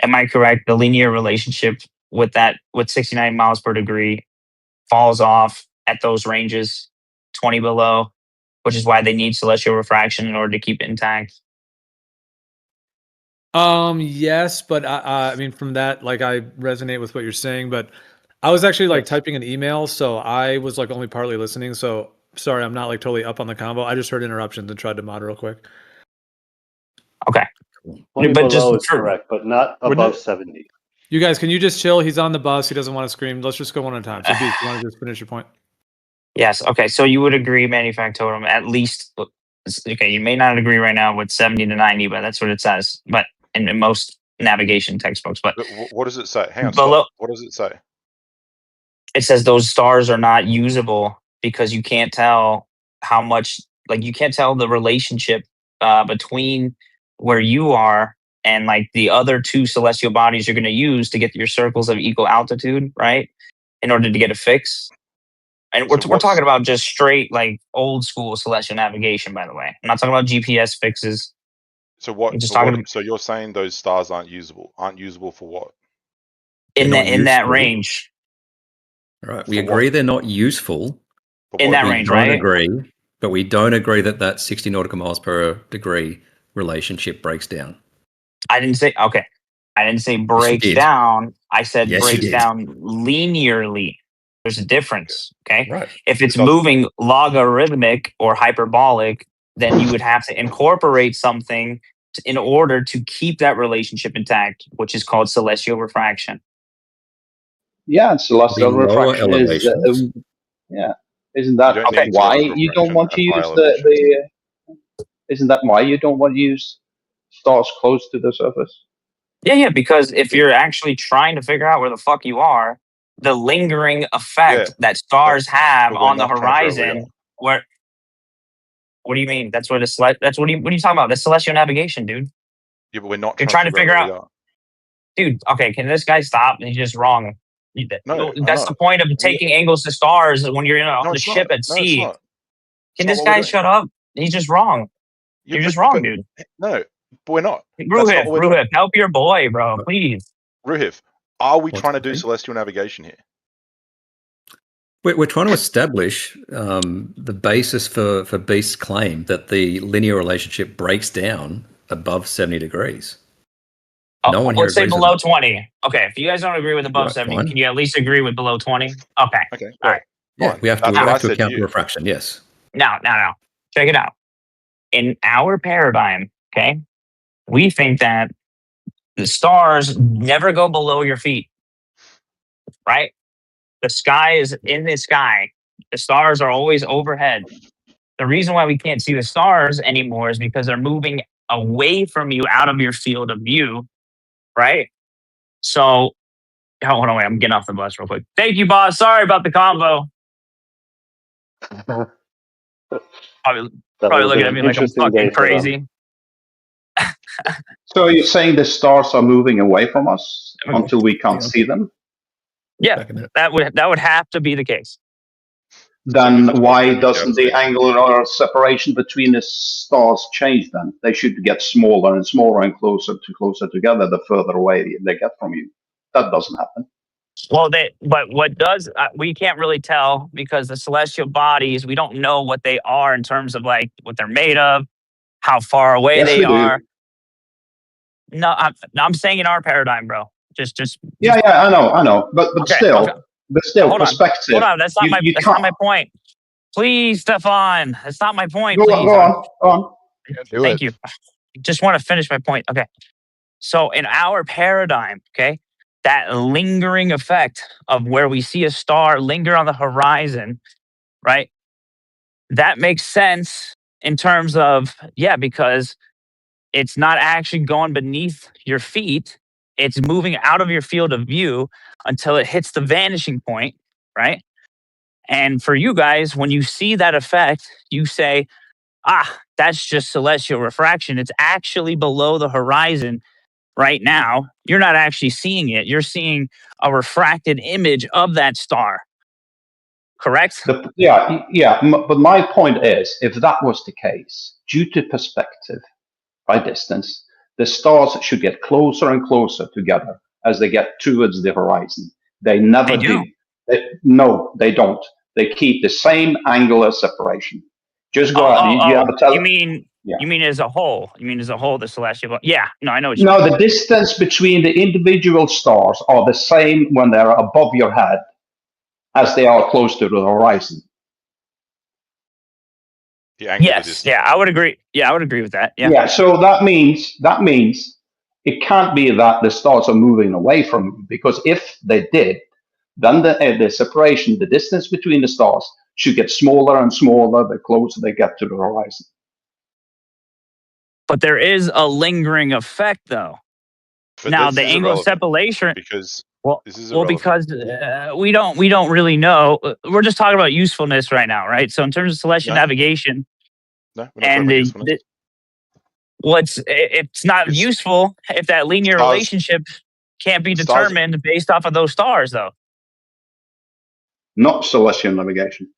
am I correct? The linear relationship with 69 miles per degree falls off at those ranges, 20 below, which is why they need celestial refraction in order to keep it intact. Yes, but I mean, from that, like, I resonate with what you're saying, but I was actually like typing an email, so I was like only partly listening. So sorry, I'm not like totally up on the combo. I just heard interruptions and tried to mod real quick. Okay. 20 below is correct, but not above 70. You guys, can you just chill? He's on the bus. He doesn't want to scream. Let's just go one at a time. So, Beast, you want to just finish your point? Yes. Okay. So you would agree, Manufactotum, at least. Okay, you may not agree right now with 70 to 90, but that's what it says. But in most navigation textbooks, but what does it say? Hang on, below, stop. What does it say? it says those stars are not usable because you can't tell how much, like you can't tell the relationship between where you are and like the other two celestial bodies you're going to use to get your circles of equal altitude, right? In order to get a fix. And we're talking about just straight like old school celestial navigation, by the way. I'm not talking about GPS fixes. So what? I'm just talking So you're saying those stars aren't usable? Aren't usable for what? in that range. Right. We agree they're not useful. In that range, right? But we don't agree that 60 nautical miles per degree relationship breaks down. I didn't say okay. I didn't say breaks down. I said breaks down linearly. There's a difference. Okay. Right. If it's moving logarithmic or hyperbolic, then you would have to incorporate something in order to keep that relationship intact, which is called celestial refraction. Yeah, and celestial refraction is Isn't that why you don't want to use the? Isn't that why you don't want to use stars close to the surface? Yeah, because if you're actually trying to figure out where the fuck you are, the lingering effect that stars have on the horizon. What do you mean? That's what it's like. What are you talking about? That's celestial navigation, dude. Yeah, but we're not. You're trying to figure out, dude. Okay, can this guy stop? He's just wrong. That's the point of taking angles to stars when you're in the ship at sea. Can this guy shut up? He's just wrong. You're just wrong, dude. No, but we're not. Roohif, help your boy, bro, please. Roohif, are we trying to do celestial navigation here? We're trying to establish the basis for Beast's claim that the linear relationship breaks down above 70 degrees. No one here let's say agrees below with 20. Okay, if you guys don't agree with above 70, can you at least agree with below 20? Okay. Okay. All right. Yeah, we have to account for refraction, yes. Now. Check it out. In our paradigm, okay, we think that the stars never go below your feet, right? The sky is in the sky. The stars are always overhead. The reason why we can't see the stars anymore is because they're moving away from you, out of your field of view, right? So, hold on, wait, I'm getting off the bus real quick. Thank you, boss. Sorry about the combo. Probably looking at me like I'm fucking crazy. So you're saying the stars are moving away from us until we can't see them? Yeah, that would have to be the case. Then why doesn't the angular separation between the stars change then? They should get smaller and smaller and closer together the further away they get from you. That doesn't happen. Well, but what does, we can't really tell because the celestial bodies, we don't know what they are in terms of like what they're made of, how far away they are. No, I'm saying in our paradigm, bro. Just. Yeah, I know, but still, perspective. Hold on, that's not my point. Please, Stefan, that's not my point. Go please. on. Thank you. Just want to finish my point. Okay. So in our paradigm, okay, that lingering effect of where we see a star linger on the horizon, right? That makes sense in terms of, because it's not actually going beneath your feet. It's moving out of your field of view until it hits the vanishing point, right? And for you guys, when you see that effect, you say, that's just celestial refraction. It's actually below the horizon right now. You're not actually seeing it. You're seeing a refracted image of that star. Correct? But my point is, if that was the case, due to perspective, by distance, the stars should get closer and closer together as they get towards the horizon. They never do. No, they don't. They keep the same angular separation. Just go out. You mean as a whole? You mean as a whole, the celestial? Yeah. No, I know what you mean. No, the distance between the individual stars are the same when they're above your head as they are close to the horizon. Yes. Yeah, I would agree. Yeah, I would agree with that. Yeah. Yeah. So that means it can't be that the stars are moving away from you, because if they did, then the separation, the distance between the stars should get smaller and smaller the closer they get to the horizon. But there is a lingering effect, though. But now this the is angle of irrelevant separation. because Well, this is well, irrelevant. because we don't really know. We're just talking about usefulness right now, right? So in terms of celestial No. navigation, No, we're not talking and about usefulness. it's not useful if that linear Stars- relationship can't be stars- determined based off of those stars, though. Not celestial navigation.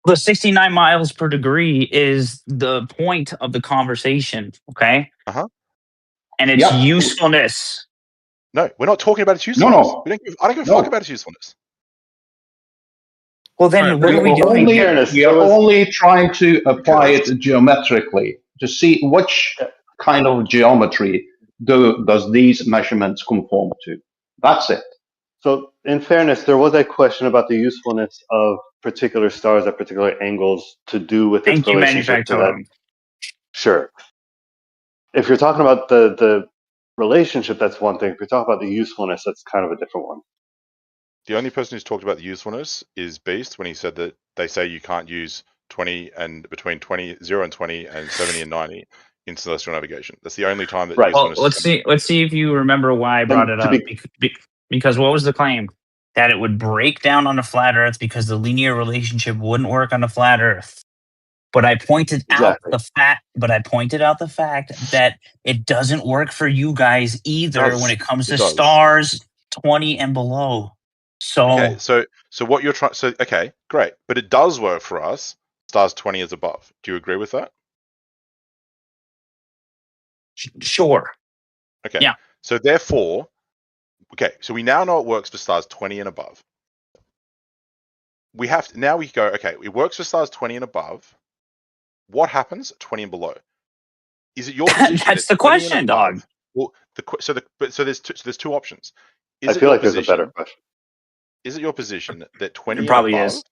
The 69 miles per degree is the point of the conversation, okay? Uh-huh. And it's Yep. usefulness. No, we're not talking about its usefulness. No. I don't give a fuck about its usefulness. Well, then what are we doing here? We are only trying to apply it geometrically to see which kind of geometry does these measurements conform to. That's it. So, in fairness, there was a question about the usefulness of particular stars at particular angles to do with its Thank you, relationship to that. manufacturer. Sure. If you're talking about the relationship, that's one thing. If you're talking about the usefulness, that's kind of a different one. The only person who's talked about the usefulness is Beast when he said that they say you can't use 20 and between 0 and 20 and 70 and 90 in celestial navigation. That's the only time that usefulness. Well, let's see if you remember why I brought it up. Because what was the claim? That it would break down on a flat Earth because the linear relationship wouldn't work on a flat Earth. But I pointed out the fact. But I pointed out the fact that it doesn't work for you guys either when it comes to stars 20 and below. So okay, so what you're trying. So okay, great, but it does work for us. Stars 20 is above. Do you agree with that? Sure. Okay. Yeah. So therefore, okay, so we now know it works for stars 20 and above. We have to, now we go, okay, it works for stars 20 and above. What happens at 20 and below? Is it your position? That's the question, dog. Well, so there's two options. I feel like there's a better question. Is it your position that 20 It probably and above? is.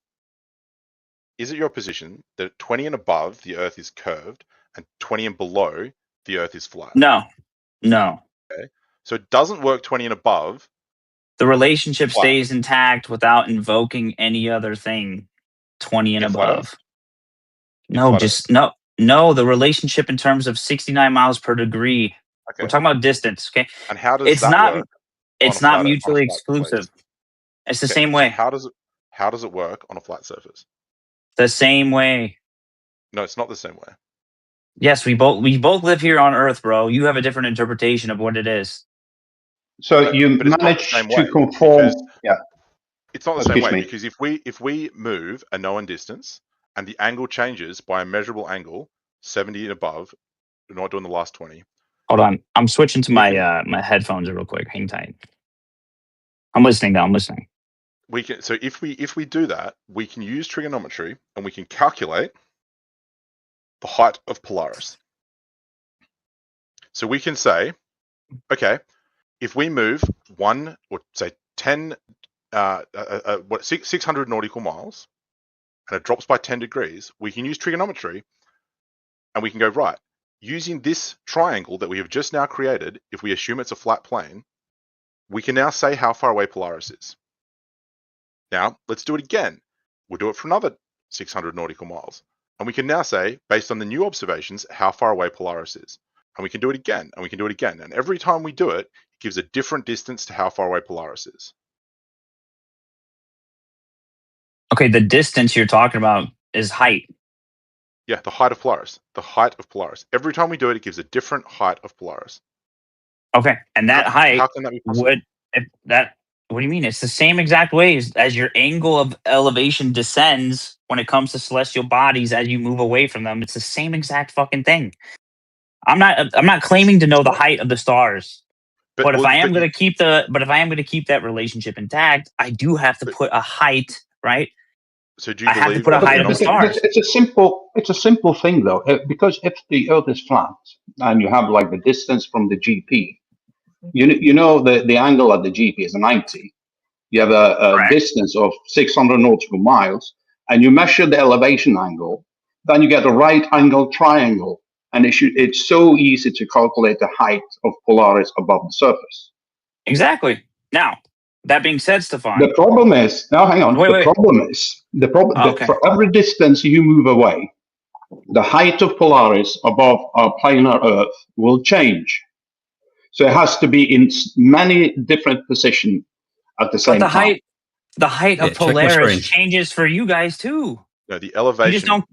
Is it your position that 20 and above the Earth is curved and 20 and below the Earth is flat? No. Okay. So it doesn't work 20 and above. The relationship stays intact without invoking any other thing 20 and above. No, no, the relationship in terms of 69 miles per degree. Okay. We're talking about distance, okay? And how does that work? It's not mutually exclusive. It's the same way. How does it work on a flat surface? The same way. No, it's not the same way. Yes, we both live here on Earth, bro. You have a different interpretation of what it is. So you manage to conform. Yeah. It's not the same way because if we move a known distance and the angle changes by a measurable angle, 70 and above, we're not doing the last 20. Hold on. I'm switching to my my headphones real quick. Hang tight. I'm listening now. I'm listening. We can if we do that, we can use trigonometry and we can calculate the height of Polaris. So we can say, okay, if we move 1 or say 10 600 nautical miles and it drops by 10 degrees, we can use trigonometry and we can go, right, using this triangle that we have just now created, if we assume it's a flat plane, we can now say how far away Polaris is. Now, let's do it again. We'll do it for another 600 nautical miles. And we can now say, based on the new observations, how far away Polaris is. And we can do it again, and we can do it again. And every time we do it, it gives a different distance to how far away Polaris is. Okay, the distance you're talking about is height. Yeah, the height of Polaris. The height of Polaris. Every time we do it, it gives a different height of Polaris. Okay, and that height how can that be possible? What do you mean? It's the same exact way as your angle of elevation descends when it comes to celestial bodies as you move away from them. It's the same exact fucking thing. I'm not claiming to know the height of the stars. But if I am going to keep that relationship intact, I do have to put a height, right? So do you have to put a height of the stars. It's a simple thing though, because if the Earth is flat and you have like the distance from the GP, you know the angle at the GP is 90. You have a distance of 600 nautical miles, and you measure the elevation angle. Then you get a right angle triangle, and it's so easy to calculate the height of Polaris above the surface. Exactly. Now, that being said, Stefan, the problem is for every distance you move away, the height of Polaris above our planar Earth will change. So it has to be in many different positions at the But same time. the height Yeah, of check my Polaris screen. changes for you guys too. No, the You just don't.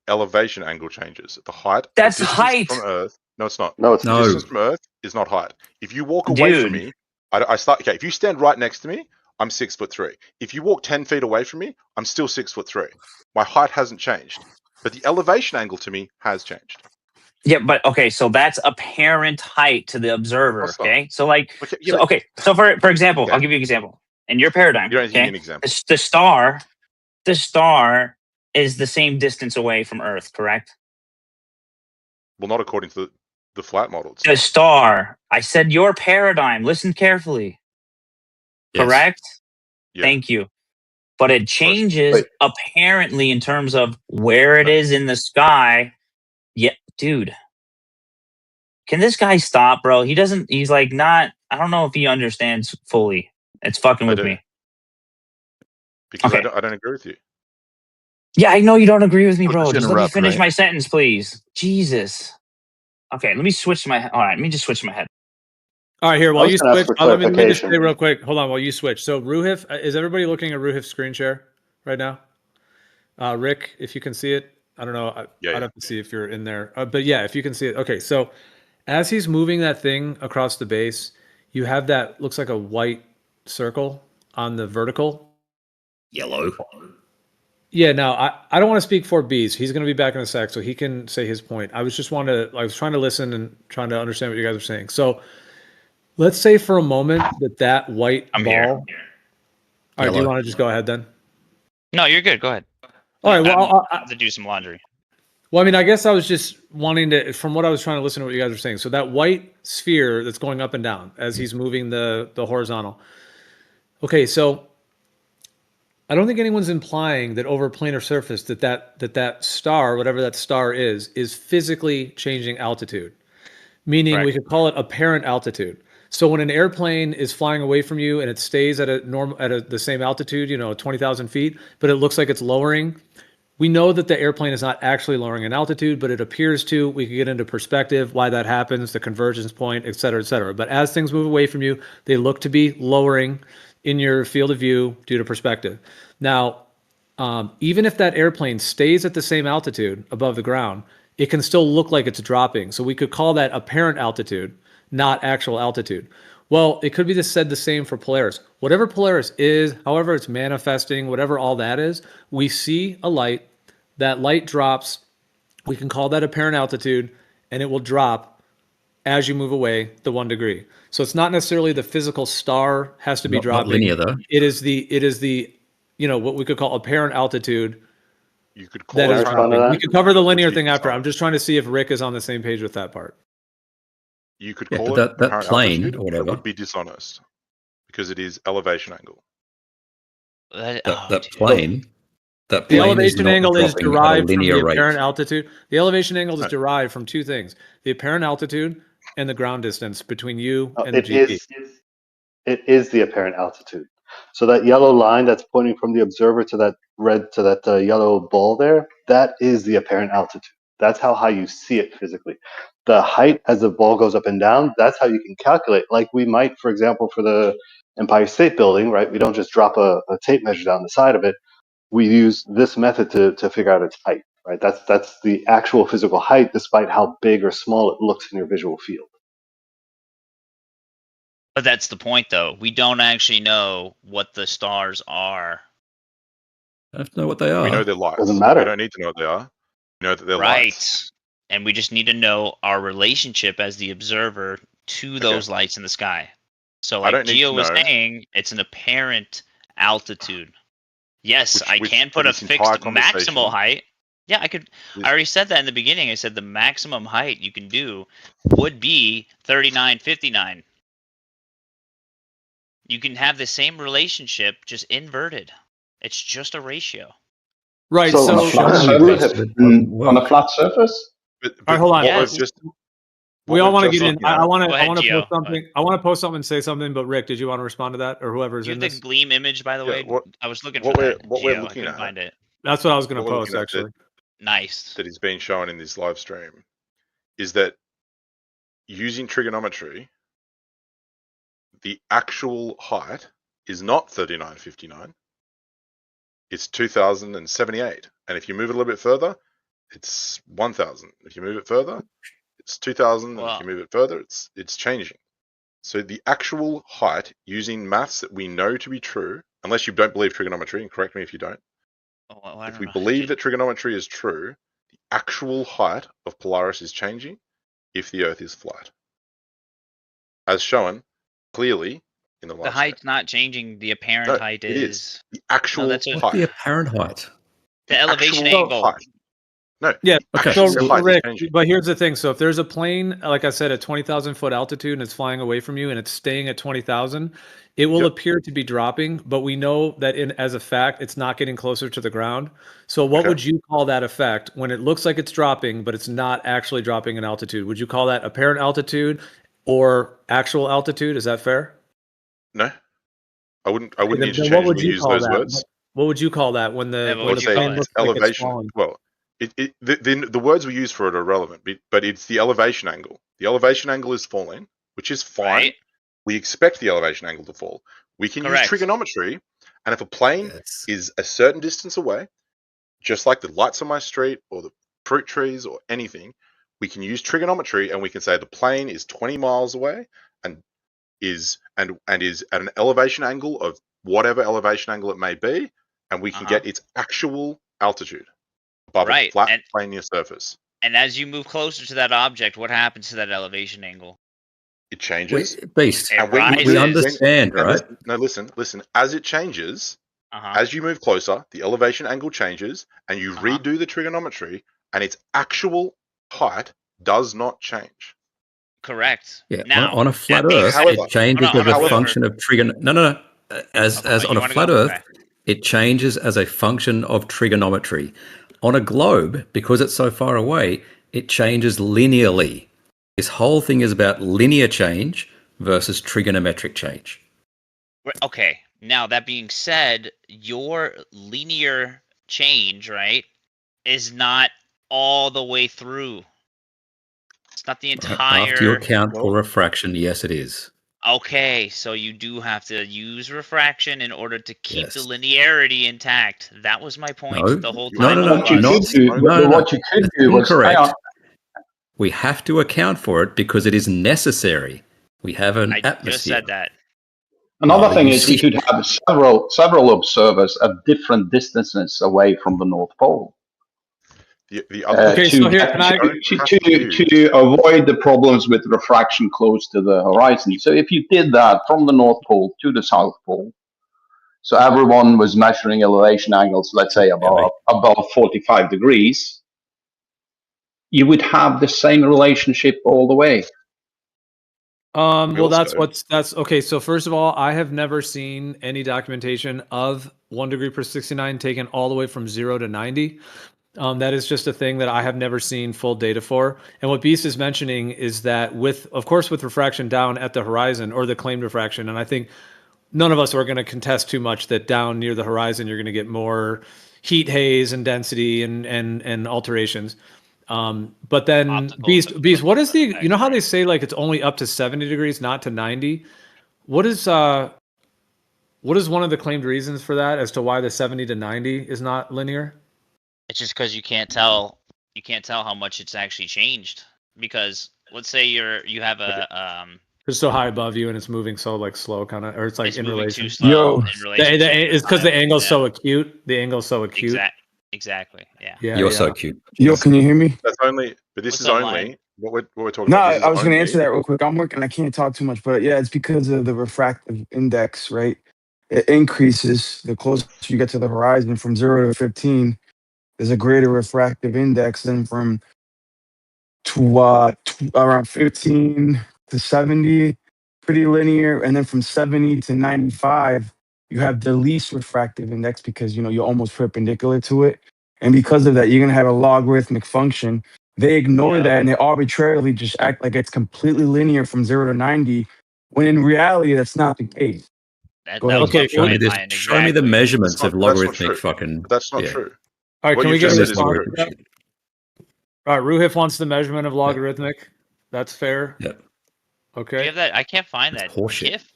elevation angle changes. The height, That's the distance height, from Earth. No, it's not. No, it's The not. distance from Earth is not height. If you walk away from dude. me, I start. Okay, if you stand right next to me, I'm 6'3". If you walk 10 feet away from me, I'm still 6'3". My height hasn't changed, but the elevation angle to me has changed. Yeah, but okay, so that's apparent height to the observer. That's not. Okay, so like, Okay, yeah, so okay, so for example, Okay. I'll give you an example. In your paradigm, You don't give me okay, an example. the star is the same distance away from Earth, correct? Well, not according to the flat model. It's The not. star. I said your paradigm. Listen carefully. Yes. Correct? Yeah. Thank you. But it changes apparently in terms of where it is in the sky. Yeah, dude. Can this guy stop, bro? He's like not, I don't know if he understands fully. It's fucking with me. Because Okay. I don't agree with you. Yeah, I know you don't agree with me, I'll bro. just Just let me interrupt, finish right? my sentence, please. Jesus. Okay, let me switch my, all right, let me just switch my head. All right, here, I while was you gonna ask switch, for let me just clarification. say real quick. Hold on, while you switch. So Roohif, is everybody looking at Roohif's screen share right now? Rick, if you can see it, I don't know. I'd have to see if you're in there. But yeah, if you can see it. Okay, so as he's moving that thing across the base, you have that, looks like a white circle on the vertical. Yellow. Yeah, now I don't want to speak for Bees. He's going to be back in a sec, so he can say his point. I was trying to listen and trying to understand what you guys are saying. So let's say for a moment that white I'm ball. here. All right, do you want to just go ahead then? No, you're good. Go ahead. All right, well, I have to do some laundry. Well, I mean, I guess I was just wanting to, from what I was trying to listen to what you guys are saying. So that white sphere that's going up and down as he's moving the horizontal. Okay, so I don't think anyone's implying that over a planar surface that star, whatever that star is physically changing altitude. Meaning we could call it apparent altitude. So when an airplane is flying away from you and it stays at the same altitude, 20,000 feet, but it looks like it's lowering, we know that the airplane is not actually lowering in altitude, but it appears to. We could get into perspective, why that happens, the convergence point, et cetera, et cetera. But as things move away from you, they look to be lowering in your field of view due to perspective. Now, even if that airplane stays at the same altitude above the ground, it can still look like it's dropping. So we could call that apparent altitude, not actual altitude. Well, it could be said the same for Polaris. Whatever Polaris is, however it's manifesting, whatever all that is, we see a light. That light drops. We can call that apparent altitude, and it will drop as you move away the 1 degree. So it's not necessarily the physical star has to be dropping. Not linear though. It is the what we could call apparent altitude. You could call That is dropping. We could cover the linear thing after. dishonest. I'm just trying to see if Rick is on the same page with that part. You could Yeah, call but it that apparent plane altitude, or but whatever. it would be dishonest because it is elevation angle. That plane. That The plane elevation is not angle is dropping at a derived from linear the rate. apparent altitude. The elevation angle is derived from two things: the apparent altitude and the ground distance between you and the GP. It is the apparent altitude. So that yellow line that's pointing from the observer to that yellow ball there, that is the apparent altitude. That's how high you see it physically. The height as the ball goes up and down, that's how you can calculate. Like we might, for example, for the Empire State Building, right? We don't just drop a tape measure down the side of it. We use this method to figure out its height, right? That's the actual physical height, despite how big or small it looks in your visual field. But that's the point, though. We don't actually know what the stars are. I don't know what they are. We know their lights. Doesn't matter. We don't need to know what they are. We know that they're Right. lights. And we just need to know our relationship as the observer to those lights in the sky. So I like don't need Gio to was know. saying, it's an apparent altitude. Yes, I Which can for put a this entire fixed maximal conversation height. Yeah, I could. I already said that in the beginning. I said the maximum height you can do would be 39.59. You can have the same relationship, just inverted. It's just a ratio. Right. So, on a flat surface, on a flat surface. All right, hold on. Yes. We all want to get in. looking I at- want Go to. ahead, I want to Gio. post something. I want to post something and say something. But Rick, did you want to respond to that, or whoever's You in have the this? Gleam image, by the way. I was looking for what we're that. what we're Gio. I looking couldn't at. find it. That's what I was going what to we're post looking at actually. Nice. that is being shown in this live stream is that using trigonometry the actual height is not 3959. It's 2078. And if you move it a little bit further, it's 1000. If you move it further, it's 2000. And if you move it further, it's changing. So the actual height using maths that we know to be true, unless you don't believe trigonometry, and correct me if you don't. If we believe that trigonometry is true, the actual height of Polaris is changing if the Earth is flat. As shown clearly in the last. The height's not changing. The apparent height it is. the actual height. What's the apparent height? The elevation angle. Height. No. Yeah. Okay. So, height Rick, is changing. but here's the thing. So if there's a plane, like I said, at 20,000 foot altitude and it's flying away from you and it's staying at 20,000, it will appear to be dropping, but we know that as a fact, it's not getting closer to the ground. So what would you call that effect when it looks like it's dropping, but it's not actually dropping in altitude? Would you call that apparent altitude or actual altitude? Is that fair? No. I wouldn't interchangeably what would you use call those that? words. What would you call that when the plane looks like it's falling? Well, the words we use for it are relevant, but it's the elevation angle. The elevation angle is falling, which is fine. Right. We expect the elevation angle to fall. We can use trigonometry, and if a plane is a certain distance away, just like the lights on my street or the fruit trees or anything, we can use trigonometry and we can say the plane is 20 miles away and is at an elevation angle of whatever elevation angle it may be, and we can get its actual altitude above a flat plane near surface. And as you move closer to that object, what happens to that elevation angle? It changes. Beast. It we understand, right? Listen. As it changes, as you move closer, the elevation angle changes, and you redo the trigonometry, and its actual height does not change. Correct. Yeah. Now, on a flat Earth, it changes as a function of trigonometry. No. As on a flat Earth, it changes as a function of trigonometry. On a globe, because it's so far away, it changes linearly. This whole thing is about linear change versus trigonometric change. Okay. Now, that being said, your linear change, right, is not all the way through. It's not the entire. After you account for refraction, yes, it is. Okay, so you do have to use refraction in order to keep the linearity intact. That was my point the whole time. What you could do was correct. We have to account for it because it is necessary. We have an atmosphere. I just said that. Another thing is you could have several observers at different distances away from the North Pole. The other to avoid the problems with refraction close to the horizon. So if you did that from the North Pole to the South Pole, so everyone was measuring elevation angles, let's say above 45 degrees, you would have the same relationship all the way. Well, that's okay. So first of all, I have never seen any documentation of 1 degree per 69 taken all the way from 0 to 90. That is just a thing that I have never seen full data for. And what Beast is mentioning is that of course, with refraction down at the horizon or the claimed refraction, and I think none of us are going to contest too much that down near the horizon, you're going to get more heat haze and density and alterations. But then Beast, what is you know how they say like it's only up to 70 degrees, not to 90? What is one of the claimed reasons for that as to why the 70 to 90 is not linear? It's just because you can't tell how much it's actually changed. Because let's say you have a it's so high above you and it's moving so like slow kind of, or it's like it's in relation. Too slow it's because the angle's so acute. The angle's so acute. Exactly. Yeah. You're so cute. Yo, can you hear me? That's only. But this is only what we're talking No, about. I was going to answer that real quick. I'm working. I can't talk too much, but yeah, it's because of the refractive index, right? It increases the closer you get to the horizon from 0 to 15. There's a greater refractive index than from around 15 to 70, pretty linear. And then from 70 to 95, you have the least refractive index because, you're almost perpendicular to it. And because of that, you're going to have a logarithmic function. They ignore that and they arbitrarily just act like it's completely linear from 0 to 90, when in reality, that's not the case. Okay, show me the measurements of logarithmic fucking. That's not true. All right, can we get a response? All right, Roohif wants the measurement of logarithmic. That's fair. Yep. Okay. Do you have that? I can't find that. Horseshit. GIF?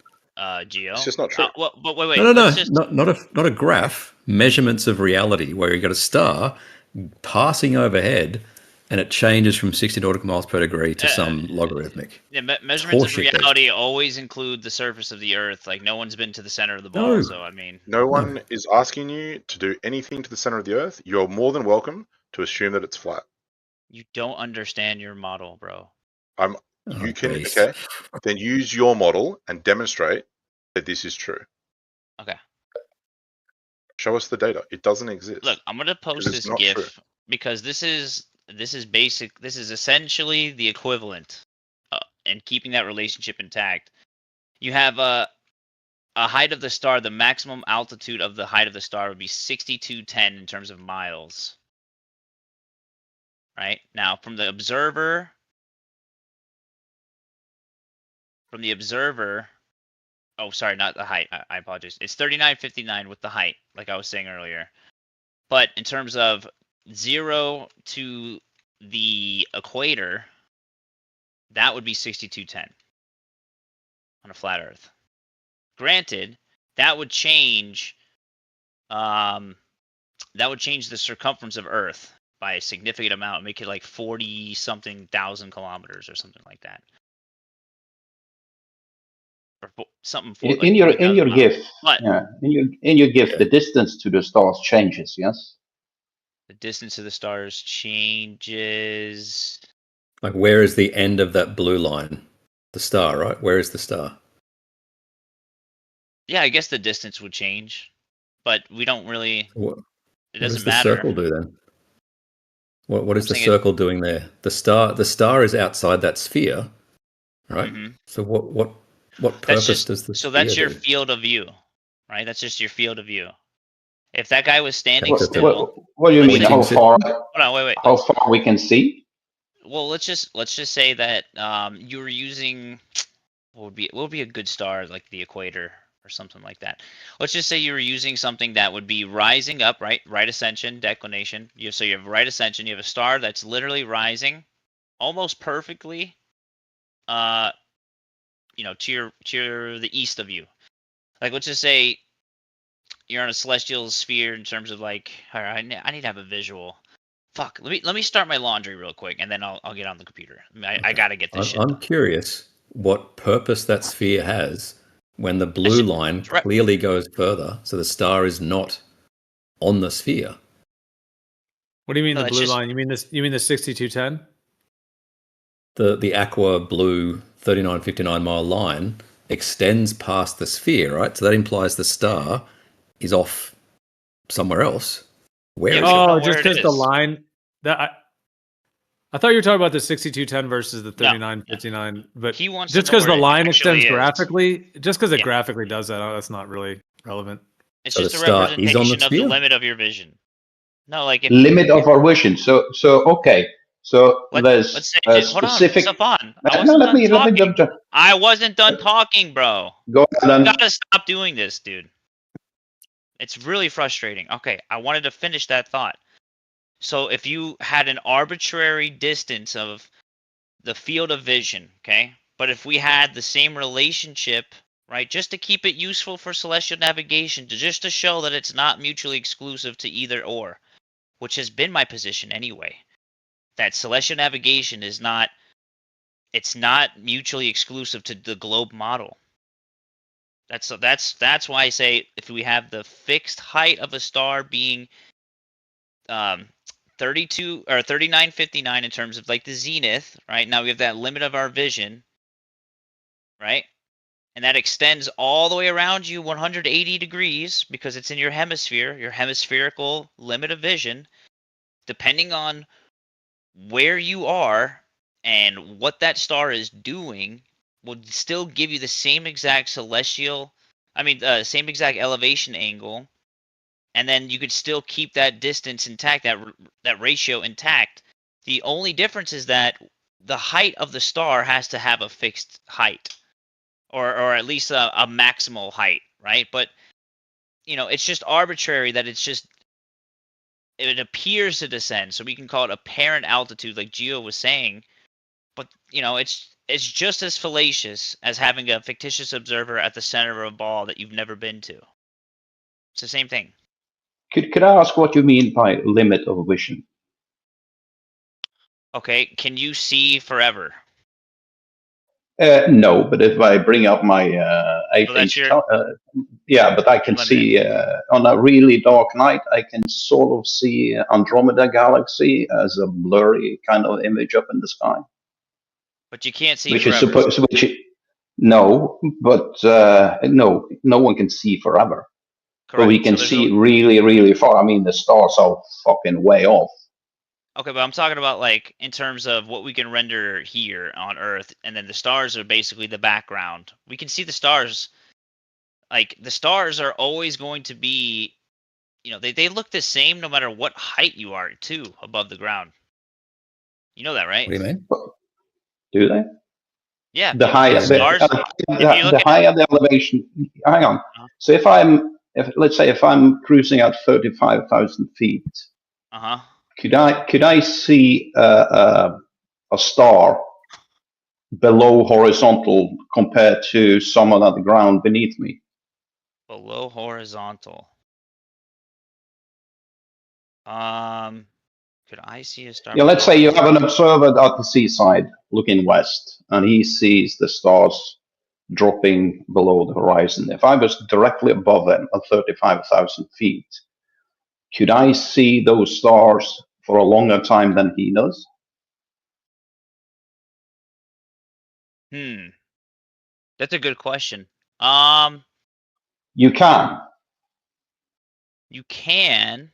Geo. It's just not true. Well, but wait. No. Just... Not a graph. Measurements of reality where you got a star passing overhead, and it changes from 60 nautical miles per degree to some logarithmic. Yeah, measurements of reality always include the surface of the Earth. Like no one's been to the center of the ball, so I mean, no one is asking you to do anything to the center of the Earth. You're more than welcome to assume that it's flat. You don't understand your model, bro. You can okay. Then use your model and demonstrate that this is true. Okay. Show us the data. It doesn't exist. Look, I'm gonna post this GIF because this is basic. This is essentially the equivalent, and keeping that relationship intact. You have a height of the star. The maximum altitude of the height of the star would be 6210 in terms of miles. Right now, from the observer. Oh, sorry, not the height. I apologize. It's 3959 with the height, like I was saying earlier. But in terms of 0 to the equator, that would be 6210 on a flat Earth. Granted, that would change. That would change the circumference of Earth by a significant amount, make it like 40-something thousand kilometers or something like that. Or something in your GIF, the distance to the stars changes. Yes. The distance to the stars changes. Like, where is the end of that blue line? The star, right? Where is the star? Yeah, I guess the distance would change, but we don't really. It doesn't matter. What does the circle do then? What is the circle doing there? The star is outside that sphere, right? Mm-hmm. So what purpose does the sphere that's your do? field of view, right? That's just your field of view. If that guy was standing still, what do you mean? How far? Hold on, wait. How far we can see? Well, let's just say that you were using what would be a good star, like the equator or something like that. Let's just say you were using something that would be rising up, right ascension, declination. So you have right ascension. You have a star that's literally rising, almost perfectly. To the east of you. Like, let's just say you're on a celestial sphere in terms of like, all right, I need to have a visual. Fuck, let me start my laundry real quick, and then I'll get on the computer. I gotta get this shit. I'm curious what purpose that sphere has when the blue line clearly goes further, so the star is not on the sphere. What do you mean the blue line? You mean this? You mean the 6210? The aqua blue 3959 mile line extends past the sphere, right? So that implies the star is off somewhere else. Where is it? Just because the line that I thought you were talking about the 6210 versus the 3959, but just because the line extends graphically, just because it graphically does that, that's not really relevant. It's just a representation of the limit of your vision. No, like if limit of our vision. So okay. So there's a specific. Hold on, I wasn't done talking, bro. Go ahead. You gotta stop doing this, dude. It's really frustrating. Okay, I wanted to finish that thought. So if you had an arbitrary distance of the field of vision, okay, but if we had the same relationship, right, just to keep it useful for celestial navigation, just to show that it's not mutually exclusive to either or, which has been my position anyway. That celestial navigation is not mutually exclusive to the globe model. That's why I say if we have the fixed height of a star being 32 or 3959 in terms of like the zenith, right? Now we have that limit of our vision, right? And that extends all the way around you 180 degrees because it's in your hemisphere, your hemispherical limit of vision. Depending on where you are and what that star is doing will still give you the same exact same exact elevation angle, and then you could still keep that distance intact, that ratio intact. The only difference is that the height of the star has to have a fixed height, or at least a maximal height, right? But it's just arbitrary that it appears to descend, so we can call it apparent altitude, like Gio was saying. But it's it's just as fallacious as having a fictitious observer at the center of a ball that you've never been to. It's the same thing. Could I ask what you mean by limit of vision? Okay, can you see forever? No, but if I bring up my So that's 8-inch, your yeah, but I can limit. see on a really dark night, I can sort of see Andromeda Galaxy as a blurry kind of image up in the sky. But you can't see Which forever. is supposed, no, but no one can see forever. Correct. But we can So see really, really far. I mean, the stars are fucking way off. Okay, but I'm talking about like in terms of what we can render here on Earth, and then the stars are basically the background. We can see the stars. Like the stars are always going to be, they look the same no matter what height you are too above the ground. You know that, right? What do you mean? Do they? Yeah. The higher the higher the elevation. Hang on. So let's say if I'm cruising at 35,000 feet, could I see a star below horizontal compared to someone at the ground beneath me? Below horizontal. Could I see a star? Yeah, let's say you have an observer at the seaside looking west, and he sees the stars dropping below the horizon. If I was directly above them at 35,000 feet, could I see those stars for a longer time than he does? That's a good question. You can. You can.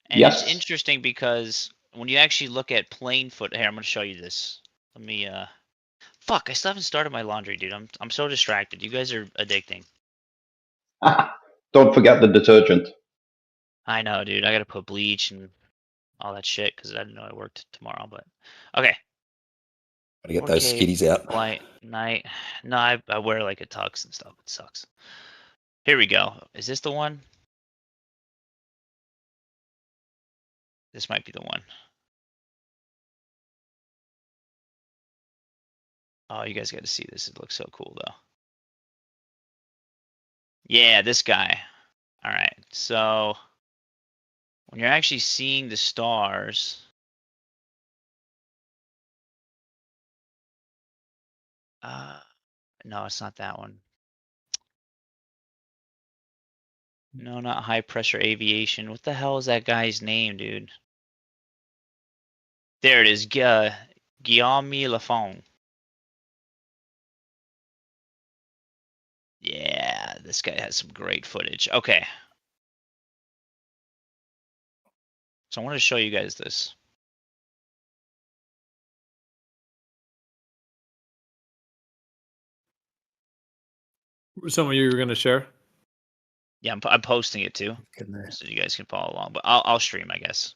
And Yes. it's interesting because when you actually look at plane foot, here I'm going to show you this. Let me fuck, I still haven't started my laundry, dude. I'm so distracted. You guys are addicting. Don't forget the detergent. I know, dude. I got to put bleach and all that shit cuz I didn't know I worked tomorrow, but okay. Gotta get those skitties out. Light night. No, I wear like a tux and stuff. It sucks. Here we go. Is this the one? This might be the one. Oh, you guys got to see this. It looks so cool, though. Yeah, this guy. All right. So when you're actually seeing the stars, no, it's not that one. No, not high pressure aviation. What the hell is that guy's name, dude? There it is. Guillaume Lafont. Yeah, this guy has some great footage. Okay. So I want to show you guys this. Some of you were going to share? Yeah, I'm posting it too, so you guys can follow along. But I'll stream, I guess.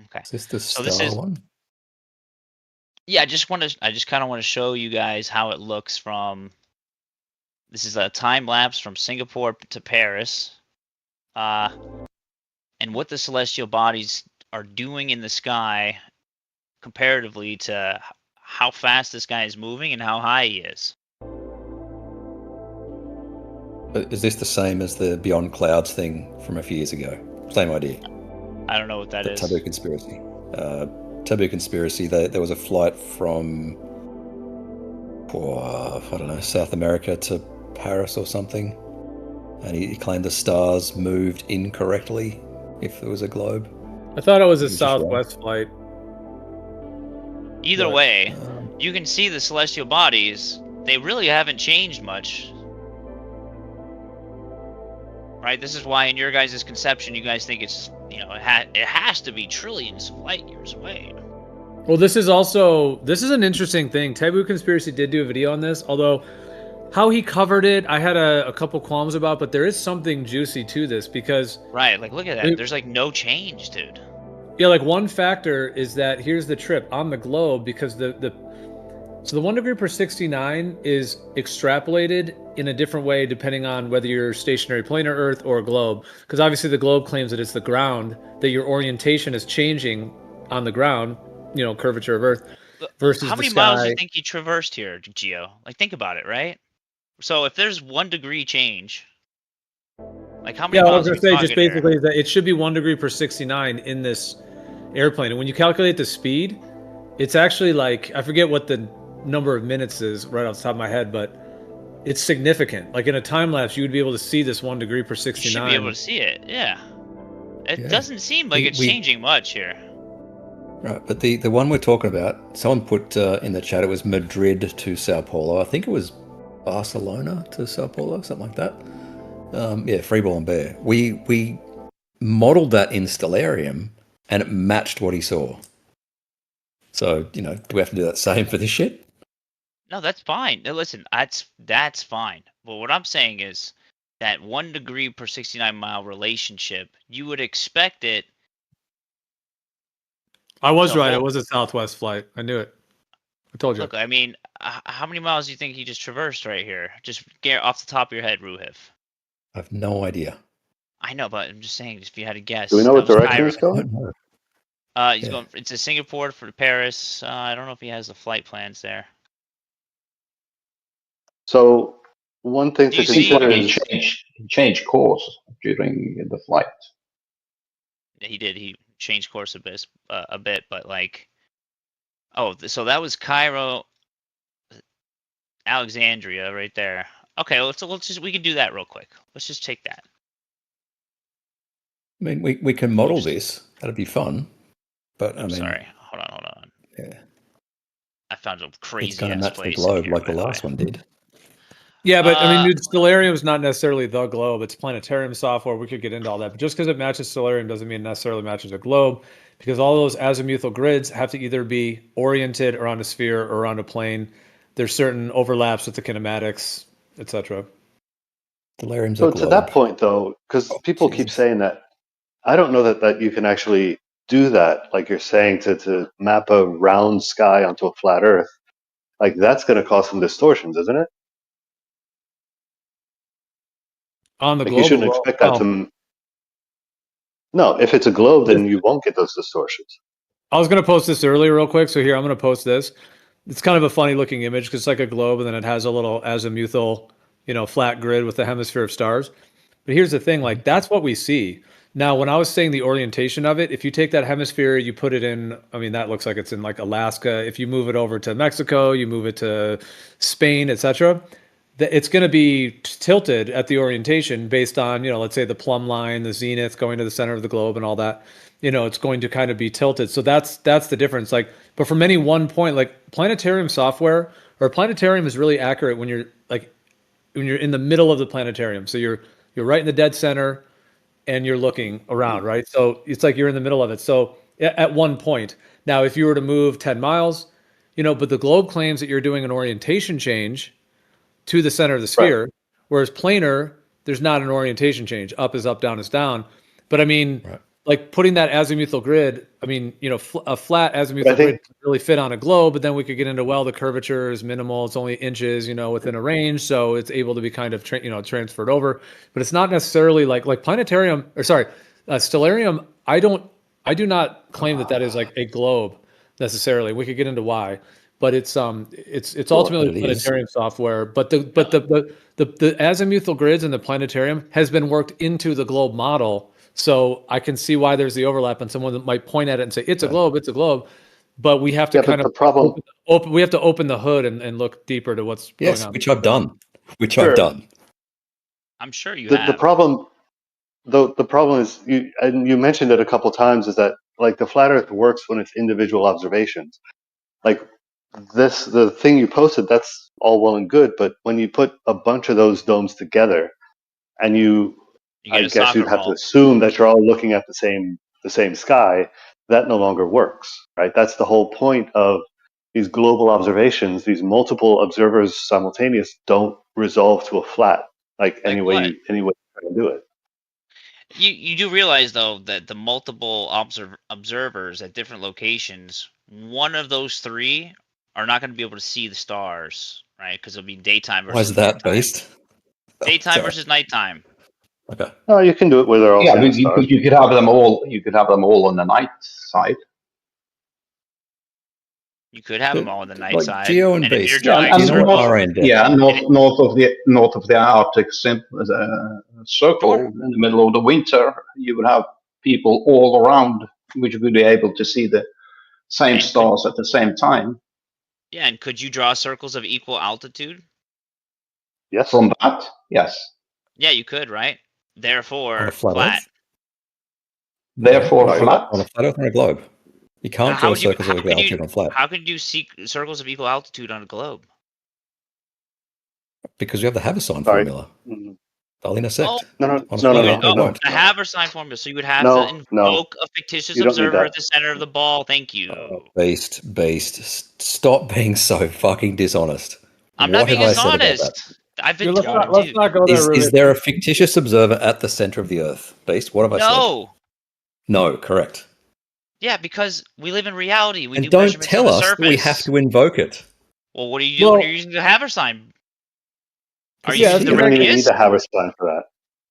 Okay. Is this the star one? Yeah, I just kind of want to show you guys how it looks from. This is a time lapse from Singapore to Paris, and what the celestial bodies are doing in the sky comparatively to how fast this guy is moving and how high he is. Is this the same as the Beyond Clouds thing from a few years ago? Same idea. I don't know what that is. Taboo conspiracy. Taboo conspiracy. There was a flight from, I don't know, South America to Paris or something, and he claimed the stars moved incorrectly if there was a globe. I thought it was a Southwest flight. Either way, you can see the celestial bodies. They really haven't changed much. Right? This is why in your guys' conception, you guys think it's, it has to be trillions of light years away. Well, this is an interesting thing. Taboo Conspiracy did do a video on this, although how he covered it, I had a couple qualms about, but there is something juicy to this because... Right, like look at that. There's like no change, dude. Yeah, like one factor is that here's the trip on the globe because so the 1 degree per 69 is extrapolated in a different way depending on whether you're stationary planar Earth or a globe. Because obviously the globe claims that it's the ground, that your orientation is changing on the ground curvature of Earth versus How the many miles do sky. you think he traversed here, Geo? Like, think about it, right? So if there's 1 degree change, like how many Yeah, I was miles are gonna we say just talking here? basically that it should be 1 degree per 69 in this airplane, and when you calculate the speed, it's actually like I forget what the number of minutes is right off the top of my head, but it's significant. Like in a time lapse, you would be able to see this 1 degree per You should be able 69. to see it. Yeah. It Yeah. doesn't seem like it's We- changing much here. Right, but the one we're talking about, someone put in the chat, it was Madrid to Sao Paulo. I think it was Barcelona to Sao Paulo, something like that. Yeah, Freeball and Bear. We modeled that in Stellarium, and it matched what he saw. So, do we have to do that same for this shit? No, that's fine. Now, listen, that's fine. But what I'm saying is that 1 degree per 69-mile relationship, you would expect it. I was to right. It hold- was a Southwest flight. I knew it. I told you. Look, I mean, how many miles do you think he just traversed right here? Just get off the top of your head, Roohif. I have no idea. I know, but I'm just saying, if you had to guess. Do we know what direction he's Cairo. going? He's Yeah. going. It's a Singapore for Paris. I don't know if he has the flight plans there. So one thing Do to you see? consider He is changed course during the flight. He did. He changed course a bit, but like, so that was Cairo, Alexandria, right there. Okay, let's just we can do that real quick. Let's just take that. I mean, we can model this. That'd be fun. But I'm sorry. Hold on. Yeah. I found a crazy. It's going to match the place globe here, like the by last one did. Yeah, but I mean, dude, Stellarium is not necessarily the globe. It's planetarium software. We could get into all that, but just because it matches Stellarium doesn't mean it necessarily matches a globe, because all those azimuthal grids have to either be oriented around a sphere or around a plane. There's certain overlaps with the kinematics, etc. Stellarium's So a to globe. that point, though, because people keep saying that, I don't know that you can actually do that. Like you're saying, to map a round sky onto a flat Earth, like that's going to cause some distortions, isn't it? On the Like globe, you shouldn't expect that to. No, if it's a globe, then you won't get those distortions. I was going to post this earlier real quick, so here I'm going to post this. It's kind of a funny looking image because it's like a globe, and then it has a little azimuthal, flat grid with a hemisphere of stars. But here's the thing, like that's what we see. Now, when I was saying the orientation of it, if you take that hemisphere, you put it in, I mean, that looks like it's in like Alaska. If you move it over to Mexico, you move it to Spain, etc., it's going to be tilted at the orientation based on, let's say the plumb line, the zenith going to the center of the globe and all that. It's going to kind of be tilted. So that's the difference. Like, but from any one point, like planetarium software or planetarium is really accurate when you're in the middle of the planetarium. So you're right in the dead center and you're looking around, right? So it's like you're in the middle of it. So at one point, now if you were to move 10 miles, but the globe claims that you're doing an orientation change to the center of the sphere, right. Whereas planar, there's not an orientation change. Up is up, down is down. But I mean, like putting that azimuthal grid, I mean, a flat azimuthal grid can really fit on a globe, but then we could get into, the curvature is minimal. It's only inches, within a range. So it's able to be kind of, transferred over. But it's not necessarily like planetarium, or sorry, stellarium. I do not claim that is like a globe necessarily. We could get into why. But it's ultimately planetarium software. But the azimuthal grids in the planetarium has been worked into the globe model. So I can see why there's the overlap, and someone that might point at it and say it's a globe, it's a globe. But we have to kind of we have to open the hood and look deeper to what's going on. Which I've done. I've done. I'm sure you The have. problem, though, the problem is you mentioned it a couple times, is that like the flat Earth works when it's individual observations. Like the thing you posted, that's all well and good, but when you put a bunch of those domes together, and I guess you'd have to assume that you're all looking at the same sky, that no longer works, right? That's the whole point of these global observations. These multiple observers simultaneous don't resolve to a flat, any way you try to do it. You do realize though that the multiple observers at different locations, one of those three are not going to be able to see the stars, right? Because it'll be daytime versus Why is that nighttime. based? Daytime versus nighttime. Okay. Oh, you can do it where they're all. Yeah, but you could have them all. You could have them all on the night side. You could have them all on the night Like side. Geo and if you're Beast. drawing and north of the Arctic circle, in the middle of the winter, you would have people all around which would be able to see the same stars at the same time. Yeah, and could you draw circles of equal altitude? Yes. From that, yes. Yeah, you could, right? Therefore, On a flat flat. Earth? Therefore, No, flat. on a flat Earth and a globe. You can't draw circles of equal altitude on flat How could you see circles of equal altitude on a globe? because you have the Haversine formula. They'll intersect. No. On a flat Earth, they won't. The Haversine formula. So you would have No, to no. invoke a fictitious You don't need observer that. at the center of the ball. Thank you. Beast. Stop being so fucking dishonest. I'm not being have I said about that? dishonest. I've been Let's told not go there. Is there a fictitious observer at the center of the Earth? Beast, what have I said? No. No, correct. Yeah, because we live in reality. We And do don't measurements tell on the us that surface. we have to invoke it. Well, what do you do when you're using the Haversine? Are you Yeah, using the you don't even need radius? the Haversine for that.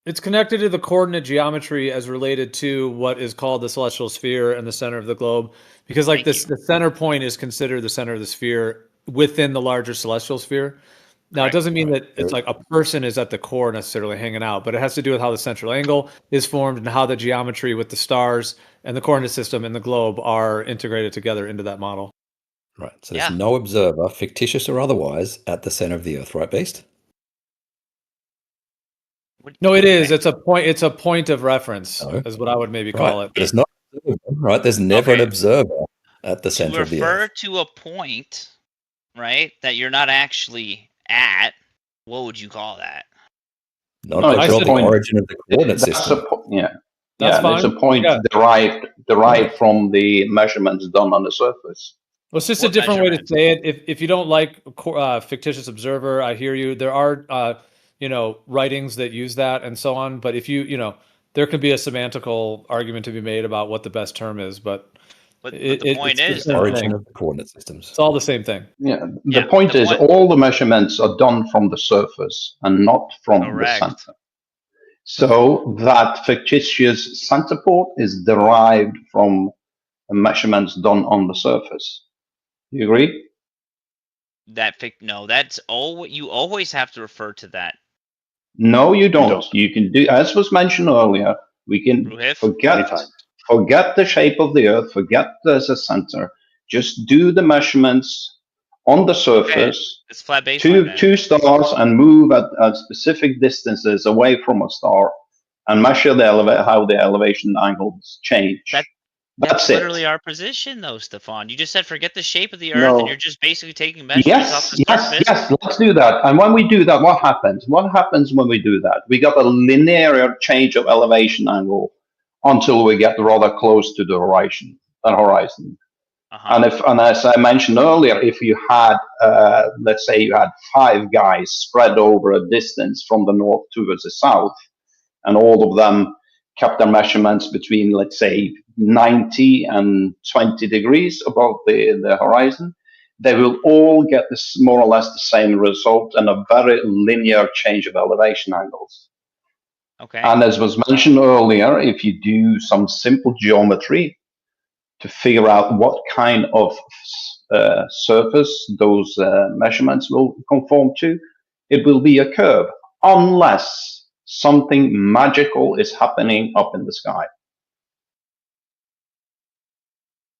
It's connected to the coordinate geometry as related to what is called the celestial sphere and the center of the globe. Because like this, the center point is considered the center of the sphere within the larger celestial sphere. Now, it doesn't mean that it's like a person is at the core necessarily hanging out, but it has to do with how the central angle is formed and how the geometry with the stars and the coordinate system and the globe are integrated together into that model. Right. So there's no observer, fictitious or otherwise, at the center of the Earth, right, Beast? No, it is. It's a point. It's a point of reference, is what I would maybe call it. But it's not right. There's never an observer at the center of the Earth. Refer to a point, right, that you're not actually at. What would you call that? Not the origin of the coordinate system. It's a point derived from the measurements done on the surface. Well, it's just a different way to say it. If you don't like fictitious observer, I hear you. There are writings that use that and so on. But if there could be a semantical argument to be made about what the best term is. But the point is the origin of the coordinate systems. It's all the same thing. Yeah. The point is all the measurements are done from the surface and not from the center. So that fictitious center port is derived from measurements done on the surface. You agree? No, that's all. You always have to refer to that. No, you don't. You can do, as was mentioned earlier, we can forget the shape of the Earth, forget there's a center. Just do the measurements on the surface, it's flat two stars, and move at specific distances away from a star, and measure how the elevation angles change. That's literally our position, though, Stefan. You just said forget the shape of the Earth, and you're just basically taking measurements off the surface. Yes, let's do that. And when we do that, what happens? What happens when we do that? We got a linear change of elevation angle until we get rather close to the horizon. And as I mentioned earlier, if you had, let's say you had 5 guys spread over a distance from the north towards the south, and all of them kept their measurements between, let's say, 90 and 20 degrees above the horizon, they will all get this more or less the same result and a very linear change of elevation angles. Okay. And as was mentioned earlier, if you do some simple geometry to figure out what kind of surface those measurements will conform to, it will be a curve, unless something magical is happening up in the sky.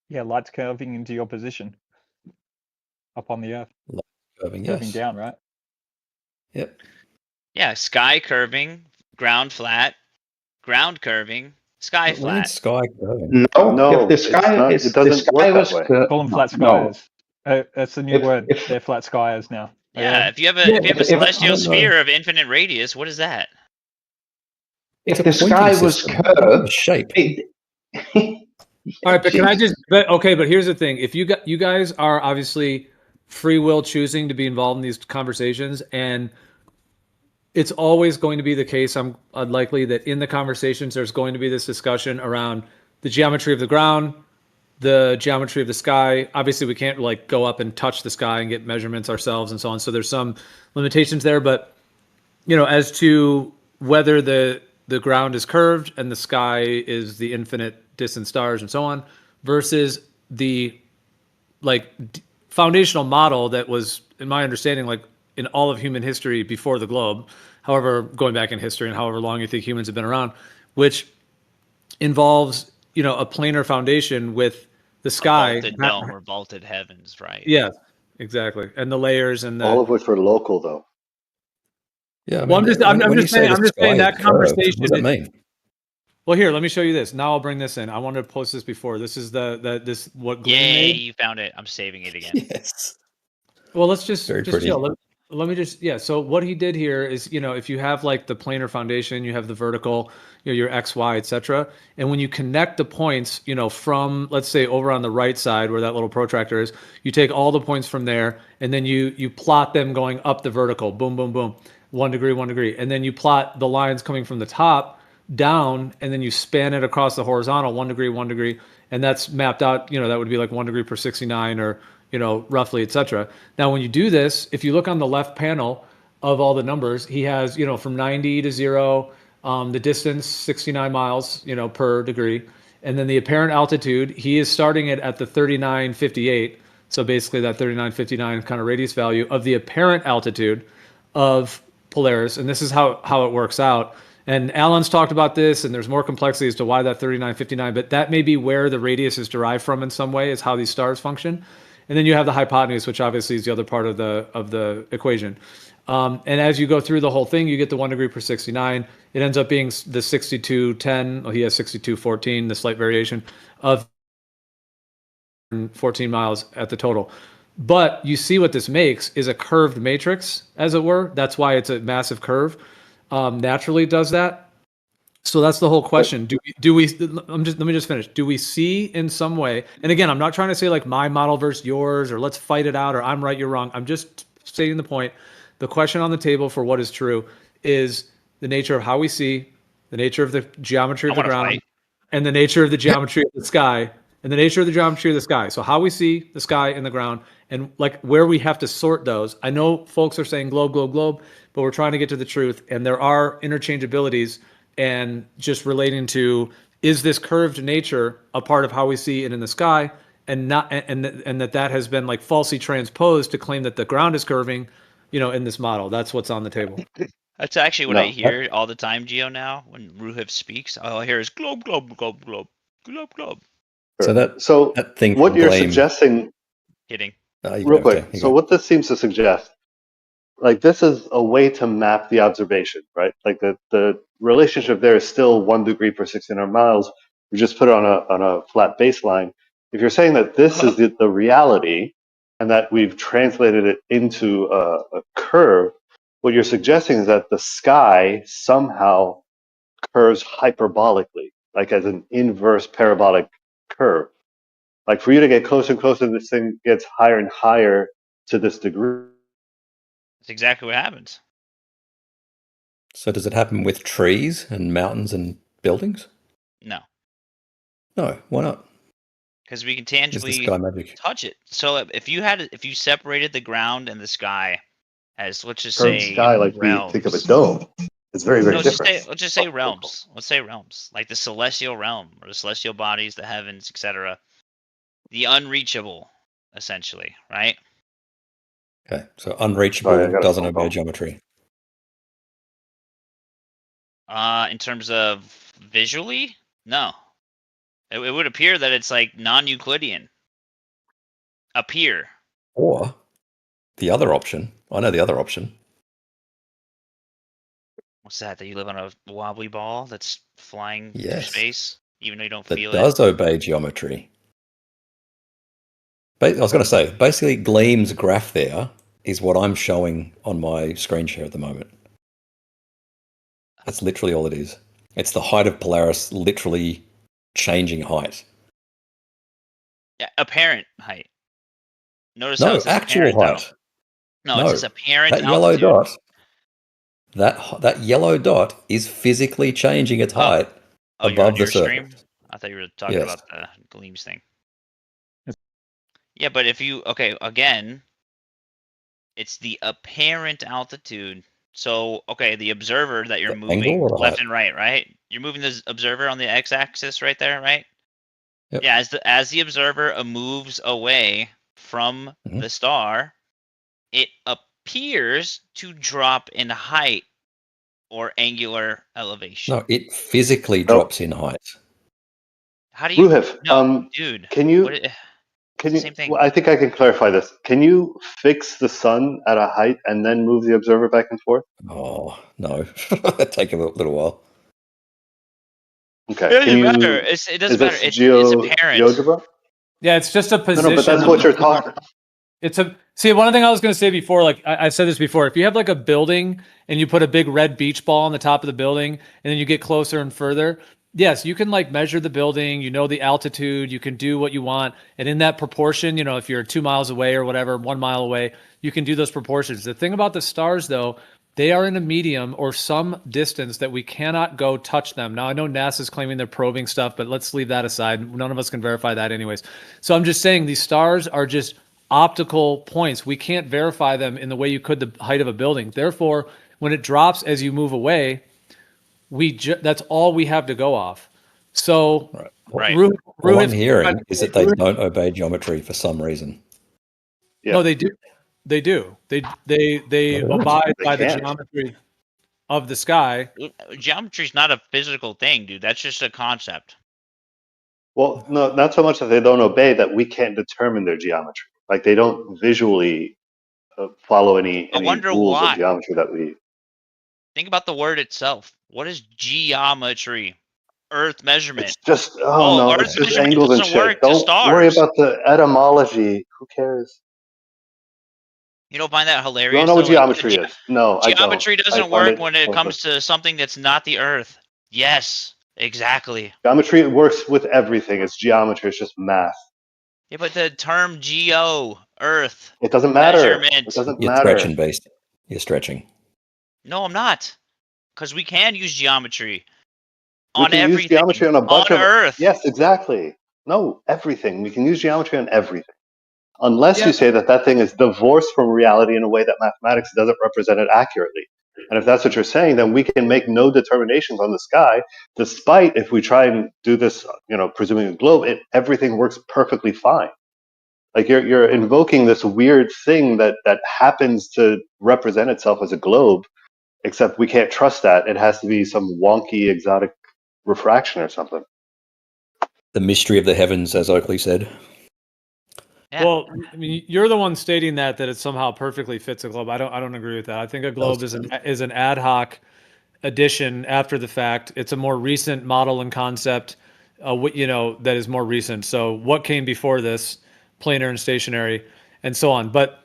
Yeah, light's curving into your position up on the Earth. Curving down, right? Yep. Yeah, sky curving, ground flat, ground curving, sky flat. Sky curving. No, if the sky it doesn't work that way. Call them flat skiers. That's the new word. They're flat skiers now. Yeah, if you have a celestial sphere of infinite radius, what is that? If the sky was curved, shape. All right, but can I just? But here's the thing: if you guys are obviously free will choosing to be involved in these conversations, and it's always going to be the case, I'm unlikely that in the conversations there's going to be this discussion around the geometry of the ground, the geometry of the sky. Obviously, we can't go up and touch the sky and get measurements ourselves and so on. So there's some limitations there, but as to whether the ground is curved and the sky is the infinite distant stars and so on, versus the foundational model that was, in my understanding, like in all of human history before the globe, however, going back in history and however long you think humans have been around, which involves, a planar foundation with the sky. Vaulted dome or vaulted heavens, right? Yeah, exactly. And the layers and all of which were local, though. Yeah, well, I'm just saying that conversation. What does that mean? Well, here, let me show you this. Now I'll bring this in. I wanted to post this before. This is what Gleam Yay, made. you found it. I'm saving it again. Yes. Well, let's just pretty. chill. Let me just, so what he did here is, if you have like the planar foundation, you have the vertical, your X, Y, etc. And when you connect the points, from, let's say, over on the right side where that little protractor is, you take all the points from there and then you plot them going up the vertical, boom, boom, boom, 1 degree, 1 degree. And then you plot the lines coming from the top down, and then you span it across the horizontal, 1 degree, 1 degree. And that's mapped out, that would be like 1 degree per 69 or, roughly, etc. Now, when you do this, if you look on the left panel of all the numbers, he has, from 90 to 0, the distance 69 miles, per degree, and then the apparent altitude, he is starting it at the 3958. So basically that 3959 kind of radius value of the apparent altitude of Polaris, and this is how it works out. And Alan's talked about this, and there's more complexity as to why that 3959, but that may be where the radius is derived from in some way, is how these stars function. And then you have the hypotenuse, which obviously is the other part of the equation. And as you go through the whole thing, you get the 1 degree per 69. It ends up being the 6210. Well, he has 6214, the slight variation of 14 miles at the total. But you see what this makes is a curved matrix, as it were. That's why it's a massive curve. Naturally it does that. So that's the whole question. Let me just finish. Do we see in some way, and again, I'm not trying to say like my model versus yours, or let's fight it out, or I'm right, you're wrong. I'm just stating the point. The question on the table for what is true is the nature of how we see, the nature of the geometry of the ground, and the nature of the geometry of the sky, and the nature of the geometry of the sky. So how we see the sky and the ground, and like where we have to sort those. I know folks are saying globe, globe, globe, but we're trying to get to the truth, and there are interchangeabilities. And just relating to, is this curved nature a part of how we see it in the sky, and not, and that has been like falsely transposed to claim that the ground is curving, in this model. That's what's on the table. That's actually what I hear all the time, Gio. Now when Roohif speaks, all I hear is globe, globe, globe, globe, globe, globe. So that thing. What you're suggesting, kidding. Real quick. So what this seems to suggest, like this is a way to map the observation, right? Like the relationship there is still 1 degree per 69 miles. We just put it on a flat baseline. If you're saying that this is the reality and that we've translated it into a curve, what you're suggesting is that the sky somehow curves hyperbolically, like as an inverse parabolic curve. Like for you to get closer and closer, this thing gets higher and higher to this degree. That's exactly what happens. So does it happen with trees and mountains and buildings? No. No, why not? Because we can tangibly touch it. So if you separated the ground and the sky as, let's just say, sky, like realms. we think of a dome, it's very, very different. Let's just say realms. Let's say realms, like the celestial realm or the celestial bodies, the heavens, etc. The unreachable, essentially, right? Okay, so unreachable doesn't obey geometry. In terms of visually, no. It would appear that it's like non-Euclidean. Appear. Or the other option. I know the other option. What's that? That you live on a wobbly ball that's flying through space, even though you don't feel it? That does obey geometry. I was going to say, basically, Gleam's graph there is what I'm showing on my screen share at the moment. That's literally all it is. It's the height of Polaris literally changing height. Yeah, apparent height. Notice No, how it says actual height. No, it says apparent that altitude. Yellow dot. That yellow dot is physically changing its height above the surface. Stream? I thought you were talking about the Gleams thing. Yeah, but if you again, it's the apparent altitude. So the observer that you're moving left and right? You're moving the observer on the x-axis right there, right? Yep. Yeah, as the observer moves away from the star, it appears to drop in height or angular elevation. No, it physically drops in height. How do you? Roohif, No, dude. can you? What, Can the you? same thing. Well, I think I can clarify this. Can you fix the sun at a height and then move the observer back and forth? Oh no, that'd take a little while. Okay. It doesn't matter. It doesn't matter. It's apparent. GeoGebra? Yeah, it's just a position. No, but that's what you're talking. It's a see. One thing I was going to say before, like I said this before, if you have like a building and you put a big red beach ball on the top of the building, and then you get closer and further, yes, you can like measure the building. You know the altitude. You can do what you want, and in that proportion, you know, if you're 2 miles away or whatever, 1 mile away, you can do those proportions. The thing about the stars, though, they are in a medium or some distance that we cannot go touch them. Now, I know NASA's claiming they're probing stuff, but let's leave that aside. None of us can verify that anyways. So I'm just saying these stars are just optical points. We can't verify them in the way you could the height of a building. Therefore, when it drops as you move away, that's all we have to go off. So, what I'm hearing is that they don't obey geometry for some reason. No, they do. They do. They abide by the geometry of the sky. Geometry's not a physical thing, dude. That's just a concept. Well, no, not so much that they don't obey, that we can't determine their geometry. Like they don't visually follow any rules of geometry that we. Think about the word itself. What is geometry? Earth measurement. It's just no, Earth it's just measurement angles and doesn't shit. work to Don't stars. worry about the etymology. Who cares? You don't find that hilarious? You don't know what though? geometry is. No, I don't. Geometry doesn't I work find when it comes to something that's not the Earth. Yes, exactly. Geometry works with everything. It's geometry. It's just math. Yeah, but the term geo, Earth. It doesn't matter. Measurement. It doesn't You're matter. stretching, Beast. You're stretching. No, I'm not. Because we can use geometry We on can everything. use geometry on a bunch of Earth. Yes, exactly. No, everything. We can use geometry on everything. Unless you say that thing is divorced from reality in a way that mathematics doesn't represent it accurately. And if that's what you're saying, then we can make no determinations on the sky, despite if we try and do this, presuming a globe, everything works perfectly fine. Like you're invoking this weird thing that happens to represent itself as a globe, except we can't trust that. It has to be some wonky, exotic refraction or something. The mystery of the heavens, as Oakley said. Yeah. Well, I mean, you're the one stating that it somehow perfectly fits a globe. I don't agree with that. I think a globe is an ad hoc addition after the fact. It's a more recent model and concept, that is more recent. So what came before this, planar and stationary, and so on. But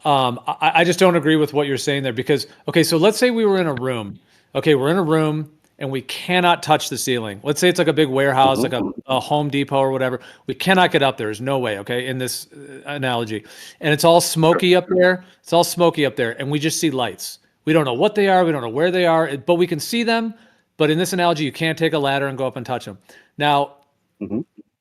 I just don't agree with what you're saying there because, okay, so let's say we were in a room. Okay, we're in a room and we cannot touch the ceiling. Let's say it's like a big warehouse, like a Home Depot or whatever. We cannot get up there. There's no way, okay, in this analogy. And it's all smoky up there. It's all smoky up there. And we just see lights. We don't know what they are. We don't know where they are, but we can see them. But in this analogy, you can't take a ladder and go up and touch them. Now,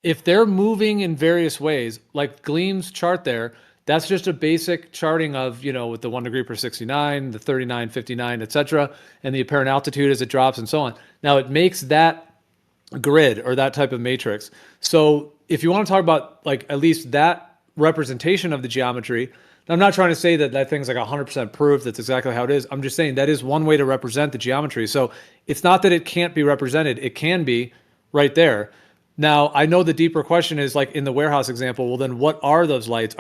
if they're moving in various ways, like Gleam's chart there, that's just a basic charting of, with the 1 degree per 69, the 39, 59, etc., and the apparent altitude as it drops and so on. Now, it makes that grid or that type of matrix. So if you want to talk about like at least that representation of the geometry, I'm not trying to say that thing's like 100% proof that's exactly how it is. I'm just saying that is one way to represent the geometry. So it's not that it can't be represented. It can be right there. Now, I know the deeper question is like in the warehouse example, well, then what are those lights?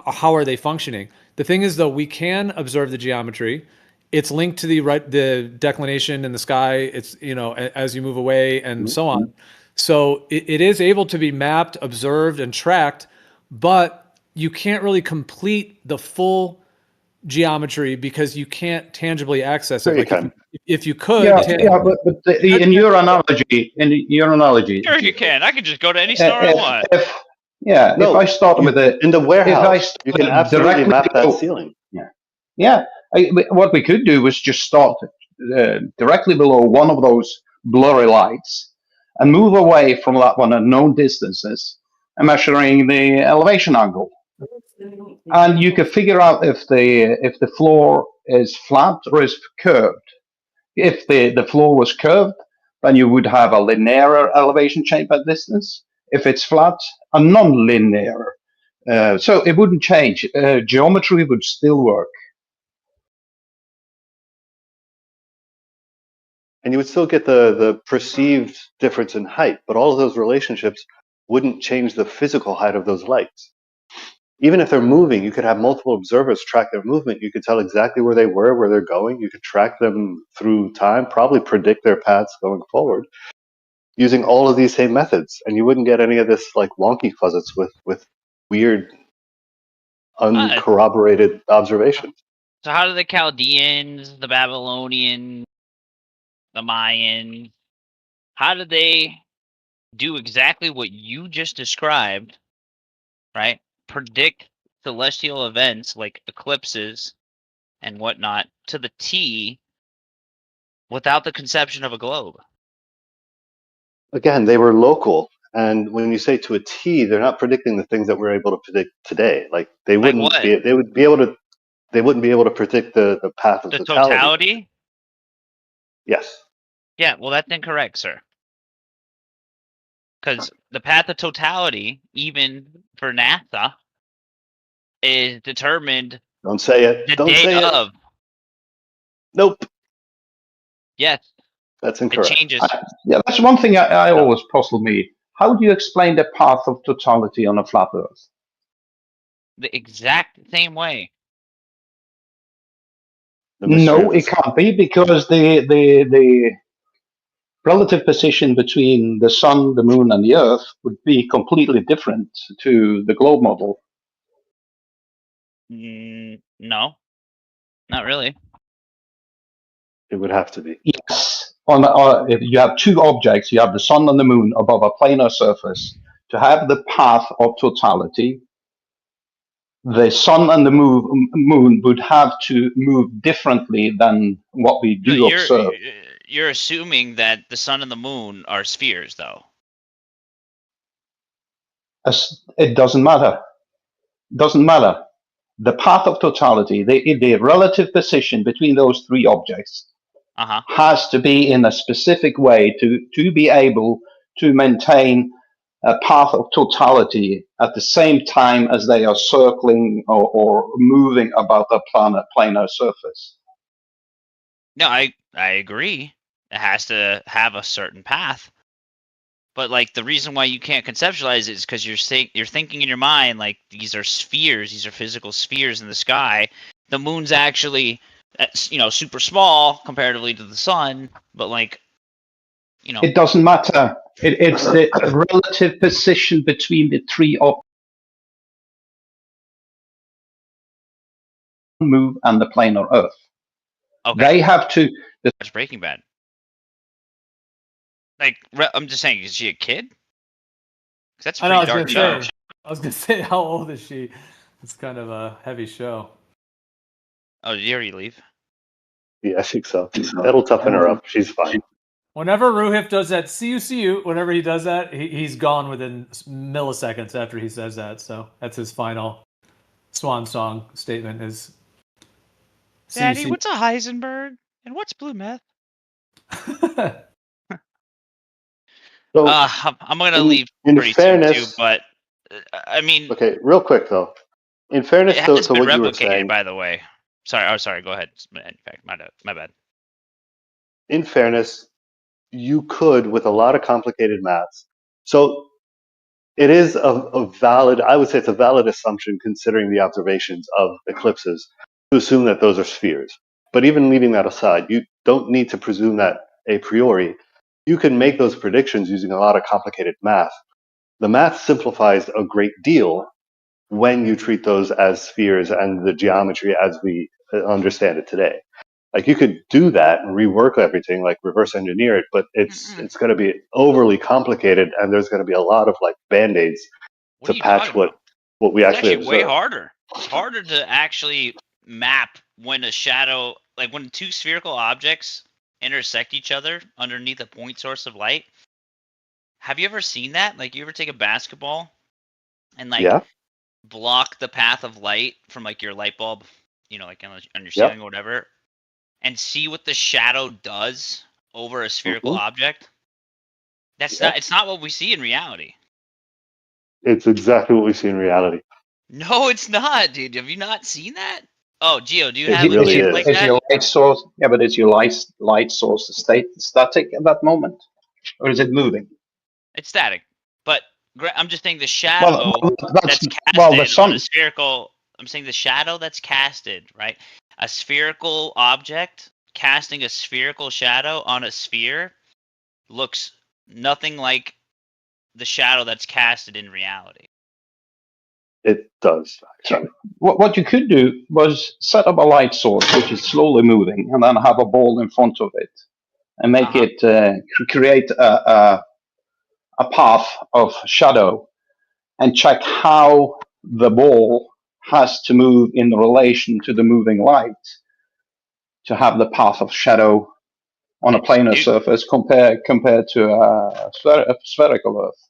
How are they functioning? The thing is, though, we can observe the geometry. It's linked to the declination in the sky. It's, as you move away and so on. So it is able to be mapped, observed, and tracked, but you can't really complete the full geometry because you can't tangibly access it. Sure, if you could, but in your analogy, Sure, you can. I can just go to any star I want. If I start with in the warehouse, you can absolutely map that ceiling. What we could do was just start directly below one of those blurry lights and move away from that one at known distances and measuring the elevation angle. And you can figure out if the floor is flat or is curved. If the floor was curved, then you would have a linear elevation change by distance. If it's flat, a non-linear So it wouldn't change. Geometry would still work. And you would still get the perceived difference in height, but all of those relationships wouldn't change the physical height of those lights. Even if they're moving, you could have multiple observers track their movement. You could tell exactly where they were, where they're going. You could track them through time, probably predict their paths going forward, using all of these same methods. And you wouldn't get any of this like wonky fuzzits with weird, uncorroborated observations. So how do the Chaldeans, the Babylonians, the Mayans, how did they do exactly what you just described, right? Predict celestial events like eclipses and whatnot to the T without the conception of a globe? Again, they were local. And when you say to a T, they're not predicting the things that we're able to predict today. Like they wouldn't what? be they wouldn't be able to predict the path of The totality. totality? Yes. Yeah, well, that's incorrect, sir. Because the path of totality, even for NASA, is determined. Don't say it. The Don't day say of. it. Nope. Yes. That's incorrect. It changes. Yeah, that's one thing I always puzzle me. How do you explain the path of totality on a flat Earth? The exact same way. No, it can't be, because the relative position between the sun, the moon, and the Earth would be completely different to the globe model. No, not really. It would have to be. Yes. If you have two objects, you have the sun and the moon above a planar surface. To have the path of totality, the sun and the moon would have to move differently than what we do observe. You're assuming that the sun and the moon are spheres, though. It doesn't matter. Doesn't matter. The path of totality, the relative position between those three objects, has to be in a specific way to be able to maintain a path of totality at the same time as they are circling or moving about the planar surface. No, I agree. It has to have a certain path. But like the reason why you can't conceptualize it is because you're thinking in your mind like these are spheres, these are physical spheres in the sky. The moon's actually, super small comparatively to the sun, but like, it doesn't matter. It's the relative position between the three move and the planar Earth. Okay. They have to. That's Breaking Bad. Like, I'm just saying, is she a kid? That's a pretty dark show. I was gonna say, how old is she? It's kind of a heavy show. Oh, did you already leave? Yeah, I think so. That'll toughen her up. She's fine. Whenever Roohif does that, see you, whenever he does that, he's gone within milliseconds after he says that. So that's his final swan song statement is, Daddy, what's a Heisenberg? And what's blue meth? So, I'm going to leave in pretty fairness, soon too, but I mean... Okay, real quick though. In fairness to what you were saying... by the way. Sorry, go ahead. In fact, my bad. In fairness, you could, with a lot of complicated maths. So it is a valid, I would say it's a valid assumption considering the observations of eclipses to assume that those are spheres. But even leaving that aside, you don't need to presume that a priori. You can make those predictions using a lot of complicated math. The math simplifies a great deal when you treat those as spheres and the geometry as we understand it today. Like you could do that and rework everything, like reverse engineer it, but it's going to be overly complicated, and there's going to be a lot of like band-aids to patch what we actually It's actually observe. way harder. It's harder to actually map when a shadow, like when two spherical objects intersect each other underneath a point source of light. Have you ever seen that? Like, you ever take a basketball and like block the path of light from like your light bulb, like on your ceiling or whatever, and see what the shadow does over a spherical object? That's not. It's not what we see in reality. It's exactly what we see in reality. No, it's not, dude. Have you not seen that? Oh, Gio, do you Is, have it, a is, shape your, like is that? your light source? Yeah, but is your light source static at that moment, or is it moving? It's static. But I'm just saying the Well, shadow that's that's well, the casted on a sun. spherical. I'm saying the shadow that's casted, right? A spherical object casting a spherical shadow on a sphere looks nothing like the shadow that's casted in reality. It does. So what you could do was set up a light source which is slowly moving, and then have a ball in front of it, and make it create a path of shadow, and check how the ball has to move in relation to the moving light to have the path of shadow on a planar surface compared to a spherical Earth.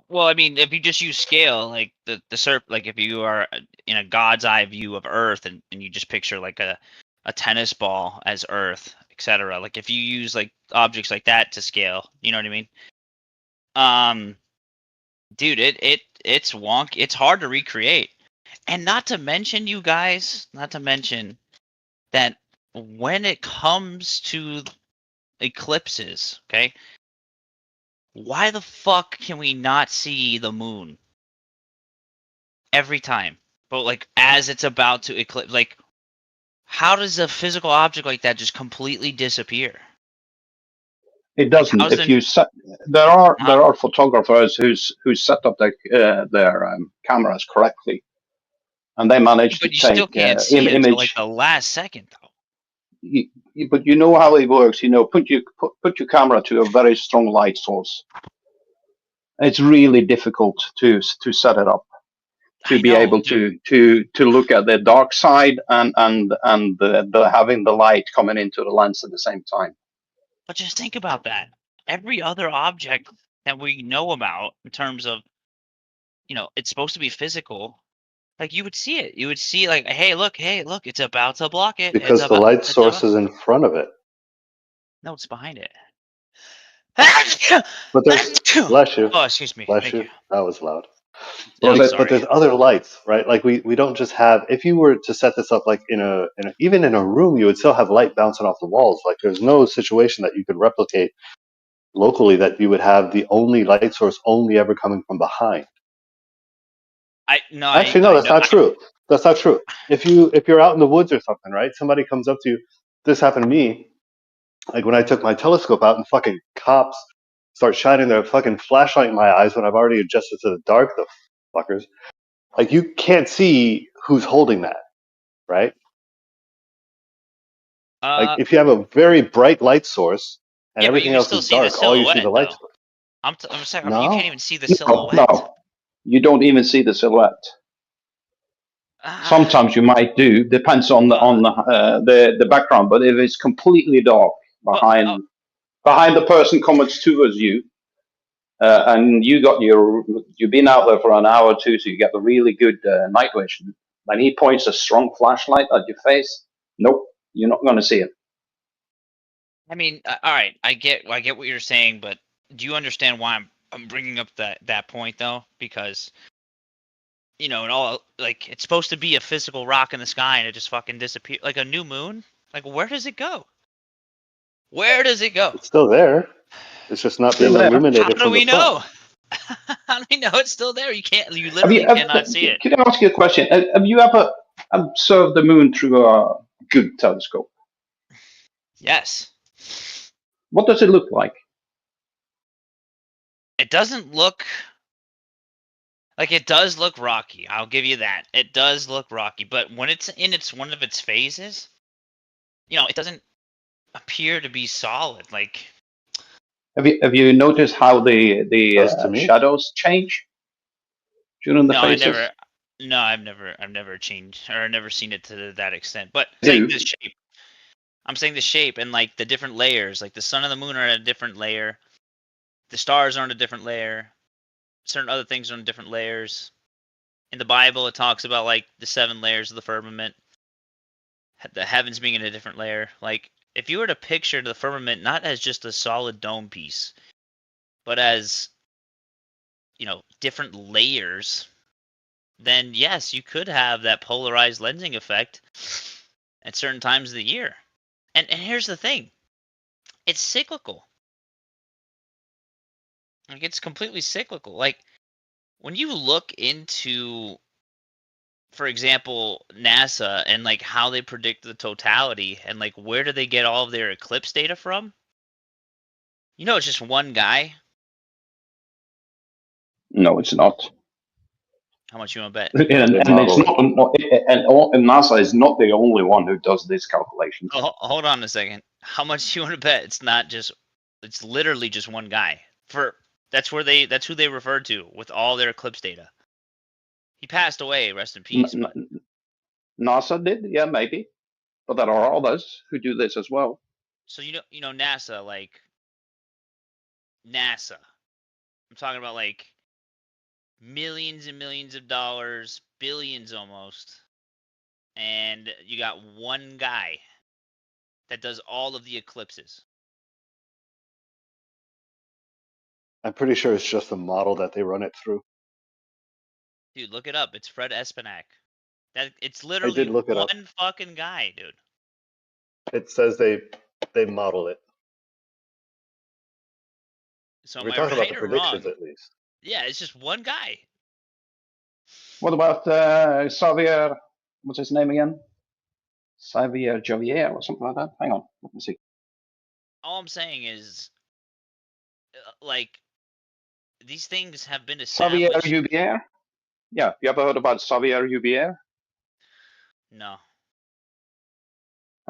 Well, I mean, if you just use scale, like like if you are in a God's eye view of Earth, and you just picture like a tennis ball as Earth, etc. Like if you use like objects like that to scale, you know what I mean? Dude, it's wonk. It's hard to recreate, and not to mention, you guys, not to mention that when it comes to eclipses, okay, why the fuck can we not see the moon every time? But like as it's about to eclipse, like how does a physical object like that just completely disappear? It doesn't. Like, If you set, there are photographers who set up their cameras correctly, and they manage to but you still take can't see it until like image. the last second, though. But you know how it works. You know, put your camera to a very strong light source. It's really difficult to set it up to be able to look at the dark side and the having the light coming into the lens at the same time. But just think about that. Every other object that we know about in terms of, it's supposed to be physical. Like you would see it. You would see like, hey, look, it's about to block it. Because the light source is in front of it. No, it's behind it. But there's bless you. Oh, excuse me. Bless Thank you. you. That was loud. Yeah, But there's other lights, right? Like we don't just have. If you were to set this up like even in a room, you would still have light bouncing off the walls. Like there's no situation that you could replicate locally that you would have the only light source only ever coming from behind. Actually, no, that's not true. That's not true. If you're out in the woods or something, right? Somebody comes up to you. This happened to me. Like when I took my telescope out and fucking cops start shining their fucking flashlight in my eyes when I've already adjusted to the dark, the fuckers. Like you can't see who's holding that, right? Like if you have a very bright light source and yeah, but everything you can else still is see the dark, all you see the silhouette, light though. source. I'm saying, you No, can't even see the silhouette. No, you don't even see the silhouette. Sometimes you might do, depends on the background. But if it's completely dark behind the person coming towards you, and you've been out there for an hour or two, so you get the really good night vision. When he points a strong flashlight at your face, nope, you're not going to see it. I mean, all right, I get what you're saying, but do you understand why I'm bringing up that point though? Because it all like it's supposed to be a physical rock in the sky and it just fucking disappears like a new moon. Like where does it go? Where does it go? it's still there. It's just not being illuminated How do from the we sun. know? How do we know it's still there? You literally cannot see it. Can I ask you a question? Have you ever observed the moon through a good telescope? Yes. What does it look like? It doesn't look like it does look rocky. I'll give you that. It does look rocky, but when it's in one of its phases, it doesn't appear to be solid. Like Have you noticed how the shadows change during the phases? I've never changed or never seen it to that extent. But saying this shape, I'm saying the shape and like the different layers, like the sun and the moon are at a different layer, the stars are on a different layer, certain other things are on different layers. In the Bible, it talks about like the 7 layers of the firmament, the heavens being in a different layer. Like if you were to picture the firmament not as just a solid dome piece, but as different layers then yes, you could have that polarized lensing effect at certain times of the year. And here's the thing, it's cyclical. Like, it's completely cyclical. Like, when you look into, for example, NASA and like how they predict the totality and like where do they get all of their eclipse data from? You know, it's just one guy. No, it's not. How much you want to bet? And it's not, and NASA is not the only one who does these calculations. Oh, hold on a second. How much you want to bet? It's not just. It's literally just one guy. That's who they referred to with all their eclipse data. He passed away. Rest in peace. But NASA did, yeah, maybe, but there are others who do this as well. so you know NASA, like NASA. I'm talking about like millions and millions of dollars, billions almost, and you got one guy that does all of the eclipses. I'm pretty sure it's just a model that they run it through. Dude, look it up. It's Fred Espenak. It's literally did look it up. one fucking guy, dude. It says they model it. So We're am I talking about right the or wrong? predictions, at least. Yeah, it's just one guy. What about Xavier? What's his name again? Xavier Javier or something like that. Hang on, let me see. All I'm saying is, like, these things have been Xavier established. Hubier? Yeah, you ever heard about Xavier Hubier? No.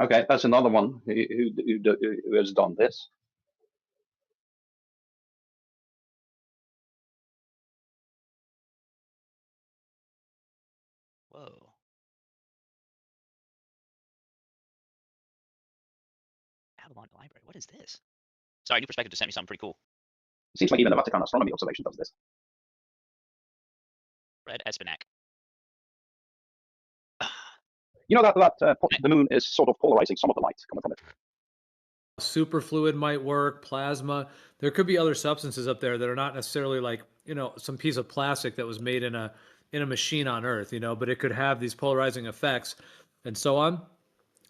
Okay, that's another one who has done this. Whoa. Avalon Library. What is this? Sorry, New Perspective just sent me something pretty cool. It seems like even the Vatican Astronomy Observation does this. Fred Espenak. You know that the moon is sort of polarizing some of the light coming from it. Superfluid might work, plasma. There could be other substances up there that are not necessarily like, some piece of plastic that was made in a machine on Earth, but it could have these polarizing effects and so on.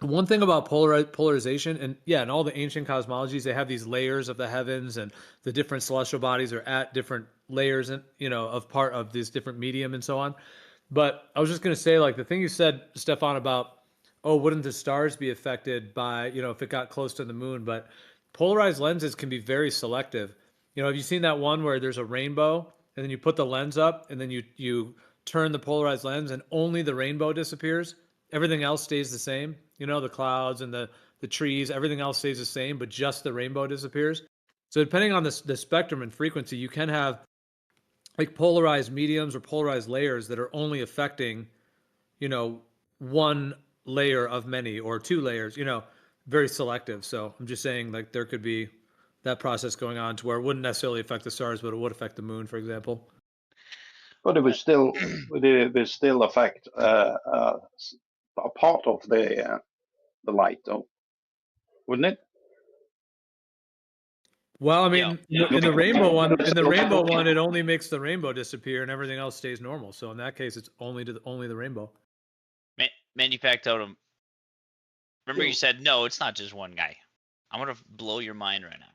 One thing about polarization, and yeah, in all the ancient cosmologies, they have these layers of the heavens, and the different celestial bodies are at different layers, and of part of this different medium and so on. But I was just going to say, like, the thing you said, Stefan, about, oh, wouldn't the stars be affected by, if it got close to the moon? But polarized lenses can be very selective. Have you seen that one where there's a rainbow and then you put the lens up and then you turn the polarized lens and only the rainbow disappears? Everything else stays the same. The clouds and the trees, everything else stays the same, but just the rainbow disappears. So depending on the spectrum and frequency, you can have like polarized mediums or polarized layers that are only affecting, one layer of many or two layers, very selective. So I'm just saying, like, there could be that process going on to where it wouldn't necessarily affect the stars, but it would affect the moon, for example. But it would still affect a part of the light, though, wouldn't it? Well, I mean, in the rainbow one, it only makes the rainbow disappear and everything else stays normal. So in that case, it's only the rainbow. Manufactotum. Remember, you said no. It's not just one guy. I'm gonna blow your mind right now.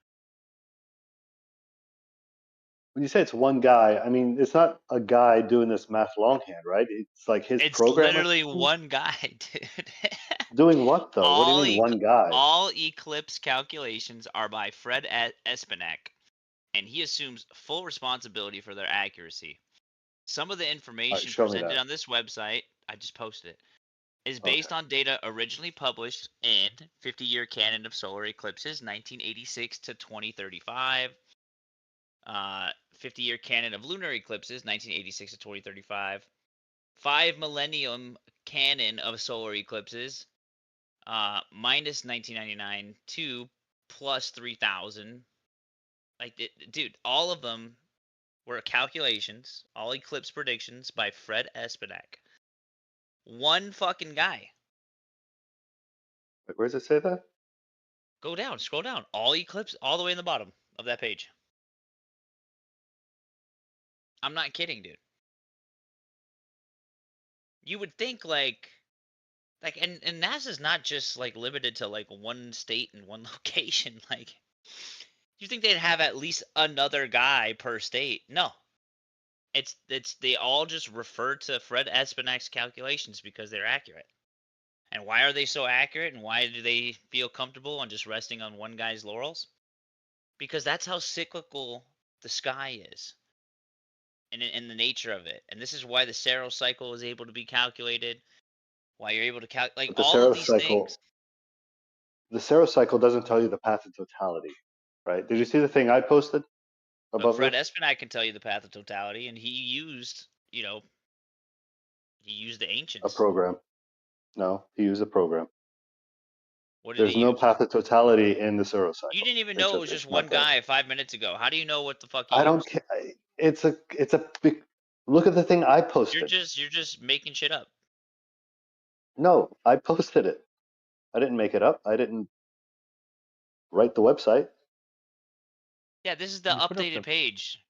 When you say it's one guy, I mean, it's not a guy doing this math longhand, right? It's like his program. It's literally one guy, dude. Doing what, though? What do you mean one guy? All eclipse calculations are by Fred Espenak, and he assumes full responsibility for their accuracy. Some of the information presented on this website, I just posted it, is based on data originally published in 50-Year Canon of Solar Eclipses, 1986 to 2035. 50-Year Canon of Lunar Eclipses, 1986 to 2035. 5 Millennium Canon of Solar Eclipses, minus 1999 to plus 3000. Dude, all of them were calculations, all eclipse predictions by Fred Espenak. One fucking guy. Wait, where does it say that? Go down, scroll down. All eclipse, all the way in the bottom of that page. I'm not kidding, dude. you would think like and NASA's not just like limited to like one state and one location. Like, you think they'd have at least another guy per state? No. It's they all just refer to Fred Espenak's calculations because they're accurate. And why are they so accurate, and why do they feel comfortable on just resting on one guy's laurels? Because that's how cyclical the sky is, and in the nature of it. And this is why the Saros cycle is able to be calculated. Why you're able to calculate But the all of Saros these cycle, things. the Saros cycle doesn't tell you the path of totality, right? Did you see the thing I posted But above Fred this? Espenak can tell you the path of totality, and he used, he used the A ancients. program. No, he used a program. What did There's he no use? path of totality in the Saros cycle. You didn't even know it was just one not there. guy 5 minutes ago. How do you know what the fuck he I used? don't care. It's a big. Look at the thing I posted. You're just making shit up. No, I posted it. I didn't make it up. I didn't write the website. Yeah, this is the You put up updated page.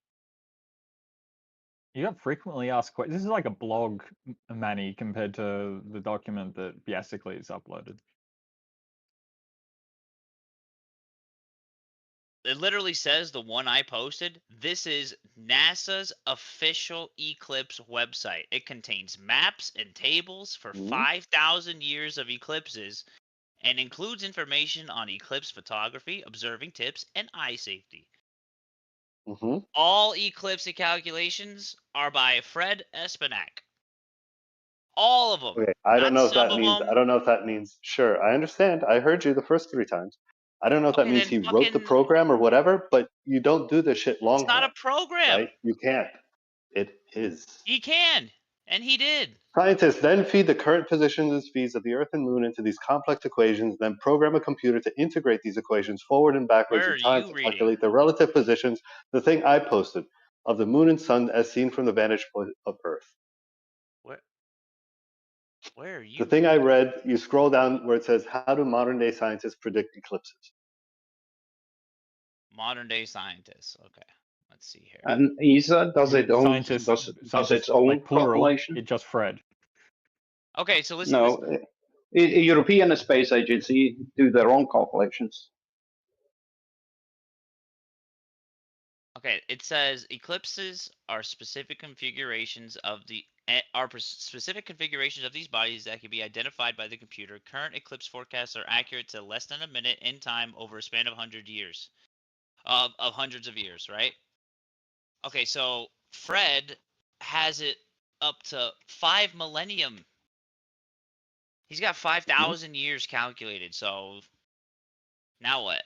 You got frequently asked questions. This is like a blog, Manny, compared to the document that Biasically uploaded. It literally says, the one I posted, this is NASA's official eclipse website. It contains maps and tables for 5,000 years of eclipses and includes information on eclipse photography, observing tips, and eye safety. All eclipse calculations are by Fred Espenak. All of them. Okay, I don't know if that means. them. I don't know if that means. Sure, I understand. I heard you the first 3 times. I don't know if that means he wrote the program or whatever, but you don't do this shit longhand. It's not a program. Right? You can't. It is. He can, and he did. Scientists then feed the current positions and speeds of the Earth and Moon into these complex equations, then program a computer to integrate these equations forward and backwards in time to calculate the relative positions, the thing I posted, of the Moon and Sun as seen from the vantage point of Earth. Where are you? The thing I read, you scroll down where it says, how do modern day scientists predict eclipses? Modern day scientists. Okay, let's see here. And ESA does it own does its own like plural, calculation? It just Fred. Okay, so listen. No, European Space Agency do their own calculations. Okay, it says eclipses are specific configurations of specific configurations of these bodies that can be identified by the computer. Current eclipse forecasts are accurate to less than a minute in time over a span of 100 years, of hundreds of years, right? Okay, so Fred has it up to 5 millennium. He's got 5,000 years calculated. So now what?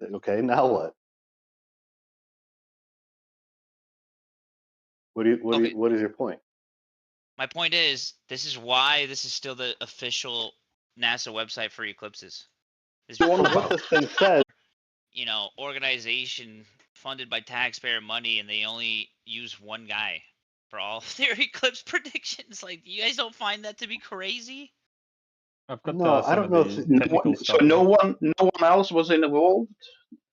Okay, now what? What is your point? My point is, this is why this is still the official NASA website for eclipses. This From what this thing says, organization funded by taxpayer money, and they only use one guy for all of their eclipse predictions. Like, you guys don't find that to be crazy? I've got no, I don't know. So no one else was involved.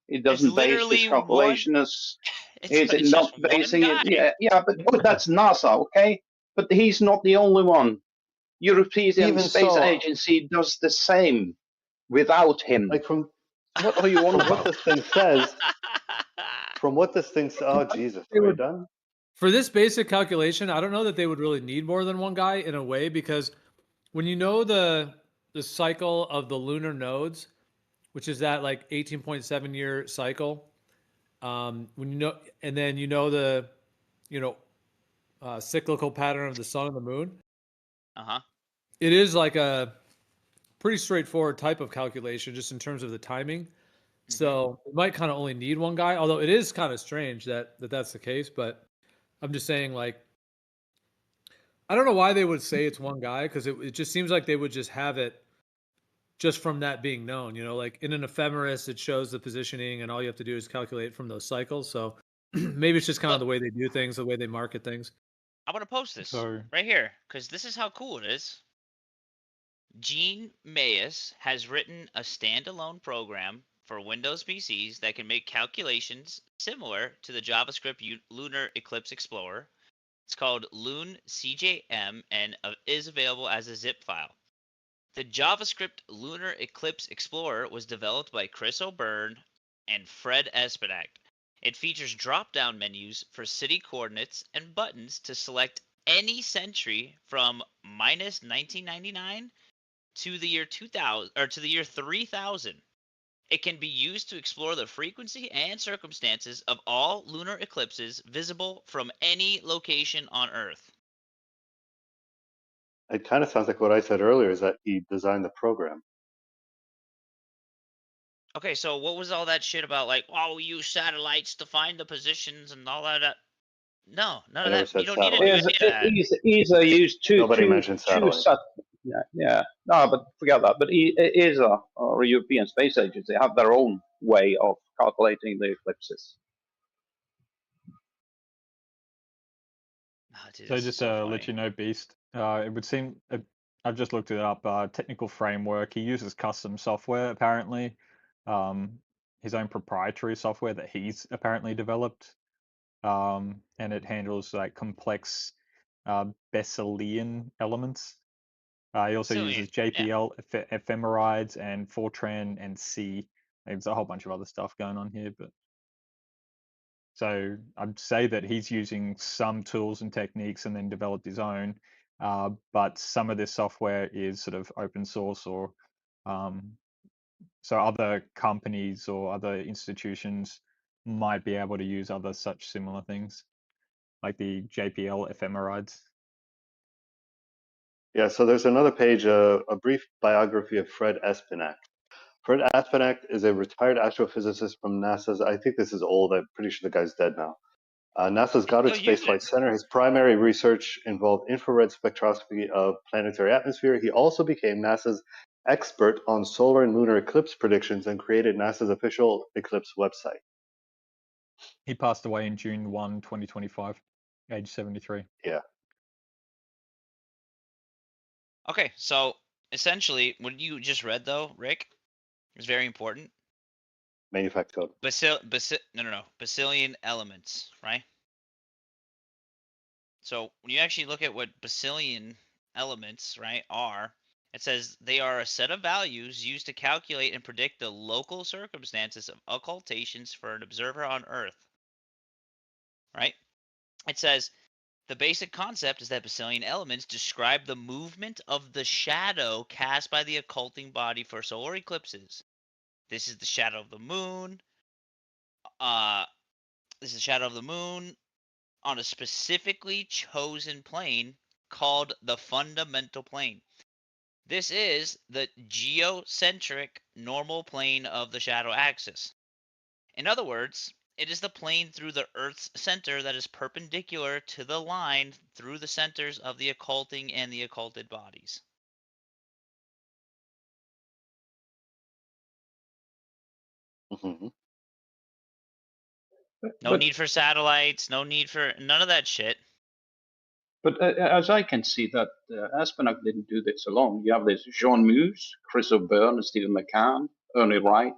It doesn't base literally its calculation as. Is it it's not just one basing guy. it? Yeah, but that's NASA, okay? But he's not the only one. European Even Space so, Agency does the same without him. Like from what are you on from about? what this thing says? From what this thing says? Oh Jesus, are we done? For this basic calculation, I don't know that they would really need more than one guy in a way, because when you know the cycle of the lunar nodes, which is that like 18.7 year cycle, when you know, and then you know the cyclical pattern of the sun and the moon, it is like a pretty straightforward type of calculation just in terms of the timing. So it might kind of only need one guy, although it is kind of strange that that's the case. But I'm just saying, like, I don't know why they would say it's one guy, because it just seems like they would just have it just from that being known. Like in an ephemeris, it shows the positioning, and all you have to do is calculate from those cycles. So maybe it's just kind of the way they do things, the way they market things. I'm going to post this right here, because this is how cool it is. Gene Mayes has written a standalone program for Windows PCs that can make calculations similar to the JavaScript Lunar Eclipse Explorer It's called Loon CJM and is available as a zip file. The JavaScript Lunar Eclipse Explorer was developed by Chris O'Byrne and Fred Espenak. It features drop-down menus for city coordinates and buttons to select any century from minus 1999 to the year 2000 or to the year 3000. It can be used to explore the frequency and circumstances of all lunar eclipses visible from any location on Earth. It kind of sounds like what I said earlier, is that he designed the program. Okay, so what was all that shit about? Like, oh, we use satellites to find the positions and all that. No, none I of never that. You said don't need to do any satellite. of that. ESA used Nobody mentioned satellite. yeah. No, but forget that. But ESA, or European Space Agency, have their own way of calculating the eclipses. Oh, dude, So this is just so to funny. let you know, Beast, it would seem I've just looked it up. Technical framework. He uses custom software apparently, his own proprietary software that he's apparently developed, and it handles like complex Besselian elements. He also uses JPL ephemerides and Fortran and C. There's a whole bunch of other stuff going on here, but so I'd say that he's using some tools and techniques and then developed his own. But some of this software is sort of open source, or so other companies or other institutions might be able to use other such similar things, like the JPL ephemerides. Yeah, so there's another page, a brief biography of Fred Espenak. Fred Espenak is a retired astrophysicist from NASA's, I think this is old, I'm pretty sure the guy's dead now. NASA's Goddard Space Flight Center. His primary research involved infrared spectroscopy of planetary atmosphere. He also became NASA's expert on solar and lunar eclipse predictions and created NASA's official eclipse website. He passed away in June 1, 2025, age 73. Yeah. Okay, so essentially, what you just read, though, Rick, is very important. Manufactured. Bacillion elements, right? So when you actually look at what Bacillion elements, right, are, it says they are a set of values used to calculate and predict the local circumstances of occultations for an observer on Earth. Right? It says the basic concept is that Bacillion elements describe the movement of the shadow cast by the occulting body for solar eclipses. This is the shadow of the moon. This is the shadow of the moon on a specifically chosen plane called the fundamental plane. This is the geocentric normal plane of the shadow axis. In other words, it is the plane through the Earth's center that is perpendicular to the line through the centers of the occulting and the occulted bodies. Mm-hmm. No need for satellites, no need for none of that shit. But as I can see that Aspanak didn't do this alone. You have this Jean Muse, Chris O'Byrne, Stephen McCann, Ernie Wright,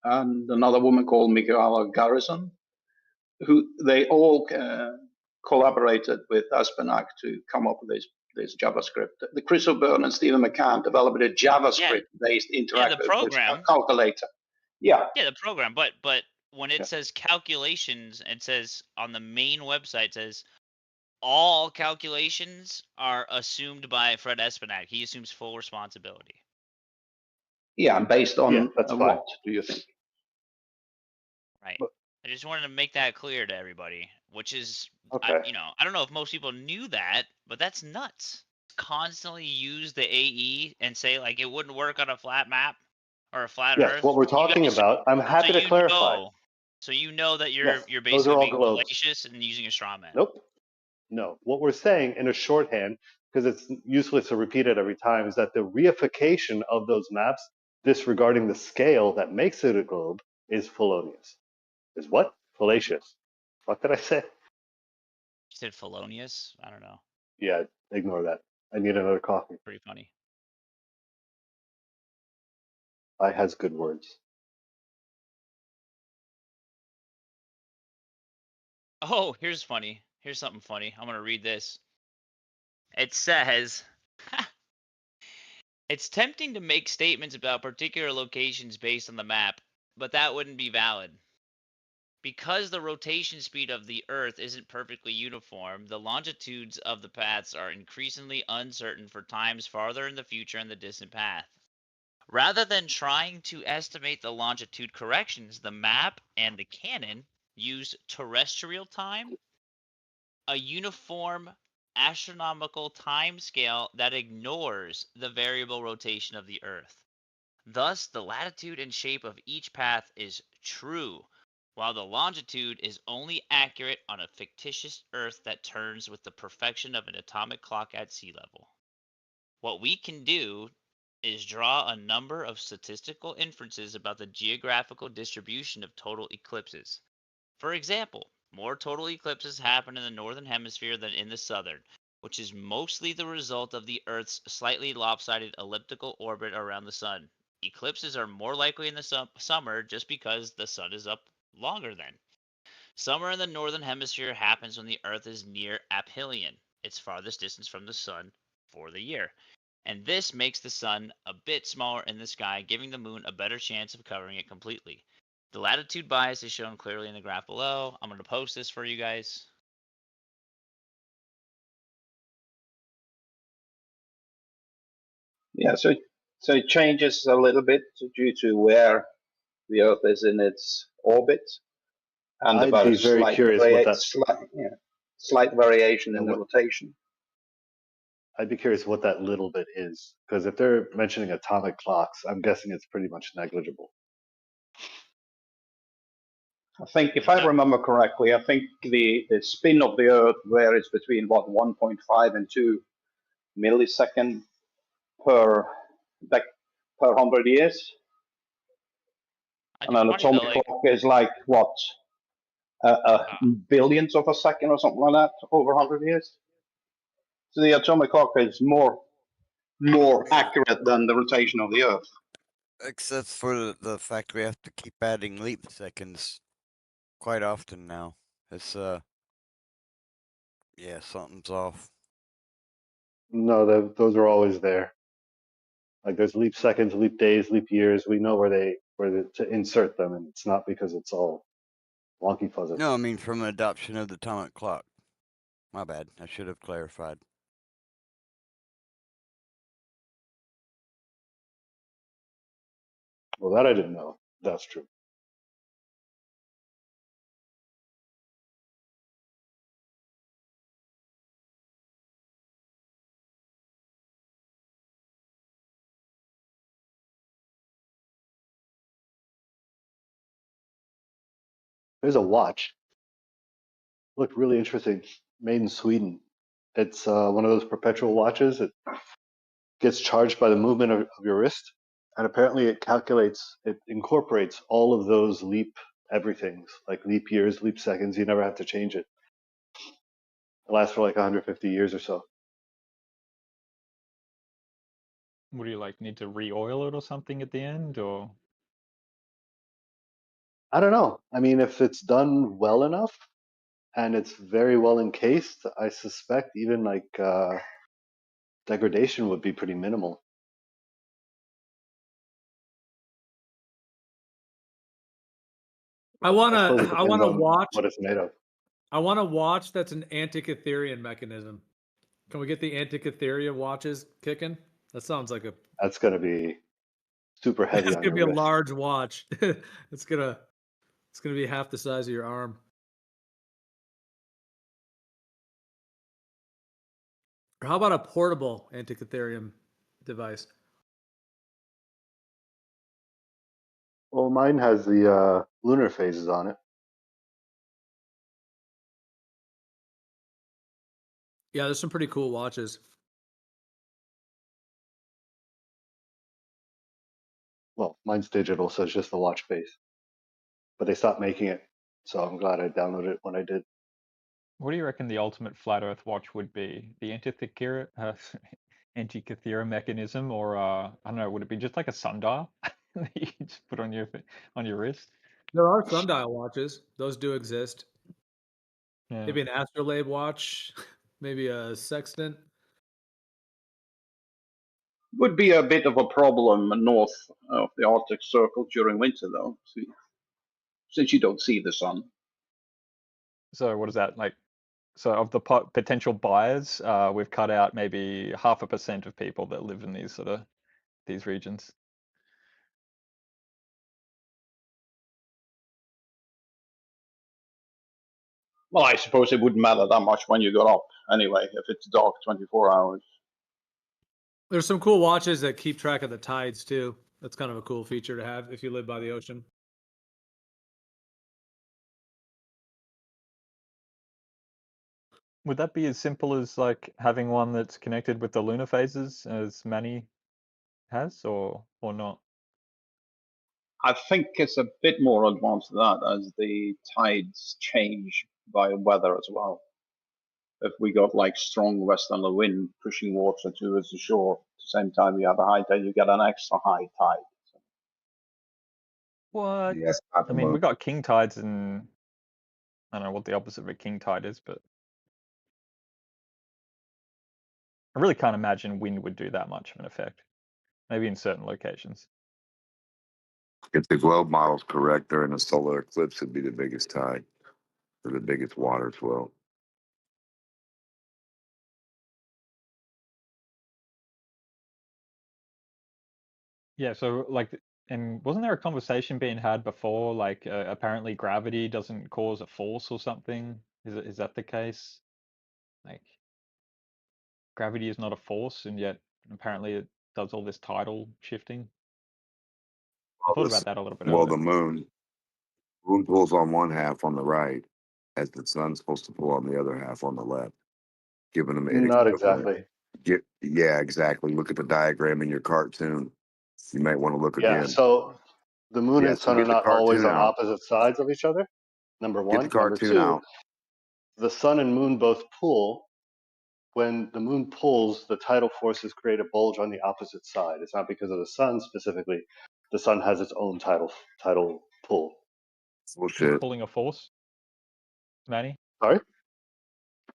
and another woman called Michaela Garrison, who they all collaborated with Aspanak to come up with this JavaScript. The Chris O'Byrne and Stephen McCann developed a JavaScript-based interactive calculator. Yeah. Yeah, the program, but when it says calculations, it says on the main website, it says all calculations are assumed by Fred Espenak. He assumes full responsibility. Yeah, and based on that's what do you think? Right. I just wanted to make that clear to everybody, which is, okay. I don't know if most people knew that, but that's nuts. Constantly use the AE and say like it wouldn't work on a flat map or a flat Yes, Earth. what we're talking about, I'm happy to clarify. So you know that you're Yes, you're those are basically all being globes. fallacious and using a straw man. Nope. No. What we're saying in a shorthand, because it's useless to repeat it every time, is that the reification of those maps, disregarding the scale that makes it a globe, is felonious. Is what? Fallacious. What did I say? You said felonious? I don't know. Yeah, ignore that. I need another coffee. Pretty funny. I has good words. Oh, here's funny. Here's something funny. I'm going to read this. It says, it's tempting to make statements about particular locations based on the map, but that wouldn't be valid. Because the rotation speed of the Earth isn't perfectly uniform, the longitudes of the paths are increasingly uncertain for times farther in the future in the distant path. Rather than trying to estimate the longitude corrections, the map and the cannon use terrestrial time, a uniform astronomical time scale that ignores the variable rotation of the Earth. Thus, the latitude and shape of each path is true, while the longitude is only accurate on a fictitious Earth that turns with the perfection of an atomic clock at sea level. What we can do is draw a number of statistical inferences about the geographical distribution of total eclipses. For example, more total eclipses happen in the northern hemisphere than in the southern, which is mostly the result of the Earth's slightly lopsided elliptical orbit around the sun. Eclipses are more likely in the summer just because the sun is up longer then. Summer in the northern hemisphere happens when the Earth is near aphelion, its farthest distance from the sun for the year. And this makes the sun a bit smaller in the sky, giving the moon a better chance of covering it completely. The latitude bias is shown clearly in the graph below. I'm going to post this for you guys. Yeah, so it changes a little bit due to where the Earth is in its orbit, and I'd about be a very curious what that slight variation in the rotation. I'd be curious what that little bit is, because if they're mentioning atomic clocks, I'm guessing it's pretty much negligible. I think, if I remember correctly, I think the spin of the Earth varies between 1.5 and 2 millisecond per 100 years. And an atomic clock is like what, billionth of a second or something like that over 100 years. So the atomic clock is more accurate than the rotation of the Earth. Except for the fact we have to keep adding leap seconds quite often now. It's yeah, something's off. No, those are always there. Like there's leap seconds, leap days, leap years. We know where to insert them, and it's not because it's all wonky fuzzy. No, I mean from adoption of the atomic clock. My bad. I should have clarified. Well, that I didn't know. That's true. There's a watch. Looked really interesting. Made in Sweden. It's one of those perpetual watches. It gets charged by the movement of your wrist, and apparently it incorporates all of those leap everythings, like leap years, leap seconds. You never have to change it. It lasts for like 150 years or so. What do you like? Need to re-oil it or something at the end, or? I don't know. I mean, if it's done well enough and it's very well encased, I suspect even like degradation would be pretty minimal. I want to watch what it's made of. I want to watch that's an Antikytherian mechanism. Can we get the Antikythera watches kicking? That sounds like That's going to be super heavy. It's on going to be your a wrist. large watch. It's going to be half the size of your arm. Or how about a portable Antikytherium device? Well, mine has the lunar phases on it. Yeah, there's some pretty cool watches. Well, mine's digital, so it's just the watch face. But they stopped making it, so I'm glad I downloaded it when I did. What do you reckon the ultimate flat Earth watch would be? The Antikythera mechanism, or I don't know, would it be just like a sundial that you just put on your wrist? There are sundial watches; those do exist. Yeah. Maybe an astrolabe watch, maybe a sextant. Would be a bit of a problem north of the Arctic Circle during winter, though, since you don't see the sun. So what is that like? So of the potential buyers, we've cut out maybe 0.5% of people that live in these regions. Well, I suppose it wouldn't matter that much when you got up, anyway, if it's dark 24 hours. There's some cool watches that keep track of the tides too. That's kind of a cool feature to have if you live by the ocean. Would that be as simple as like having one that's connected with the lunar phases as Manny has, or not? I think it's a bit more advanced than that, as the tides change by weather as well. If we got like strong westerly wind pushing water towards the shore, at the same time you have a high tide, you get an extra high tide. What? Yes, I mean, we got king tides, and I don't know what the opposite of a king tide is, but I really can't imagine wind would do that much of an effect. Maybe in certain locations. If the globe model's correct, during a solar eclipse would be the biggest tide, or the biggest water flow. Yeah, so like, and wasn't there a conversation being had before? Like, apparently gravity doesn't cause a force or something. Is that the case? Like, gravity is not a force, and yet apparently it does all this tidal shifting. I thought about that a little bit Well, earlier. the moon pulls on one half on the right, as the sun's supposed to pull on the other half on the left, giving them an Not equivalent. exactly. Yeah, exactly. Look at the diagram in your cartoon. You might want to look Yeah, again. so the moon Yeah, and so sun are get the not always cartoon on out. opposite sides of each other. Number Get the one. Number cartoon two, out. the sun and moon both pull. When the moon pulls, the tidal forces create a bulge on the opposite side. It's not because of the sun specifically. The sun has its own tidal pull. Is Bullshit. pulling a force, Manny? Sorry?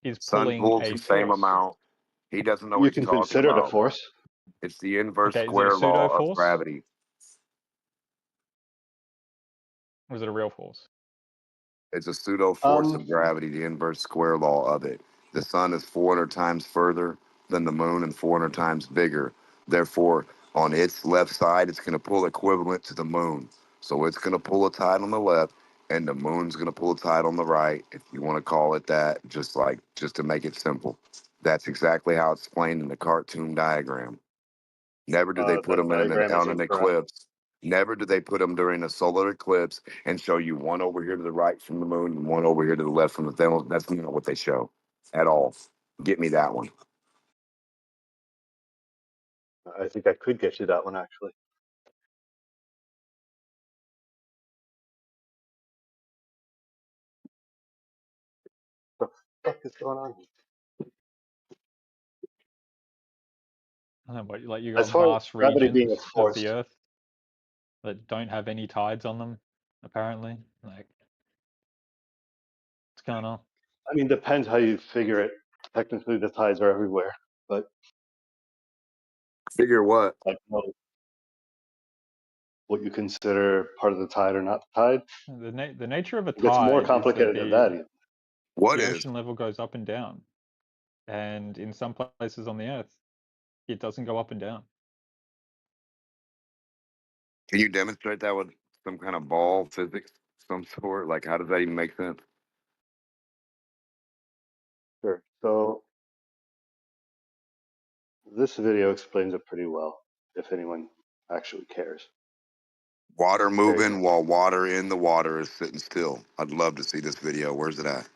Is Sun pulling pulls a the same force? amount. He doesn't know You what he's can talking consider it a about. force. It's the inverse Okay, is it a square pseudo law of force? gravity. Or is it a real force? It's a pseudo force of gravity, the inverse square law of it. The sun is 400 times further than the moon and 400 times bigger. Therefore, on its left side, it's going to pull equivalent to the moon. So it's going to pull a tide on the left, and the moon's going to pull a tide on the right, if you want to call it that, just to make it simple. That's exactly how it's explained in the cartoon diagram. Never do they put That them diagram is on an incorrect. eclipse. Never do they put them during a solar eclipse and show you one over here to the right from the moon and one over here to the left from the thing. That's not what they show at all. Get me that one. I think I could get you that one, actually. What the fuck is going on? I don't know, but like you As got far as vast gravity being a regions of force, the Earth that don't have any tides on them, apparently. Like, what's going on? I mean, depends how you figure it. Technically, the tides are everywhere, but Figure what? like what you consider part of the tide or not the tide. The nature of a It gets more tide is that complicated than that. Even. What the is? ocean level goes up and down, and in some places on the Earth, it doesn't go up and down. Can you demonstrate that with some kind of ball physics, some sort? Like, how does that even make sense? Sure. So this video explains it pretty well, if anyone actually cares. Water There you moving go. while water in the water is sitting still. I'd love to see this video. Where's it at?